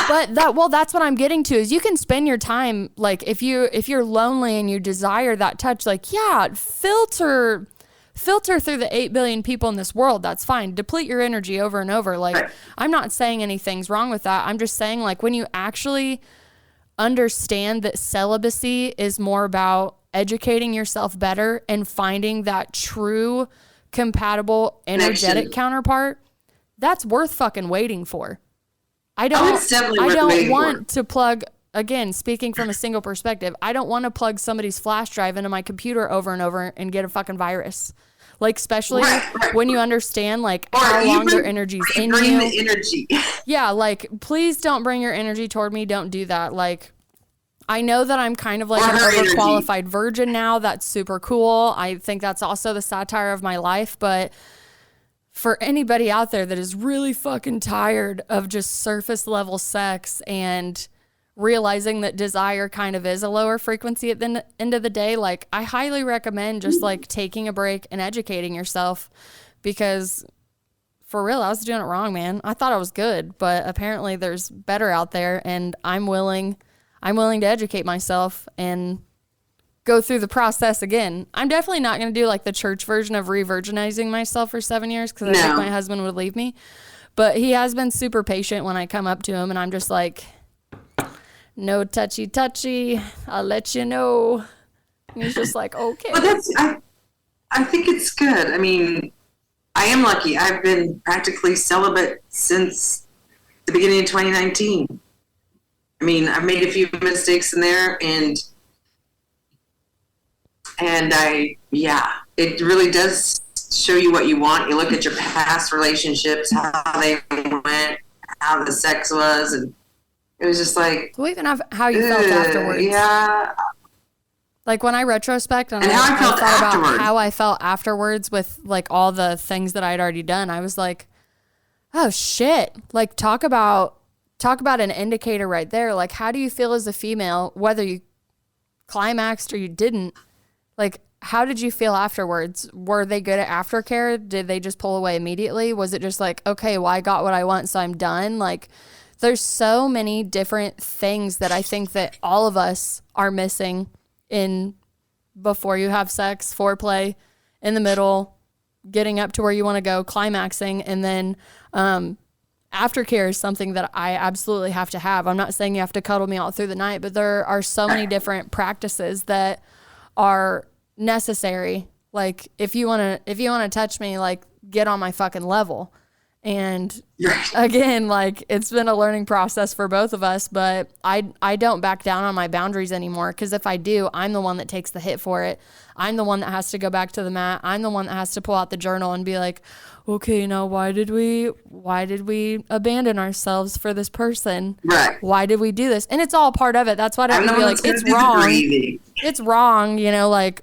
But that's what I'm getting to, is you can spend your time, like, if you're lonely and you desire that touch, like, yeah, filter through the 8 billion people in this world. That's fine. Deplete your energy over and over. Like, right. I'm not saying anything's wrong with that. I'm just saying, like, when you actually understand that celibacy is more about educating yourself better and finding that true, compatible, energetic counterpart, that's worth fucking waiting for. I don't want to plug, again, speaking from a single perspective, I don't want to plug somebody's flash drive into my computer over and over and get a fucking virus. Like, especially when you understand, like, how long their energy's in you. The energy. Yeah, like, please don't bring your energy toward me. Don't do that. Like, I know that I'm kind of like an overqualified virgin now. That's super cool. I think that's also the satire of my life. But for anybody out there that is really fucking tired of just surface level sex and realizing that desire kind of is a lower frequency at the end of the day, like, I highly recommend just like taking a break and educating yourself, because for real, I was doing it wrong, man. I thought I was good, but apparently there's better out there, and I'm willing to educate myself and go through the process again. I'm definitely not going to do like the church version of re-virginizing myself for 7 years, because I think my husband would leave me. But he has been super patient when I come up to him, and I'm just like, no touchy, I'll let you know. And he's just like, okay. Well, I think it's good. I mean, I am lucky. I've been practically celibate since the beginning of 2019. I mean, I've made a few mistakes in there, and it really does show you what you want. You look at your past relationships, how they went, how the sex was, and it was just like, well, even how you felt afterwards. Yeah. Like when I retrospect and how I felt thought afterwards. about how I felt afterwards with like all the things that I'd already done, I was like, oh shit. Like talk about an indicator right there. Like how do you feel as a female, whether you climaxed or you didn't? Like how did you feel afterwards? Were they good at aftercare? Did they just pull away immediately? Was it just like, okay, well I got what I want, so I'm done? Like there's so many different things that I think that all of us are missing in before you have sex, foreplay, in the middle, getting up to where you want to go, climaxing, and then aftercare is something that I absolutely have to have. I'm not saying you have to cuddle me all through the night, but there are so many different practices that are necessary. Like if you want to touch me, like get on my fucking level. And again, like it's been a learning process for both of us, but I don't back down on my boundaries anymore. Cause if I do, I'm the one that takes the hit for it. I'm the one that has to go back to the mat. I'm the one that has to pull out the journal and be like, okay, now why did we abandon ourselves for this person? Right. Why did we do this? And it's all part of it. That's why I don't be like, it's wrong. It's wrong. You know, like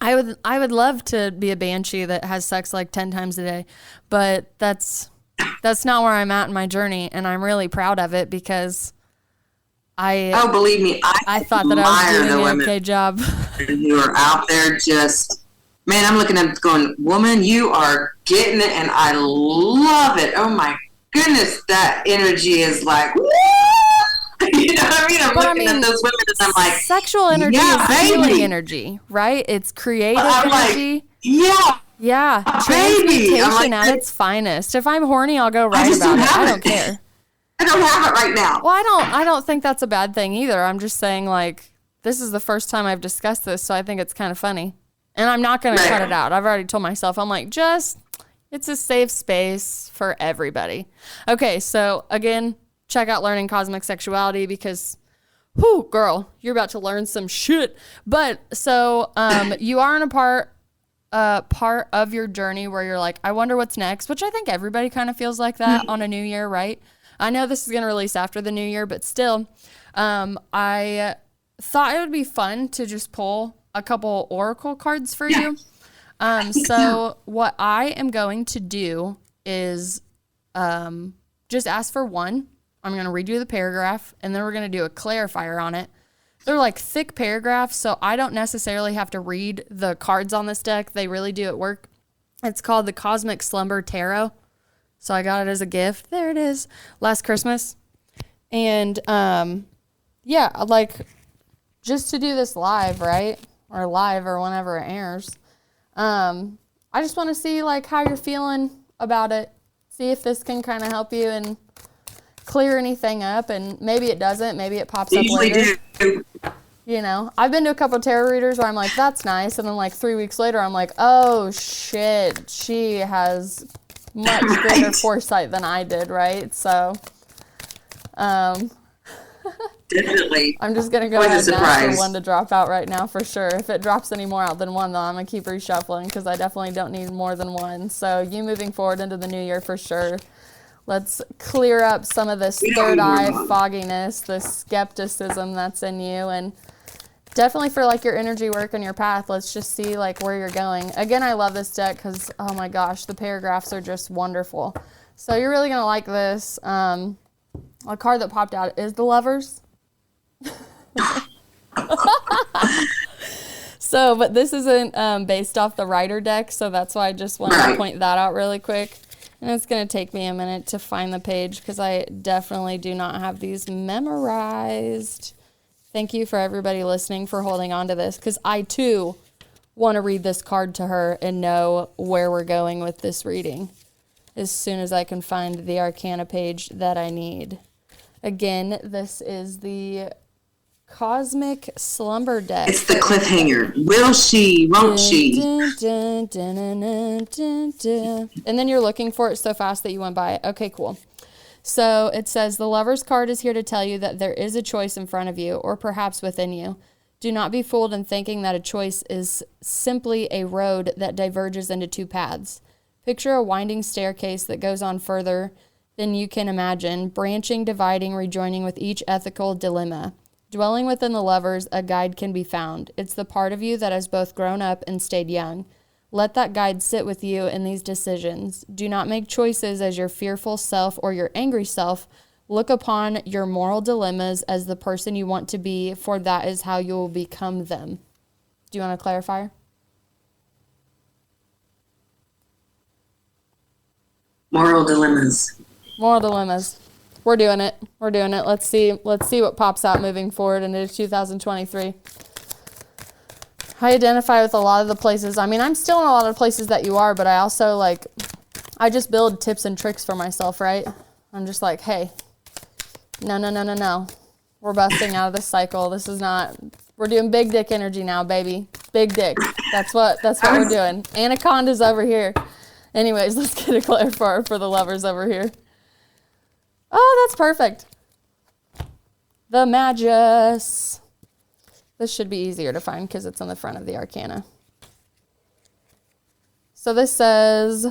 I would love to be a banshee that has sex like 10 times a day, but that's not where I'm at in my journey, and I'm really proud of it because believe me, I thought that I was doing an okay job. Who are out there just, man, I'm looking at them going, woman, you are getting it, and I love it. Oh my goodness, that energy is like, woo! You know what I mean? I'm looking at those women and I'm like, sexual energy is healing energy, right? It's creative energy. Like, yeah. Transmutation at its finest. If I'm horny, I'll go write about it. I don't care. I don't have it right now. Well, I don't think that's a bad thing either. I'm just saying, like, this is the first time I've discussed this, so I think it's kind of funny. And I'm not going to cut it out. I've already told myself, I'm like, it's a safe space for everybody. Okay, so again, check out Learning Cosmic Sexuality because, whoo, girl, you're about to learn some shit. But so you are in a part of your journey where you're like, I wonder what's next, which I think everybody kind of feels like that on a new year, right? I know this is going to release after the new year, but still, I thought it would be fun to just pull a couple oracle cards for you. So what I am going to do is just ask for one. I'm going to read you the paragraph, and then we're going to do a clarifier on it. They're like thick paragraphs, so I don't necessarily have to read the cards on this deck. They really do at work. It's called the Cosmic Slumber Tarot. So I got it as a gift. There it is. Last Christmas. And, like, just to do this live, right? Or whenever it airs. I just want to see, like, how you're feeling about it. See if this can kind of help you and clear anything up, and maybe it doesn't, maybe it pops up later. Do. You know, I've been to a couple of tarot readers where I'm like, that's nice, and then like 3 weeks later I'm like, oh shit, she has much greater foresight than I did, right? So definitely I'm just gonna go ahead and ask for one to drop out right now for sure. If it drops any more out than one, though, I'm gonna keep reshuffling because I definitely don't need more than one. So you moving forward into the new year for sure. Let's clear up some of this third eye fogginess, this skepticism that's in you, and definitely for like your energy work and your path, let's just see like where you're going. Again, I love this deck because, oh my gosh, the paragraphs are just wonderful. So you're really going to like this. A card that popped out is the Lovers. So, but this isn't based off the Rider deck, so that's why I just wanted to point that out really quick. And it's going to take me a minute to find the page because I definitely do not have these memorized. Thank you for everybody listening for holding on to this because I, too, want to read this card to her and know where we're going with this reading as soon as I can find the Arcana page that I need. Again, this is the Cosmic Slumber deck. It's the cliffhanger. Will she? Won't she? And then you're looking for it so fast that you went by it. Okay, cool. So it says the Lover's card is here to tell you that there is a choice in front of you, or perhaps within you. Do not be fooled in thinking that a choice is simply a road that diverges into two paths. Picture a winding staircase that goes on further than you can imagine, branching, dividing, rejoining with each ethical dilemma. Dwelling within the Lovers, a guide can be found. It's the part of you that has both grown up and stayed young. Let that guide sit with you in these decisions. Do not make choices as your fearful self or your angry self. Look upon your moral dilemmas as the person you want to be, for that is how you will become them. Do you want to clarify? Moral dilemmas. Moral dilemmas. We're doing it. We're doing it. Let's see what pops out moving forward into 2023. I identify with a lot of the places. I mean, I'm still in a lot of places that you are, but I also I just build tips and tricks for myself, right? I'm just like, hey, no. We're busting out of this cycle. This is not, we're doing big dick energy now, baby. Big dick. That's what we're doing. Anaconda's over here. Anyways, let's get a clarifier for the Lovers over here. Oh, that's perfect. The Magus. This should be easier to find because it's on the front of the Arcana. So this says,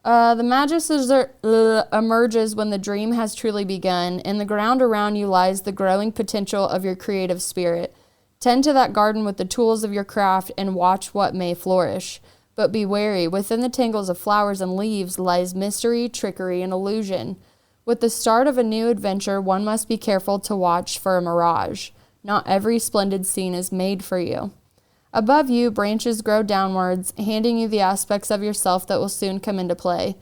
the Magus emerges when the dream has truly begun. In the ground around you lies the growing potential of your creative spirit. Tend to that garden with the tools of your craft and watch what may flourish. But be wary, within the tangles of flowers and leaves lies mystery, trickery, and illusion. With the start of a new adventure, one must be careful to watch for a mirage. Not every splendid scene is made for you. Above you, branches grow downwards, handing you the aspects of yourself that will soon come into play.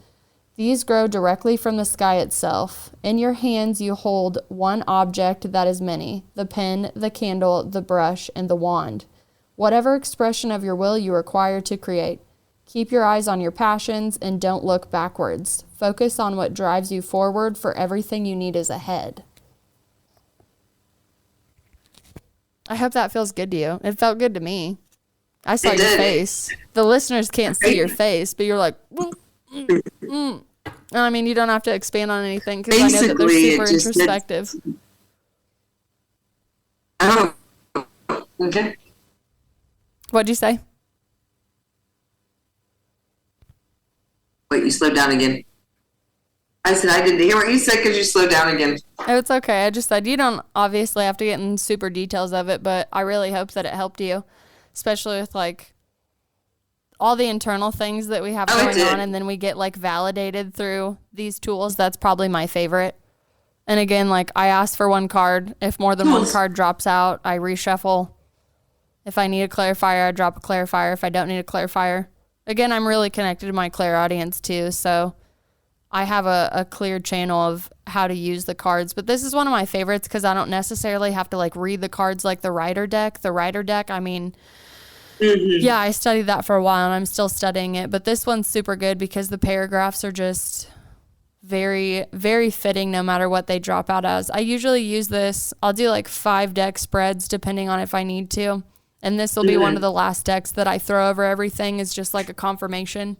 These grow directly from the sky itself. In your hands you hold one object that is many, the pen, the candle, the brush, and the wand. Whatever expression of your will you require to create. Keep your eyes on your passions and don't look backwards. Focus on what drives you forward, for everything you need is ahead. I hope that feels good to you. It felt good to me. I saw your face. The listeners can't see your face, but you're like, I mean, you don't have to expand on anything because I know that they're super introspective. Oh, okay. What'd you say? Wait, you slowed down again. I said I didn't hear what you said because you slowed down again. Oh, it's okay. I just said you don't obviously have to get in super details of it, but I really hope that it helped you, especially with all the internal things that we have going on, and then we get validated through these tools. That's probably my favorite. And again, I asked for one card. If more than one card drops out, I reshuffle. If I need a clarifier, I drop a clarifier. If I don't need a clarifier, again, I'm really connected to my clairaudience too, so I have a clear channel of how to use the cards. But this is one of my favorites because I don't necessarily have to read the cards like the Rider deck. The Rider deck, I mean, yeah, I studied that for a while and I'm still studying it. But this one's super good because the paragraphs are just very, very fitting no matter what they drop out as. I usually use this. I'll do 5 deck spreads depending on if I need to. And this will be one of the last decks that I throw over everything is just a confirmation.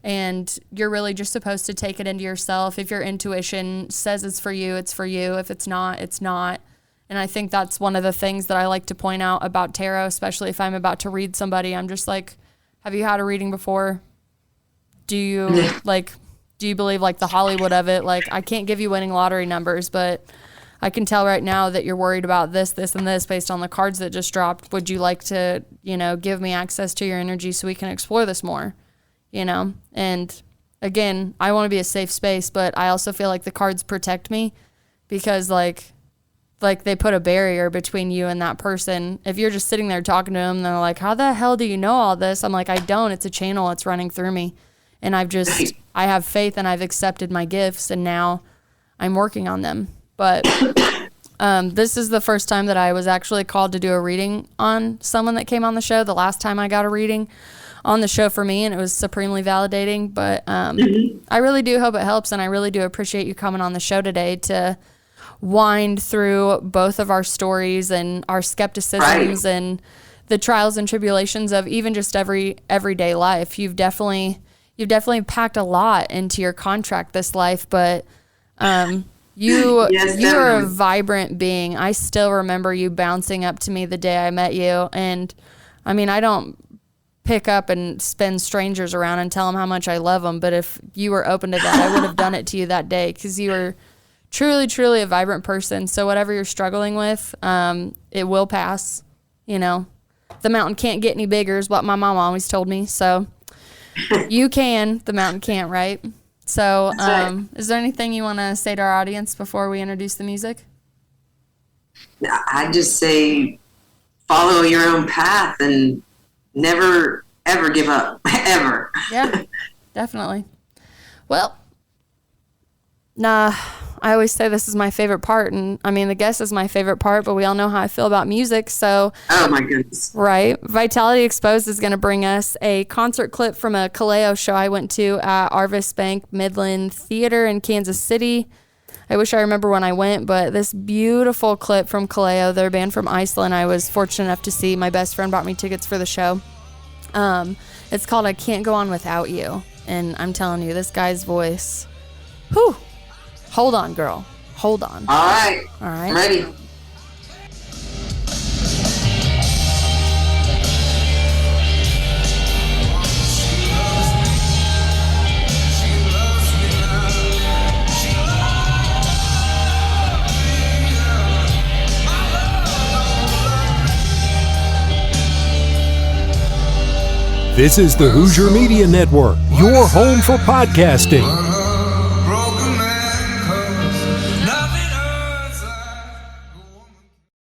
And you're really just supposed to take it into yourself. If your intuition says it's for you, it's for you. If it's not, it's not. And I think that's one of the things that I like to point out about tarot, especially if I'm about to read somebody. I'm just have you had a reading before? Do you do you believe the Hollywood of it? I can't give you winning lottery numbers, but I can tell right now that you're worried about this, this, and this based on the cards that just dropped. Would you like to, give me access to your energy so we can explore this more? And again, I want to be a safe space, but I also feel like the cards protect me because they put a barrier between you and that person. If you're just sitting there talking to them, they're like, how the hell do you know all this? I'm like, I don't. It's a channel. It's running through me. And I have faith and I've accepted my gifts and now I'm working on them. But this is the first time that I was actually called to do a reading on someone that came on the show. The last time I got a reading on the show for me, and it was supremely validating. But I really do hope it helps, and I really do appreciate you coming on the show today to wind through both of our stories and our skepticisms and the trials and tribulations of even just everyday life. You've definitely you've definitely packed a lot into your contract this life, but you Yes, you are a definitely. vibrant being. I still remember you bouncing up to me the day I met you, and I mean, I don't pick up and spin strangers around and tell them how much I love them, but if you were open to that, I would have done it to you that day, because you were truly, truly a vibrant person. So whatever you're struggling with, it will pass. You know, the mountain can't get any bigger is what my mom always told me. So you can, the mountain can't, right? So That's right. is there anything you want to say to our audience before we introduce the music? I just say follow your own path and never, ever give up. Ever. Yeah, definitely. Well, nah, I always say this is my favorite part, and I mean, the guest is my favorite part, but we all know how I feel about music, so Oh, my goodness. right. Vitality Exposed is going to bring us a concert clip from a Kaleo show I went to at Arvis Bank Midland Theater in Kansas City. I wish I remember when I went, but this beautiful clip from Kaleo, their band from Iceland, I was fortunate enough to see. My best friend bought me tickets for the show. It's called I Can't Go On Without You. And I'm telling you, this guy's voice, whew, hold on, girl. Hold on. All right. All right. I'm ready. This is the Hoosier Media Network, your home for podcasting.